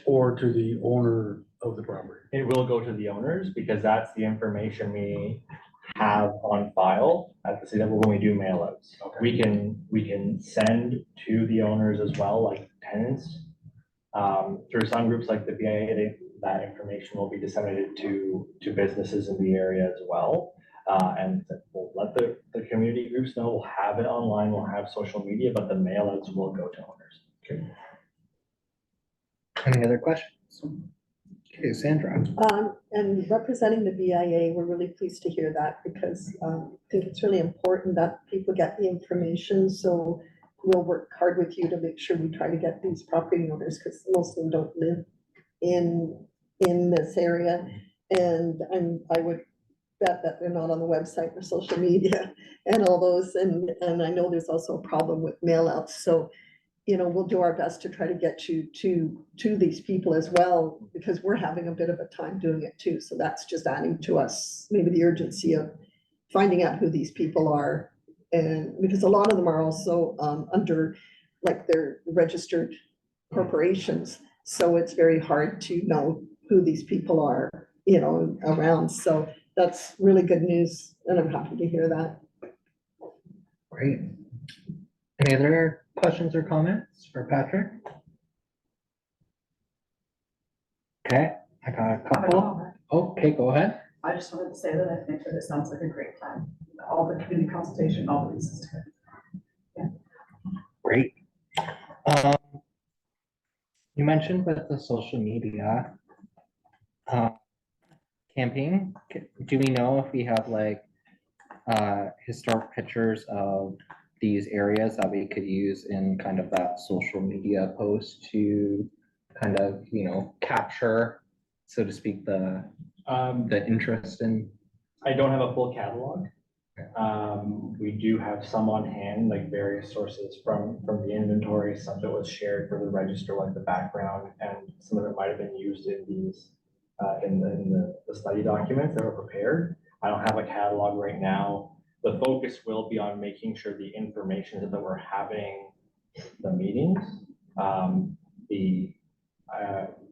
or to the owner of the property? It will go to the owners because that's the information we have on file at the city level when we do mailouts. Okay. We can send to the owners as well, like tenants. Through some groups like the BIA, that information will be disseminated to businesses in the area as well. And we'll let the community groups know. We'll have it online, we'll have social media, but the mailouts will go to owners. Okay. Any other questions? Okay, Sandra. And representing the BIA, we're really pleased to hear that because I think it's really important that people get the information. So we'll work hard with you to make sure we try to get these property owners, because most of them don't live in this area. And I would bet that they're not on the website or social media and all those, and I know there's also a problem with mail outs, so, you know, we'll do our best to try to get you to these people as well, because we're having a bit of a time doing it too, so that's just adding to us, maybe the urgency of finding out who these people are, and because a lot of them are also under, like, they're registered corporations, so it's very hard to know who these people are, you know, around, so that's really good news, and I'm happy to hear that. Great. Any other questions or comments for Patrick? Okay, I got a couple. Okay, go ahead. I just wanted to say that I think that it sounds like a great plan. All the community consultation, all the pieces to it. Great. You mentioned with the social media campaign, do we know if we have like historic pictures of these areas that we could use in kind of that social media post to kind of, you know, capture, so to speak, the interest in? I don't have a full catalog. We do have some on hand, like various sources from the inventory, some that was shared for the register, like the background, and some of it might have been used in these in the study documents that were prepared. I don't have a catalog right now. The focus will be on making sure the information that we're having the meetings.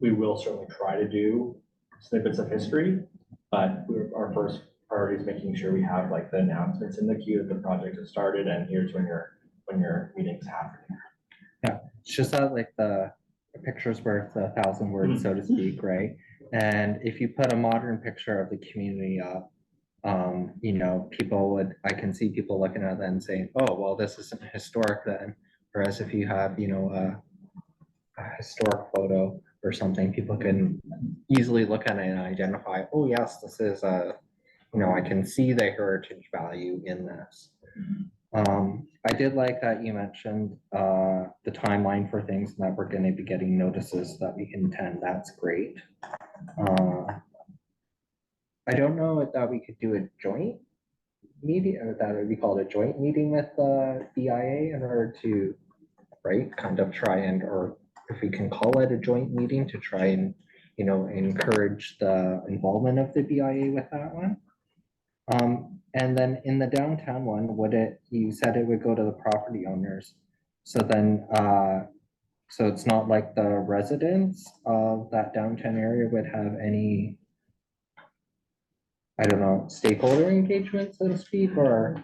We will certainly try to do snippets of history, but our first priority is making sure we have like the announcements in the queue that the project has started, and here's when your meeting's happening. Yeah, it's just that like the picture's worth 1,000 words, so to speak, right? And if you put a modern picture of the community up, you know, I can see people looking at that and saying, oh, well, this isn't historic then. Whereas if you have, you know, a historic photo or something, people can easily look at it and identify, oh, yes, this is you know, I can see the heritage value in this. I did like that you mentioned the timeline for things, and that we're going to be getting notices that we can attend. That's great. I don't know that we could do a joint meeting, or that would be called a joint meeting with the BIA in order to, right, kind of try and, or if we can call it a joint meeting to try and, you know, encourage the involvement of the BIA with that one. And then in the downtown one, you said it would go to the property owners. So then, so it's not like the residents of that downtown area would have any, I don't know, stakeholder engagement, so to speak, or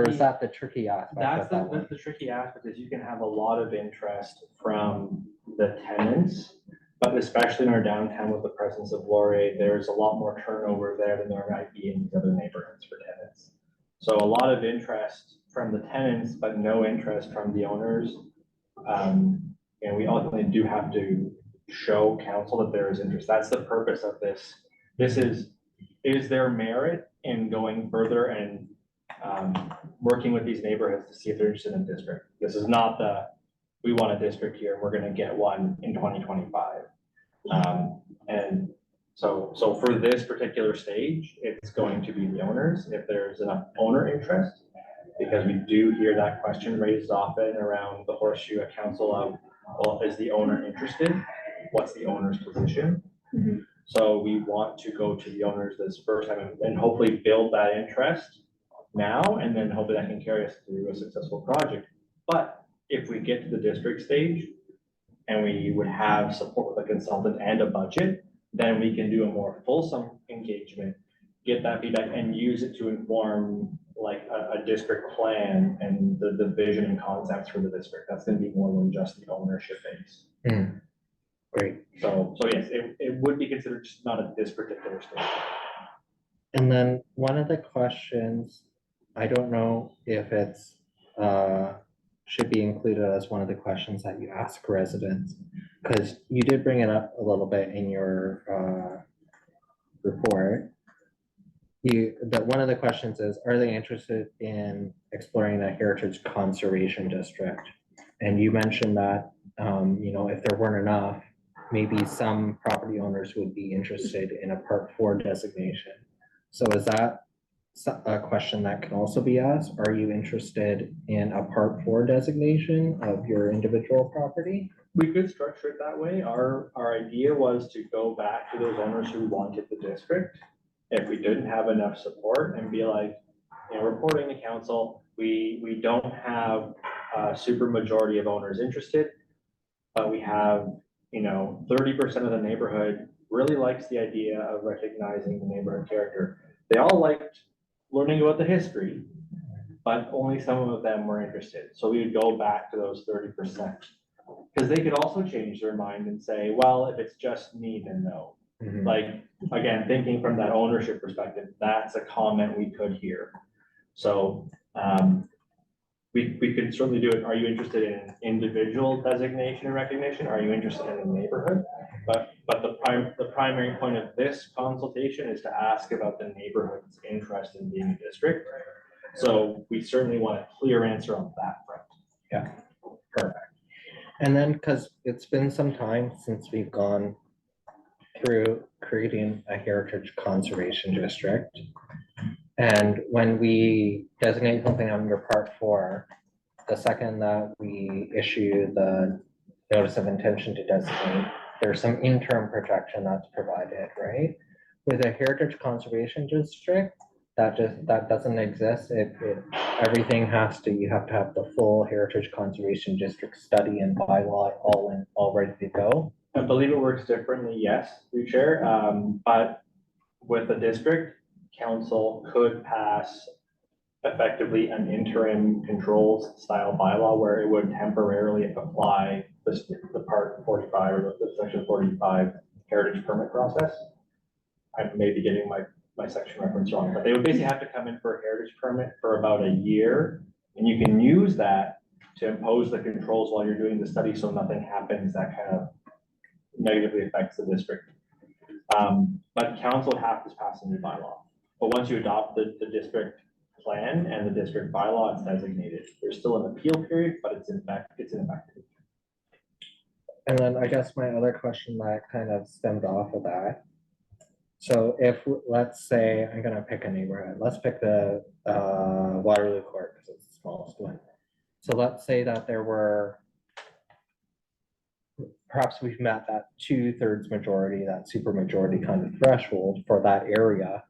is that the tricky aspect? That's the tricky aspect, is you can have a lot of interest from the tenants, but especially in our downtown with the presence of Laurier, there's a lot more turnover there than there might be in these other neighborhoods for tenants. So a lot of interest from the tenants, but no interest from the owners. And we ultimately do have to show council that there is interest. That's the purpose of this. Is there merit in going further and working with these neighborhoods to see if they're interested in a district? This is not we want a district here, and we're going to get one in 2025. And so for this particular stage, it's going to be the owners, if there's enough owner interest, because we do hear that question raised often around the horseshoe at council of, well, is the owner interested? What's the owner's position? Mhm. So we want to go to the owners this first time and hopefully build that interest now, and then hopefully that can carry us through a successful project. But if we get to the district stage and we would have support with a consultant and a budget, then we can do a more fulsome engagement, get that feedback and use it to inform like a district plan and the vision and concepts for the district. That's going to be more than just the ownership base. Great. So yes, it would be considered just not at this particular stage. And then one of the questions, I don't know if it's should be included as one of the questions that you ask residents, because you did bring it up a little bit in your report. That one of the questions is, are they interested in exploring a heritage conservation district? And you mentioned that, you know, if there weren't enough, maybe some property owners would be interested in a Part 4 designation. So is that a question that can also be asked, are you interested in a Part 4 designation of your individual property? We could structure it that way. Our idea was to go back to those owners who wanted the district. If we didn't have enough support, and be like, reporting to council, we don't have a super majority of owners interested, but we have, 30% of the neighborhood really likes the idea of recognizing the neighborhood character. They all liked learning about the history, but only some of them were interested. So we would go back to those 30%. Because they could also change their mind and say, well, if it's just me, then no. Mhm. Like, again, thinking from that ownership perspective, that's a comment we could hear. So we could certainly do it. Are you interested in individual designation and recognition? Are you interested in the neighborhood? But the primary point of this consultation is to ask about the neighborhood's interest in being a district. So we certainly want a clear answer on that front. Yeah, perfect. And then, because it's been some time since we've gone through creating a heritage conservation district. And when we designate something under Part 4, the second that we issue the notice of intention to designate, there's some interim protection that's provided, right? With a heritage conservation district, that doesn't exist. Everything you have to have the full heritage conservation district study and bylaw all ready to go. I believe it works differently, yes, through chair. But with the district, council could pass effectively an interim controls style bylaw where it would temporarily apply the Part 45 or the Section 45 heritage permit process. I may be getting my section reference wrong, but they would basically have to come in for a heritage permit for about a year, and you can use that to impose the controls while you're doing the study so nothing happens that kind of negatively affects the district. But council would have to pass a new bylaw. But once you adopt the district plan and the district bylaw, it's designated. There's still an appeal period, but it's in effect. And then I guess my other question that kind of stemmed off of that. So if, let's say, I'm gonna pick a neighborhood, let's pick the Waterloo Court because it's the smallest one. So let's say that there were, perhaps we've met that 2/3 majority, that super majority kind of threshold for that area.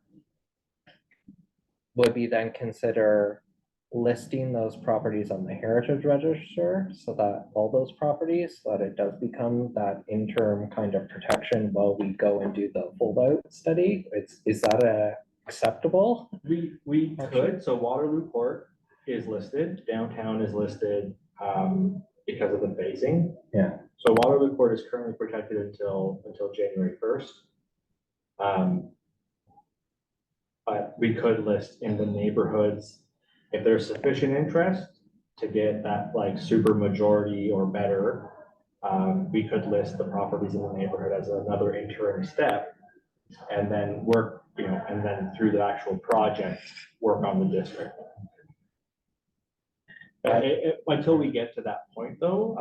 Would we then consider listing those properties on the heritage register so that all those properties, so that it does become that interim kind of protection while we go and do the fold out study? Is that acceptable? We could. So Waterloo Court is listed, downtown is listed because of the phasing. Yeah. So Waterloo Court is currently protected until January 1st. But we could list in the neighborhoods if there's sufficient interest to get that like super majority or better. We could list the properties in the neighborhood as another interim step, and then work, and then through the actual project, work on the district. Until we get to that point, though,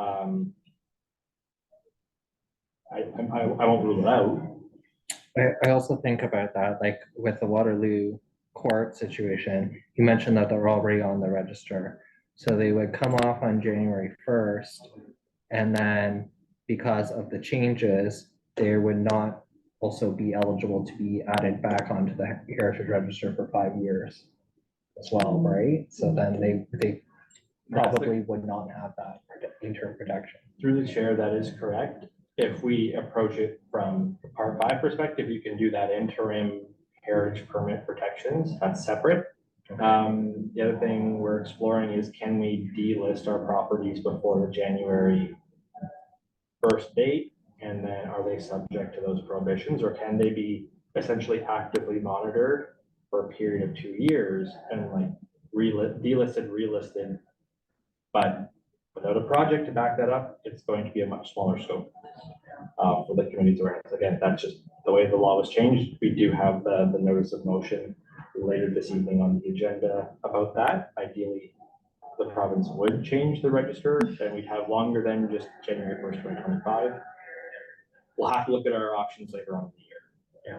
I won't rule it out. I also think about that, like with the Waterloo Court situation, you mentioned that they're already on the register. So they would come off on January 1st, and then because of the changes, they would not also be eligible to be added back onto the heritage register for 5 years as well, right? So then they probably would not have that interim protection. Through the chair, that is correct. If we approach it from the Part 5 perspective, you can do that interim heritage permit protections. That's separate. The other thing we're exploring is, can we delist our properties before the January 1st date? And then are they subject to those prohibitions, or can they be essentially actively monitored for a period of 2 years and like delisted, relisted? But without a project to back that up, it's going to be a much smaller scope for the committee's awareness. Again, that's just the way the law was changed. We do have the notice of motion later this evening on the agenda about that. Ideally, the province would change the register, and we'd have longer than just January 1st, 2025. We'll have to look at our options later on in the year.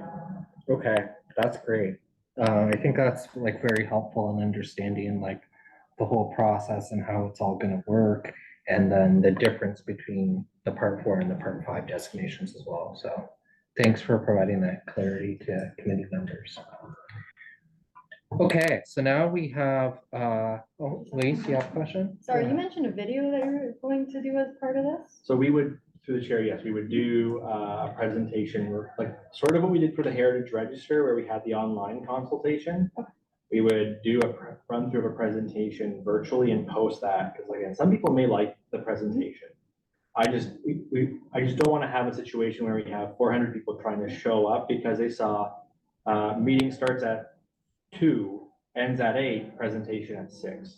Yeah. Okay, that's great. I think that's like very helpful in understanding like the whole process and how it's all gonna work. And then the difference between the part 4 and the part 5 designations as well. So thanks for providing that clarity to committee members. Okay, so now we have, oh, Lise, you have a question? Sorry, you mentioned a video that you're going to do as part of this? So we would, through the chair, yes, we would do a presentation, like sort of what we did for the Heritage Register, where we had the online consultation. We would do a run through of a presentation virtually and post that, because again, some people may like the presentation. I just don't want to have a situation where we have 400 people trying to show up because they saw meeting starts at 2, ends at 8, presentation at 6,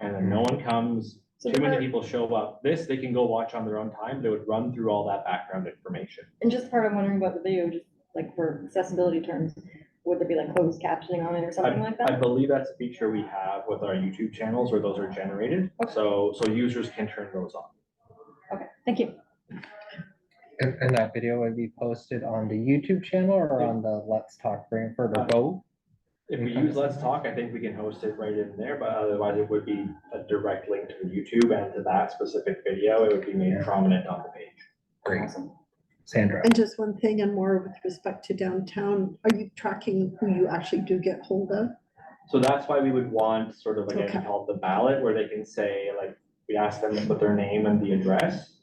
and then no one comes. So Too many part- people show up. This, they can go watch on their own time. They would run through all that background information. And just part I'm wondering about the video, just like for accessibility terms, would there be like closed captioning on it or something like I that? believe that's a feature we have with our YouTube channels where those are generated. So users can turn those on. Okay, thank you. And that video would be posted on the YouTube channel or on the Let's Talk Brantford or both? If we use Let's Talk, I think we can host it right in there, but otherwise it would be a direct link to the YouTube and to that specific video. It would be made prominent on the page. Great. Sandra. And just one thing, and more with respect to downtown, are you tracking who you actually do get hold of? So that's why we would want sort of, again, Okay. called the ballot, where they can say, like, we ask them to put their name and the address.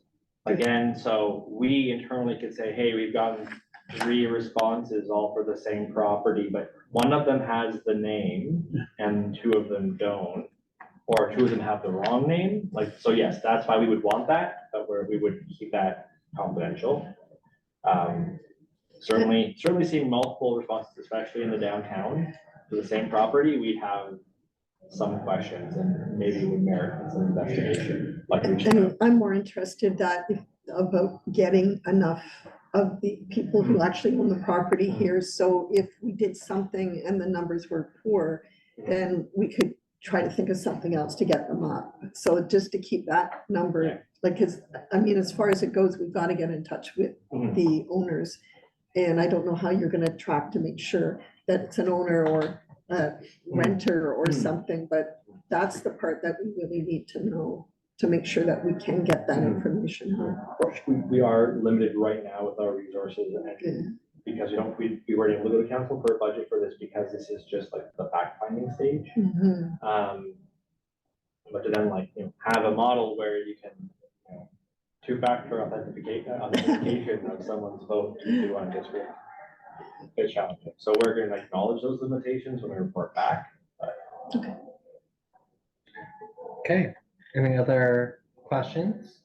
Again, so we internally could say, hey, we've gotten 3 responses all for the same property, but one of them has the name and 2 of them don't, or 2 of them have the wrong name. Like, so yes, that's why we would want that, but we would keep that confidential. Certainly seeing multiple responses, especially in the downtown for the same property, we have some questions and maybe it would merit some investigation. Like And I'm more interested about getting enough of the people who actually own the property here. So if we did something and the numbers were poor, then we could try to think of something else to get them up. So just to keep that number, like, cause I mean, as far as it goes, we've got to get in touch with the owners. And I don't know how you're gonna track to make sure that it's an owner or a renter or something, but that's the part that we really need to know to make sure that we can get that information out. we are limited right now with our resources and because we weren't able to go to council for a budget for this because this is just like the fact finding stage. But to then have a model where you can, 2-factor authentication of someone's vote to do on district. It's challenging. So we're going to acknowledge those limitations when we report back. Okay, any other questions?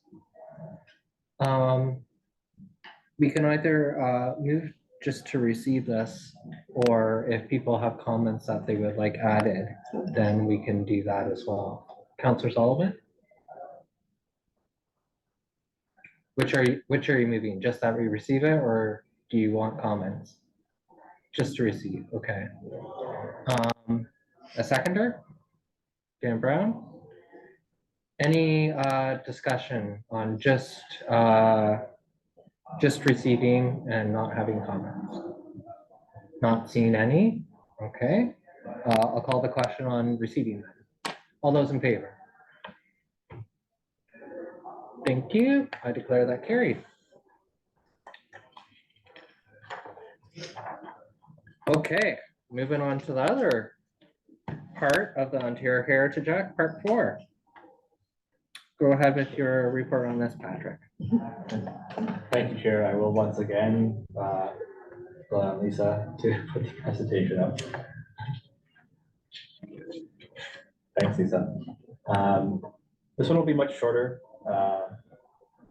We can either move just to receive this, or if people have comments that they would like added, then we can do that as well. Councillor Sullivan? Which are you moving? Just that we receive it, or do you want comments? Just to receive, okay. A seconder? Dan Brown? Any discussion on just receiving and not having comments? Not seeing any? Okay. I'll call the question on receiving then. All those in favor? Thank you. I declare that carried. Okay, moving on to the other part of the Ontario Heritage Act, Part 4. Go ahead with your report on this, Patrick. Thank you, Chair. I will once again allow Lisa to put the presentation up. Thanks, Lisa. This one will be much shorter.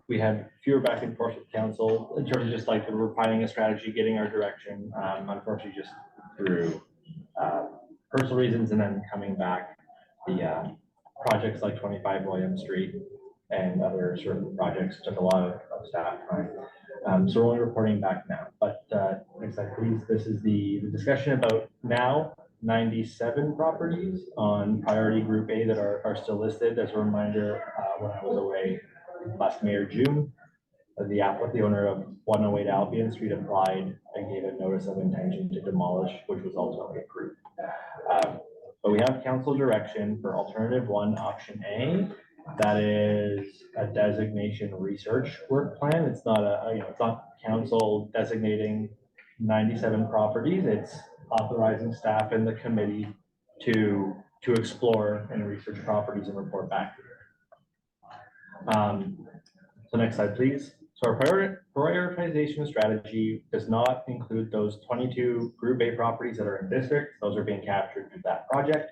We had fewer back and forth with council in terms of just like refining a strategy, getting our direction. Unfortunately, just through personal reasons and then coming back, the projects like 25 William Street and other sort of projects took a lot of staff time. So we're only reporting back now. But next slide, please. This is the discussion about now 97 properties on priority group A that are still listed. As a reminder, when I was away last May or June, the owner of 108 Albion Street applied and gave a notice of intention to demolish, which was ultimately approved. But we have council direction for alternative one, option A. That is a designation research work plan. It's not it's not council designating 97 properties. It's authorizing staff and the committee to explore and research properties and report back. So next slide, please. So our prioritization strategy does not include those 22 Group A properties that are in district. Those are being captured through that project.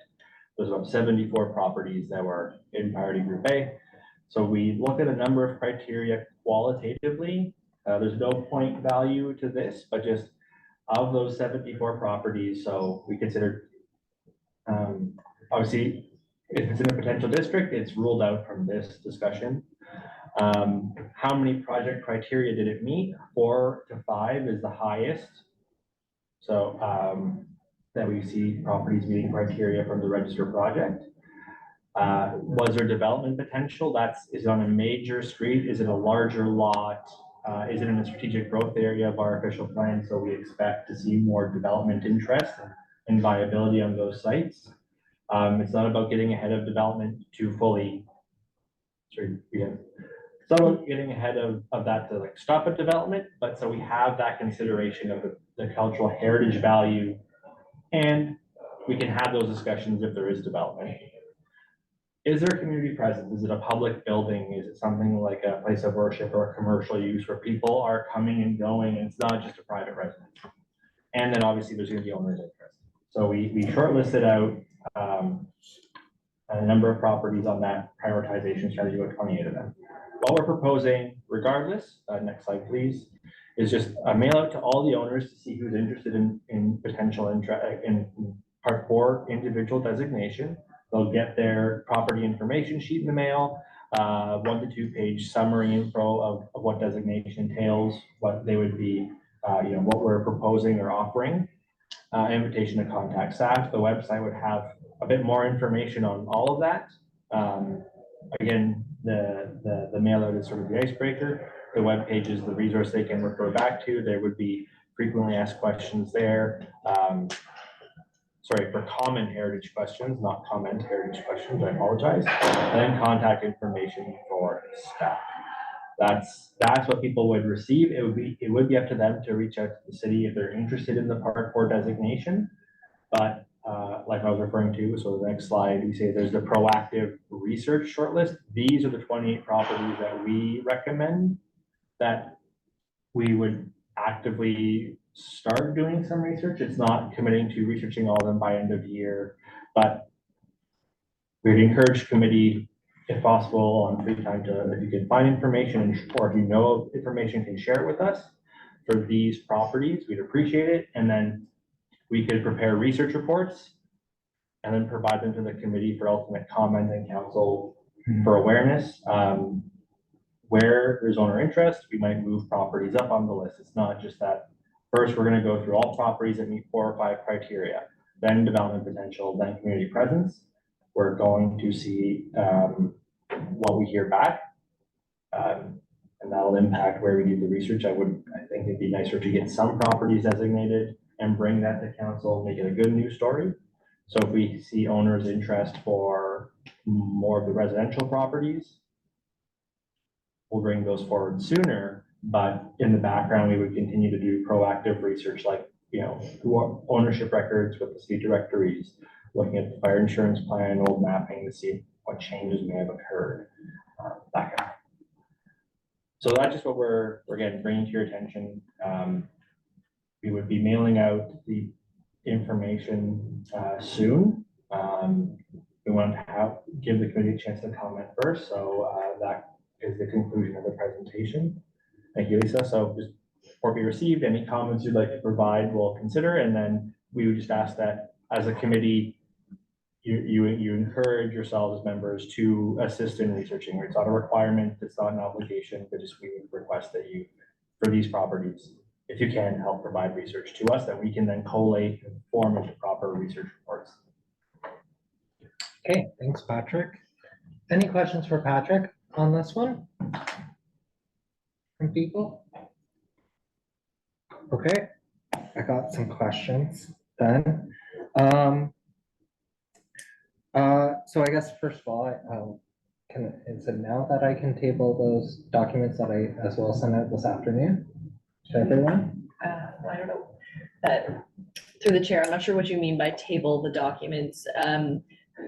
There's about 74 properties that were in priority Group A. So we looked at a number of criteria qualitatively. There's no point value to this, but just of those 74 properties, so we considered, obviously, if it's in a potential district, it's ruled out from this discussion. How many project criteria did it meet? 4 to 5 is the highest. So that we see properties meeting criteria from the register project. Was there development potential? Is it on a major street? Is it a larger lot? Is it in a strategic growth area of our official plan? So we expect to see more development interest and viability on those sites. It's not about getting ahead of development to fully, it's not about getting ahead of that to like stop at development, but so we have that consideration of the cultural heritage value, and we can have those discussions if there is development. Is there community presence? Is it a public building? Is it something like a place of worship or a commercial use where people are coming and going and it's not just a private residence? And then obviously there's going to be owner's interest. So we shortlisted out a number of properties on that prioritization strategy, about 28 of them. What we're proposing, regardless, next slide please, is just a mail out to all the owners to see who's interested in potential interest in Part 4 individual designation. They'll get their property information sheet in the mail, 1 to 2 page summary info of what designation entails, what they would be, what we're proposing or offering, invitation to contact staff. The website would have a bit more information on all of that. Again, the mail out is sort of the icebreaker. The web page is the resource they can refer back to. There would be frequently asked questions there. Sorry, for common heritage questions, not comment heritage questions, I apologize. And then contact information for staff. That's what people would receive. It would be up to them to reach out to the city if they're interested in the Part 4 designation. But like I was referring to, so the next slide, we say there's the proactive research shortlist. These are the 28 properties that we recommend that we would actively start doing some research. It's not committing to researching all of them by end of year, but we'd encourage committee, if possible, on free time to, if you can find information or if you know information, can share it with us for these properties. We'd appreciate it. And then we could prepare research reports and then provide them to the committee for ultimate comment and council for awareness. Where there's owner interest, we might move properties up on the list. It's not just that first we're going to go through all properties that meet 4 or 5 criteria, then development potential, then community presence. We're going to see what we hear back, and that'll impact where we do the research. I think it'd be nicer to get some properties designated and bring that to council, make it a good news story. So if we see owners' interest for more of the residential properties, we'll bring those forward sooner. But in the background, we would continue to do proactive research, like ownership records with the state directories, looking at the fire insurance plan, old mapping to see what changes may have occurred. That kind of. So that's just what we're again bringing to your attention. We would be mailing out the information soon. We want to give the committee a chance to comment first. So that is the conclusion of the presentation. Thank you, Lisa. So just report be received. Any comments you'd like to provide, we'll consider. And then we would just ask that as a committee, you encourage yourselves as members to assist in researching. It's not a requirement, it's not an obligation, but just we request that you, for these properties, if you can help provide research to us that we can then collate and form into proper research reports. Okay, thanks, Patrick. Any questions for Patrick on this one from people? Okay, I got some questions then. So I guess first of all, is it now that I can table those documents that I as well sent out this afternoon to everyone? Well, I don't know, through the chair, I'm not sure what you mean by table the documents.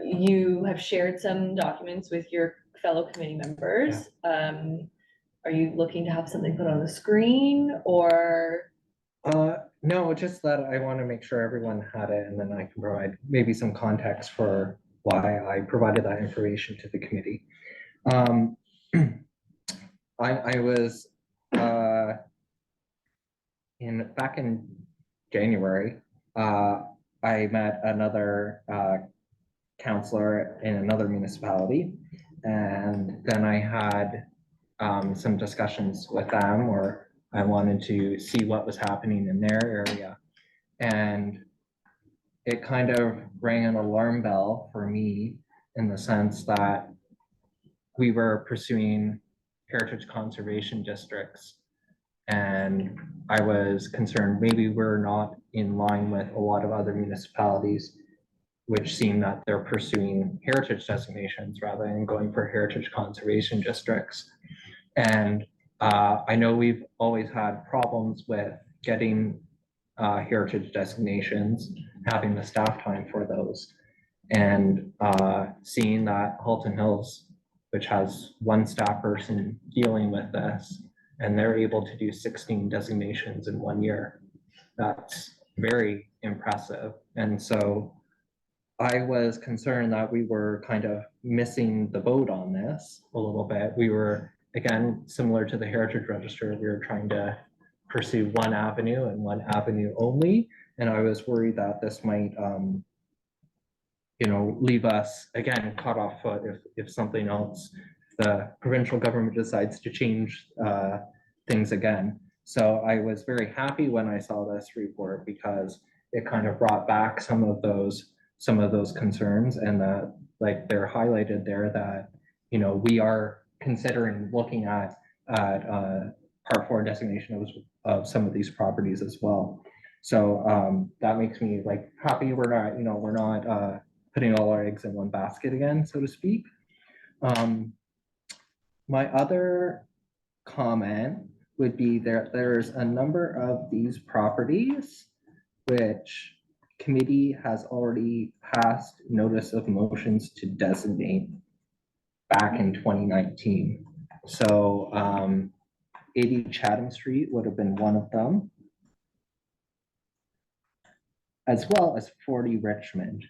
You have shared some documents with your fellow committee members. Are you looking to have something put on the screen or? No, just that I want to make sure everyone had it, and then I can provide maybe some context for why I provided that information to the committee. I was back in January, I met another councillor in another municipality, and then I had some discussions with them, or I wanted to see what was happening in their area. And it kind of rang an alarm bell for me in the sense that we were pursuing heritage conservation districts. And I was concerned maybe we're not in line with a lot of other municipalities, which seem that they're pursuing heritage designations rather than going for heritage conservation districts. And I know we've always had problems with getting heritage designations, having the staff time for those. And seeing that Halton Hills, which has one staff person dealing with this, and they're able to do 16 designations in 1 year, that's very impressive. And so I was concerned that we were kind of missing the boat on this a little bit. We were, again, similar to the Heritage Register, we were trying to pursue one avenue and one avenue only. And I was worried that this might, leave us, again, caught off foot if something else, the provincial government decides to change things again. So I was very happy when I saw this report because it kind of brought back some of those concerns, and that, like, they're highlighted there that, we are considering looking at Part 4 designation of some of these properties as well. So that makes me happy we're not putting all our eggs in one basket again, so to speak. My other comment would be there's a number of these properties which committee has already passed notice of motions to designate back in 2019. So 80 Chatham Street would have been one of them, as well as 40 Richmond.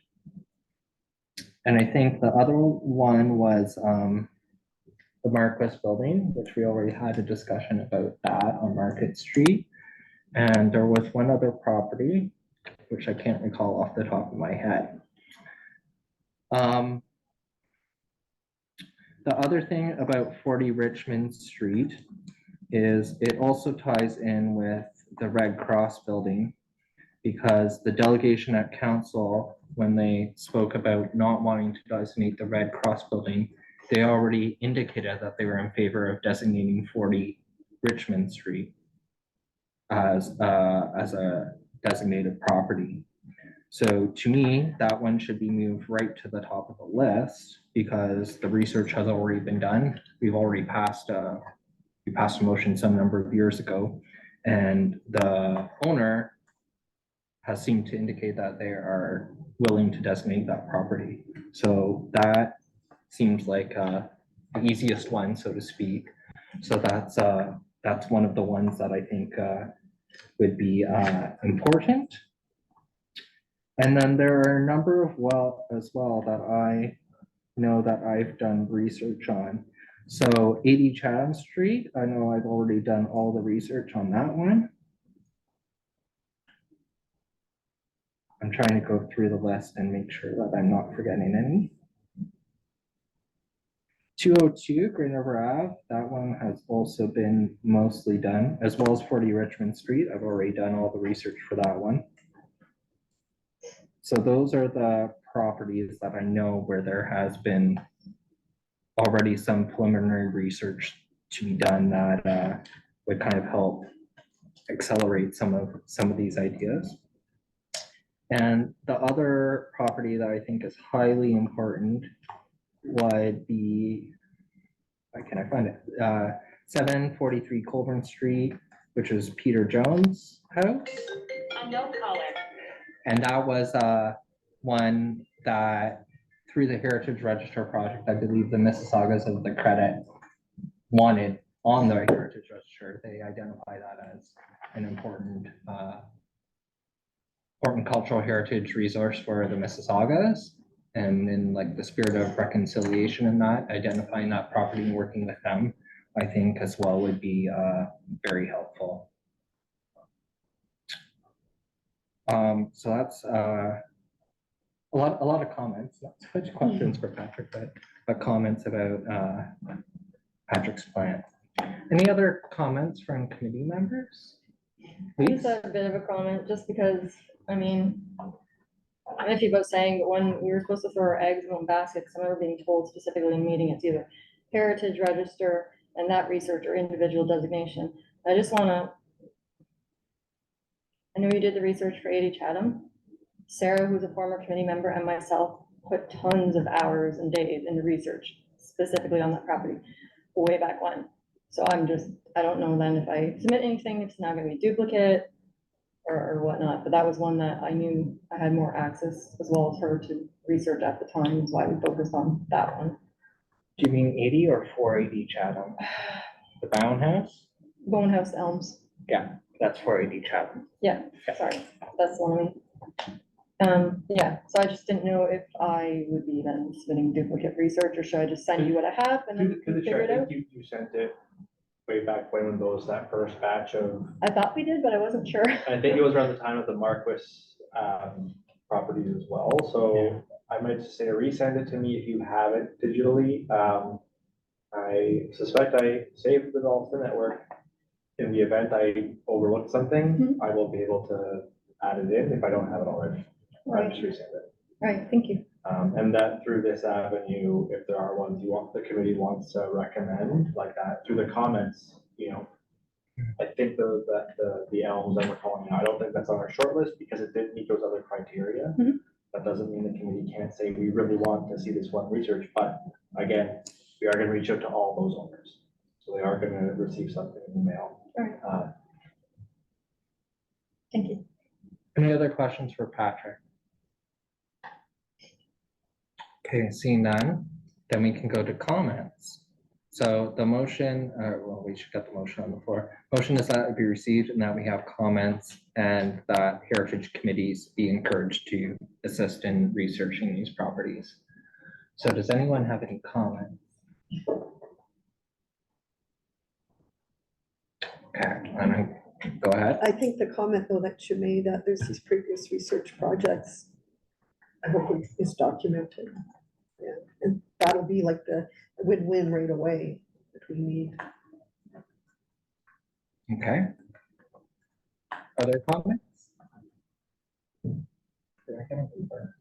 And I think the other one was the Marquis building, which we already had a discussion about that on Market Street. And there was one other property, which I can't recall off the top of my head. The other thing about 40 Richmond Street is it also ties in with the Red Cross building, because the delegation at council, when they spoke about not wanting to designate the Red Cross building, they already indicated that they were in favor of designating 40 Richmond Street as a designated property. So to me, that one should be moved right to the top of the list because the research has already been done. We've already passed a motion some number of years ago, and the owner has seemed to indicate that they are willing to designate that property. So that seems like the easiest one, so to speak. So that's one of the ones that I think would be important. And then there are a number of as well that I know that I've done research on. So 80 Chatham Street, I know I've already done all the research on that one. I'm trying to go through the list and make sure that I'm not forgetting any. 202 Green River Ave, that one has also been mostly done, as well as 40 Richmond Street. I've already done all the research for that one. So those are the properties that I know where there has been already some preliminary research to be done that would kind of help accelerate some of these ideas. And the other property that I think is highly important would be, can I find it? 743 Colburn Street, which is Peter Jones' house. And that was one that, through the Heritage Register project, I believe the Mississaugas of the Credit wanted on the Heritage Register. They identify that as an important cultural heritage resource for the Mississaugas. And in like the spirit of reconciliation and that, identifying that property and working with them, I think as well would be very helpful. So that's a lot of comments, not so much questions for Patrick, but comments about Patrick's plan. Any other comments from committee members? I Please. just had a bit of a comment, just because, I mean, I'm iffy about saying, but when we were supposed to throw our eggs in one basket, because I remember being told specifically in meeting, it's either Heritage Register and that research or individual designation. I just wanna, I know you did the research for 80 Chatham. Sarah, who's a former committee member, and myself put tons of hours and days into research specifically on that property way back when. So I don't know then if I submit anything, it's not gonna be duplicate or whatnot, but that was one that I knew I had more access as well as her to research at the time, is why we focused on that one. Do you mean 80 or 480 Chatham? The Bound House? Bone House Elms. Yeah, that's 480 Chatham. Yeah, sorry, that's the one I mean. Yeah, so I just didn't know if I would be then submitting duplicate research, or should I just send you what I have and then you can figure it out? You sent it way back when those, that first batch of, I thought we did, but I wasn't sure. I think it was around the time of the Marquis properties as well. So I might just say resend it to me if you have it digitally. I suspect I saved it all to the network. In the event I overlooked something, I will be able to add it in if I don't have it already. I'll just resend it. Right, thank you. And that through this avenue, if there are ones the committee wants to recommend, like that, through the comments, you know, I think the elms that we're calling out, I don't think that's on our short list because it didn't meet those other criteria. That doesn't mean the committee can't say we really want to see this one research, but again, we are gonna reach out to all those owners. So they are gonna receive something in the mail. Thank you. Any other questions for Patrick? Okay, seeing none, then we can go to comments. So the motion, well, we should get the motion on the floor. Motion is that it be received and that we have comments and that heritage committees be encouraged to assist in researching these properties. So does anyone have any comments? Okay, and go ahead. I think the comment though that you made, that there's these previous research projects, I hope it's documented. Yeah, and that'll be like the win-win right away that we need. Okay. Other comments? Did I get a mover?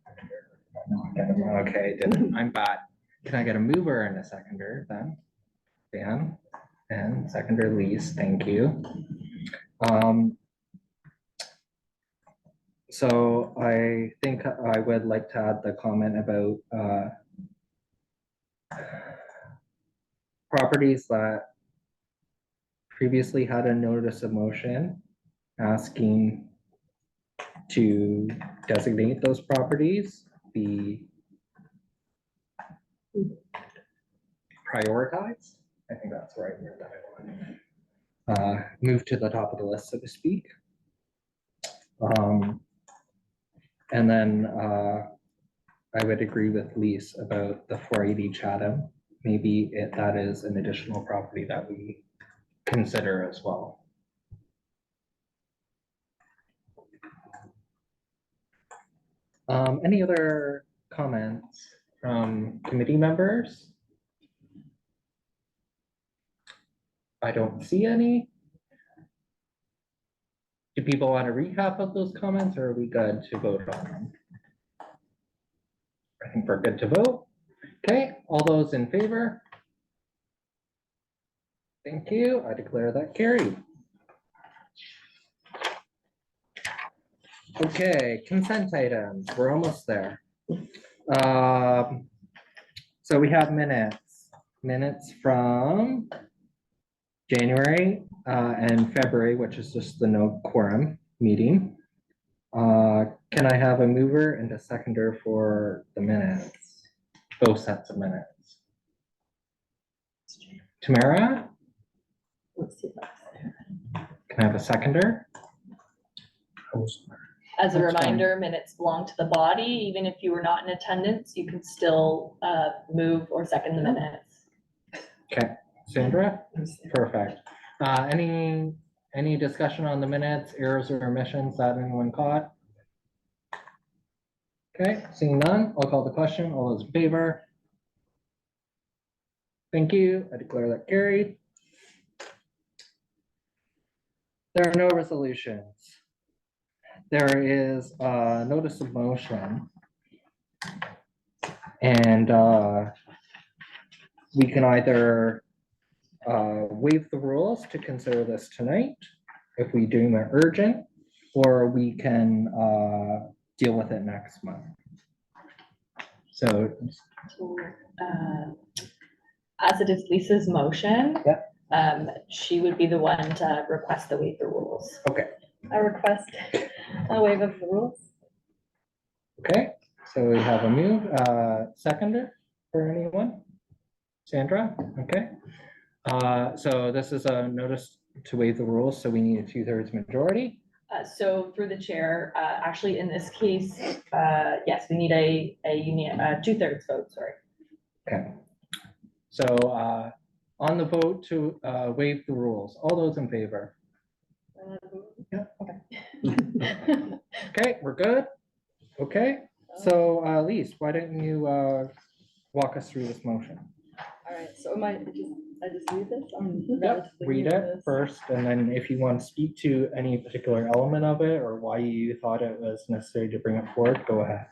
No, I got a- okay, didn't. I'm bad. Can I get a mover and a seconder then? Dan and seconder Lise, thank you. So I think I would like to add the comment about properties that previously had a notice of motion asking to designate those properties be prioritized. I think that's the right word that I want. Move to the top of the list, so to speak. And then I would agree with Lise about the 480 Chatham. Maybe that is an additional property that we consider as well. Any other comments from committee members? I don't see any. Do people want a recap of those comments, or are we good to vote on them? I think we're good to vote. Okay, all those in favor? Thank you. I declare that carried. Okay, consent items, we're almost there. So we have minutes from January and February, which is just the no quorum meeting. Can I have a mover and a seconder for the minutes? Both sets of minutes. Tamara, Let's see if that's there. can I have a seconder? As a That's fine. reminder, minutes belong to the body. Even if you were not in attendance, you can still move or second the minutes. Okay, Sandra, perfect. Any discussion on the minutes, errors or omissions that anyone caught? Okay, seeing none, I'll call the question. All those in favor? Thank you. I declare that carried. There are no resolutions. There is a notice of motion. And we can either waive the rules to consider this tonight, if we deem it urgent, or we can deal with it next month. So As it is Lisa's motion. Yep. She would be the one to request the waive the rules. okay, I request a waive of the rules. okay. So we have a move, seconder for anyone? Sandra, okay. So this is a notice to waive the rules, so we need a 2/3 majority. So through the chair, actually in this case, yes, we need a 2/3 vote, sorry. Okay. So on the vote to waive the rules, all those in favor? Okay, we're good. Okay, so Lise, why don't you walk us through this motion? All right, so I just read this? I'm Yep, relatively read new to it this. first, and then if you want to speak to any particular element of it or why you thought it was necessary to bring it forward, go ahead.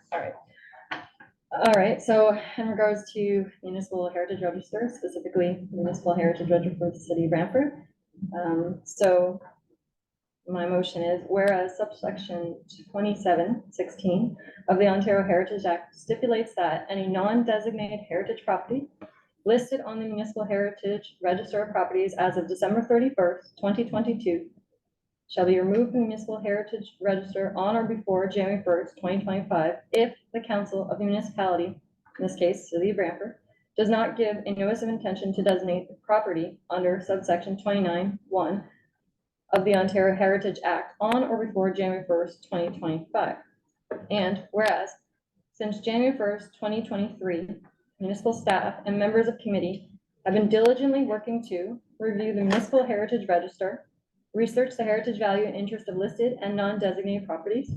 All right, so in regards to municipal heritage register, specifically municipal heritage register for the city of Brantford. So my motion is, whereas subsection 2716 of the Ontario Heritage Act stipulates that any non-designated heritage property listed on the municipal heritage register of properties as of December 31st, 2022 shall be removed from the municipal heritage register on or before January 1st, 2025, if the council of the municipality, in this case, City of Brantford, does not give a notice of intention to designate the property under subsection 29(1) of the Ontario Heritage Act on or before January 1st, 2025. And whereas, since January 1st, 2023, municipal staff and members of committee have been diligently working to review the municipal heritage register, research the heritage value and interest of listed and non-designated properties,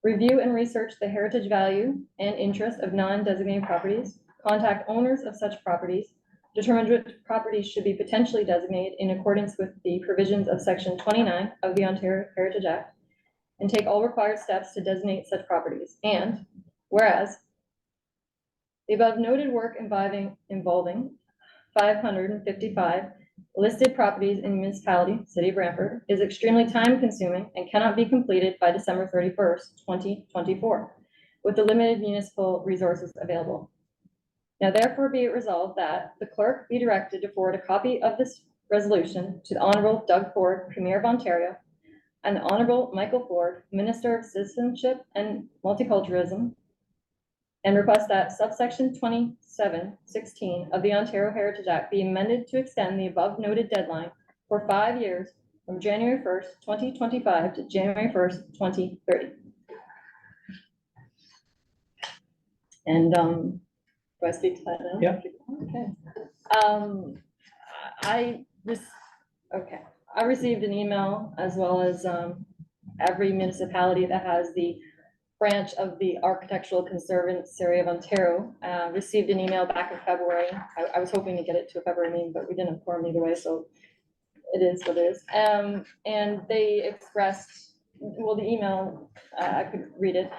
review and research the heritage value and interest of non-designated properties, contact owners of such properties, determine which properties should be potentially designated in accordance with the provisions of section 29 of the Ontario Heritage Act, and take all required steps to designate such properties. And whereas the above noted work involving 555 listed properties in the municipality, City of Brantford, is extremely time consuming and cannot be completed by December 31st, 2024, with the limited municipal resources available. Now therefore be it resolved that the clerk be directed to forward a copy of this resolution to the Honorable Doug Ford, Premier of Ontario, and the Honorable Michael Ford, Minister of Citizenship and Multiculturalism, and request that subsection 2716 of the Ontario Heritage Act be amended to extend the above noted deadline for 5 years from January 1st, 2025 to January 1st, 2030. And do I speak to that now? Yep. Okay. I received an email, as well as every municipality that has the branch of the Architectural Conservancy of Ontario, received an email back in February. I was hoping to get it to a February meeting, but we didn't inform either way, so it is what it is. And they expressed, well, the email, I could read it.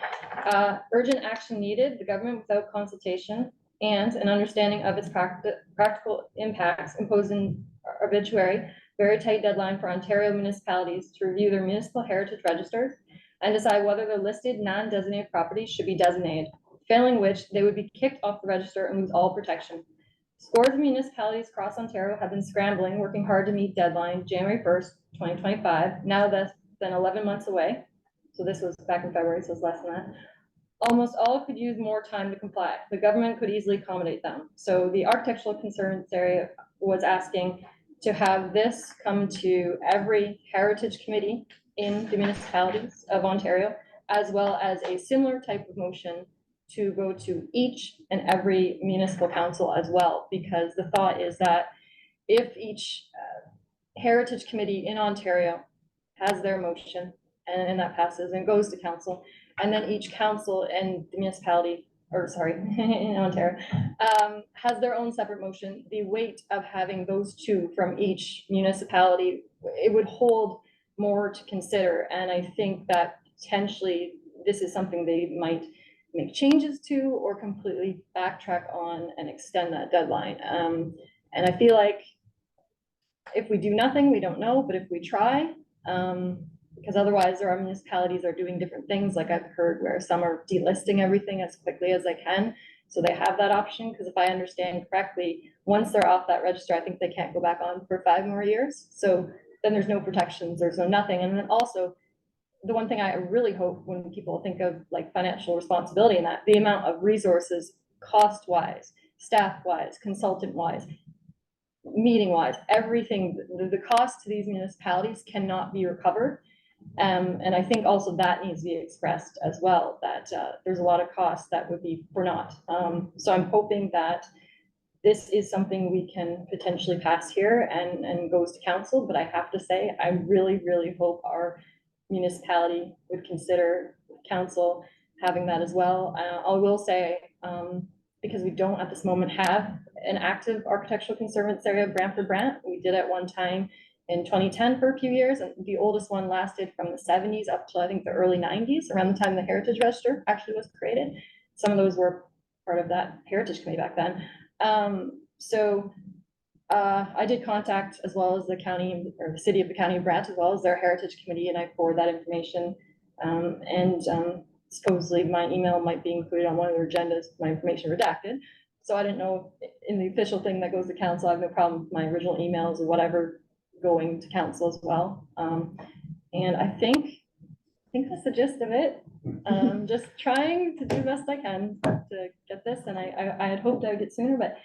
Urgent action needed, the government without consultation and an understanding of its practical impacts imposed an arbitrary, very tight deadline for Ontario municipalities to review their municipal heritage registers and decide whether the listed non-designated properties should be designated, failing which they would be kicked off the register and lose all protection. Scores of municipalities across Ontario have been scrambling, working hard to meet deadline January 1st, 2025. Now that's been 11 months away. So this was back in February, so it's less than that. Almost all could use more time to comply. The government could easily accommodate them. So the Architectural Concerns area was asking to have this come to every heritage committee in the municipalities of Ontario, as well as a similar type of motion to go to each and every municipal council as well, because the thought is that if each heritage committee in Ontario has their motion and that passes and goes to council, and then each council and the municipality, or sorry, in Ontario, has their own separate motion, the weight of having those two from each municipality, it would hold more to consider. And I think that potentially this is something they might make changes to or completely backtrack on and extend that deadline. And I feel like if we do nothing, we don't know, but if we try, because otherwise there are municipalities that are doing different things, like I've heard where some are delisting everything as quickly as they can. So they have that option, because if I understand correctly, once they're off that register, I think they can't go back on for 5 more years. So then there's no protections, there's no nothing. And then also, the one thing I really hope when people think of like financial responsibility and that, the amount of resources, cost-wise, staff-wise, consultant-wise, meeting-wise, everything, the cost to these municipalities cannot be recovered. And I think also that needs to be expressed as well, that there's a lot of costs that would be for naught. So I'm hoping that this is something we can potentially pass here and goes to council, but I have to say, I really, really hope our municipality would consider council having that as well. I will say, because we don't at this moment have an active architectural conservance area, Brantford Brant. We did at one time in 2010 for a few years, and the oldest one lasted from the 70s up to I think the early 90s, around the time the Heritage Register actually was created. Some of those were part of that Heritage Committee back then. I did contact as well as the county or the city of the county of Brant, as well as their Heritage Committee, and I forwarded that information. Supposedly my email might be included on one of their agendas, my information redacted. So I didn't know in the official thing that goes to council, I have no problem with my original emails or whatever going to council as well. And I think that's the gist of it. Just trying to do the best I can to get this, and I had hoped I would get sooner, but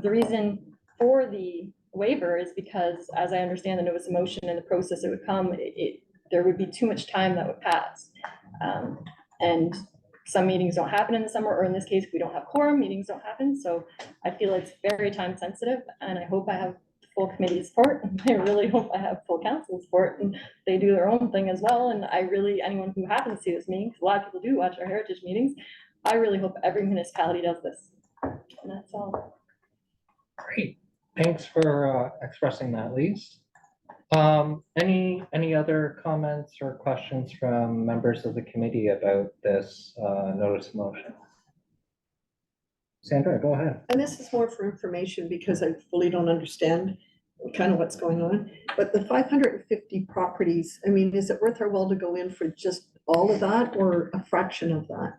the reason for the waiver is because, as I understand the notice of motion and the process it would come, there would be too much time that would pass. And some meetings don't happen in the summer, or in this case, if we don't have quorum, meetings don't happen. So I feel it's very time sensitive, and I hope I have full committee support. And I really hope I have full council support, and they do their own thing as well. And I really, anyone who happens to see this meeting, because a lot of people do watch our heritage meetings, I really hope every municipality does this. And that's all. Great. Thanks for expressing that, Lise. Any other comments or questions from members of the committee about this notice of motion? Sandra, go ahead. And this is more for information because I fully don't understand kind of what's going on. But the 550 properties, I mean, is it worth our while to go in for just all of that or a fraction of that?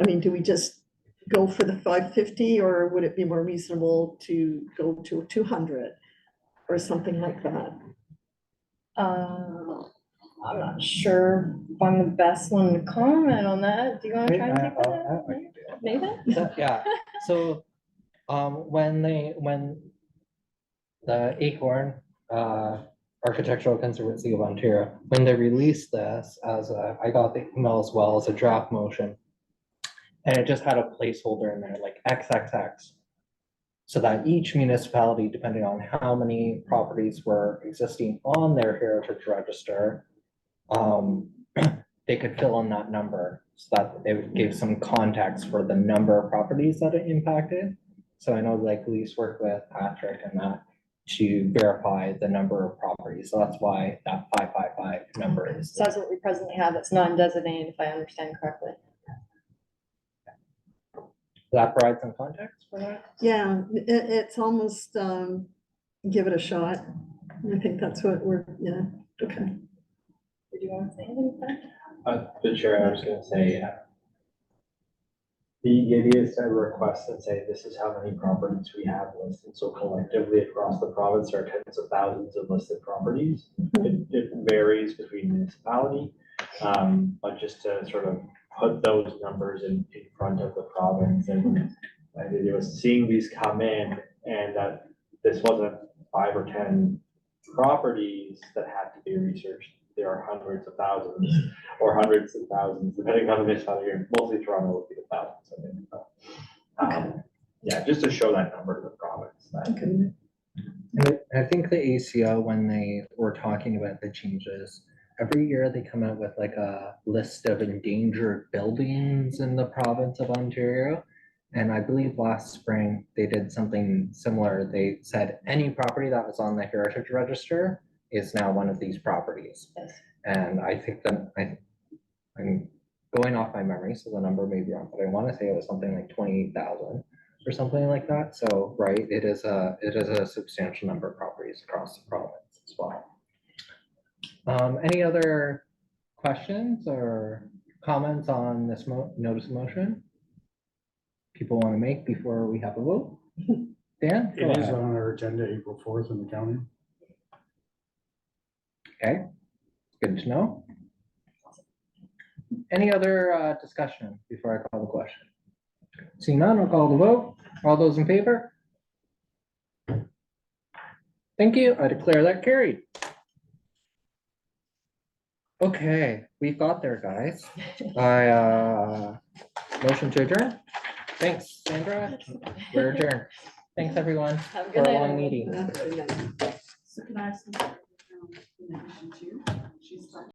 I mean, do we just go for the 550, or would it be more reasonable to go to 200 or something like that? I'm not sure if I'm the best one to comment on that. Do you want to try and take that? Nathan? Yeah, so when the Acorn Architectural Conservancy of Ontario, when they released this as I got the email as well as a draft motion, and it just had a placeholder in there like XXX, so that each municipality, depending on how many properties were existing on their heritage register, they could fill in that number, so that it would give some context for the number of properties that it impacted. So I know like Lise worked with Patrick and that to verify the number of properties. So that's why that 555 number is. So that's what we presently have. That's non-designated, if I understand correctly. That provide some context for that? Yeah, it's almost give it a shot. I think that's what we're, yeah, okay. Did you want to say anything? The chair, I was gonna say, the idea is to request and say, this is how many properties we have listed. So collectively across the province, there are tens of thousands of listed properties. It varies between municipality, but just to sort of put those numbers in front of the province. And it was seeing these come in, and that this wasn't 5 or 10 properties that had to be researched. There are hundreds of thousands or hundreds of thousands, depending on the municipality. Mostly Toronto would be the thousands, I think. But, yeah, just to show that number to the province. And I think the ACO, when they were talking about the changes, every year they come out with like a list of endangered buildings in the province of Ontario. And I believe last spring they did something similar. They said any property that was on the Heritage Register is now one of these properties. Yes. And I think that I'm going off my memory, so the number may be wrong, but I want to say it was something like 28,000 or something like that. So, right, it is a substantial number of properties across the province as well. Any other questions or comments on this notice of motion people want to make before we have a vote? Dan? Go It is ahead. on our agenda April 4th in the county. Okay, good to know. Any other discussion before I call the question? Seeing none, I'll call the vote. All those in favor? Thank you. I declare that carried. Okay, we got there, guys. Motion to adjourn. Thanks, Sandra. We're adjourned. Thanks, everyone, Have a for good a night. long meeting. So can I have some, in addition to, she's.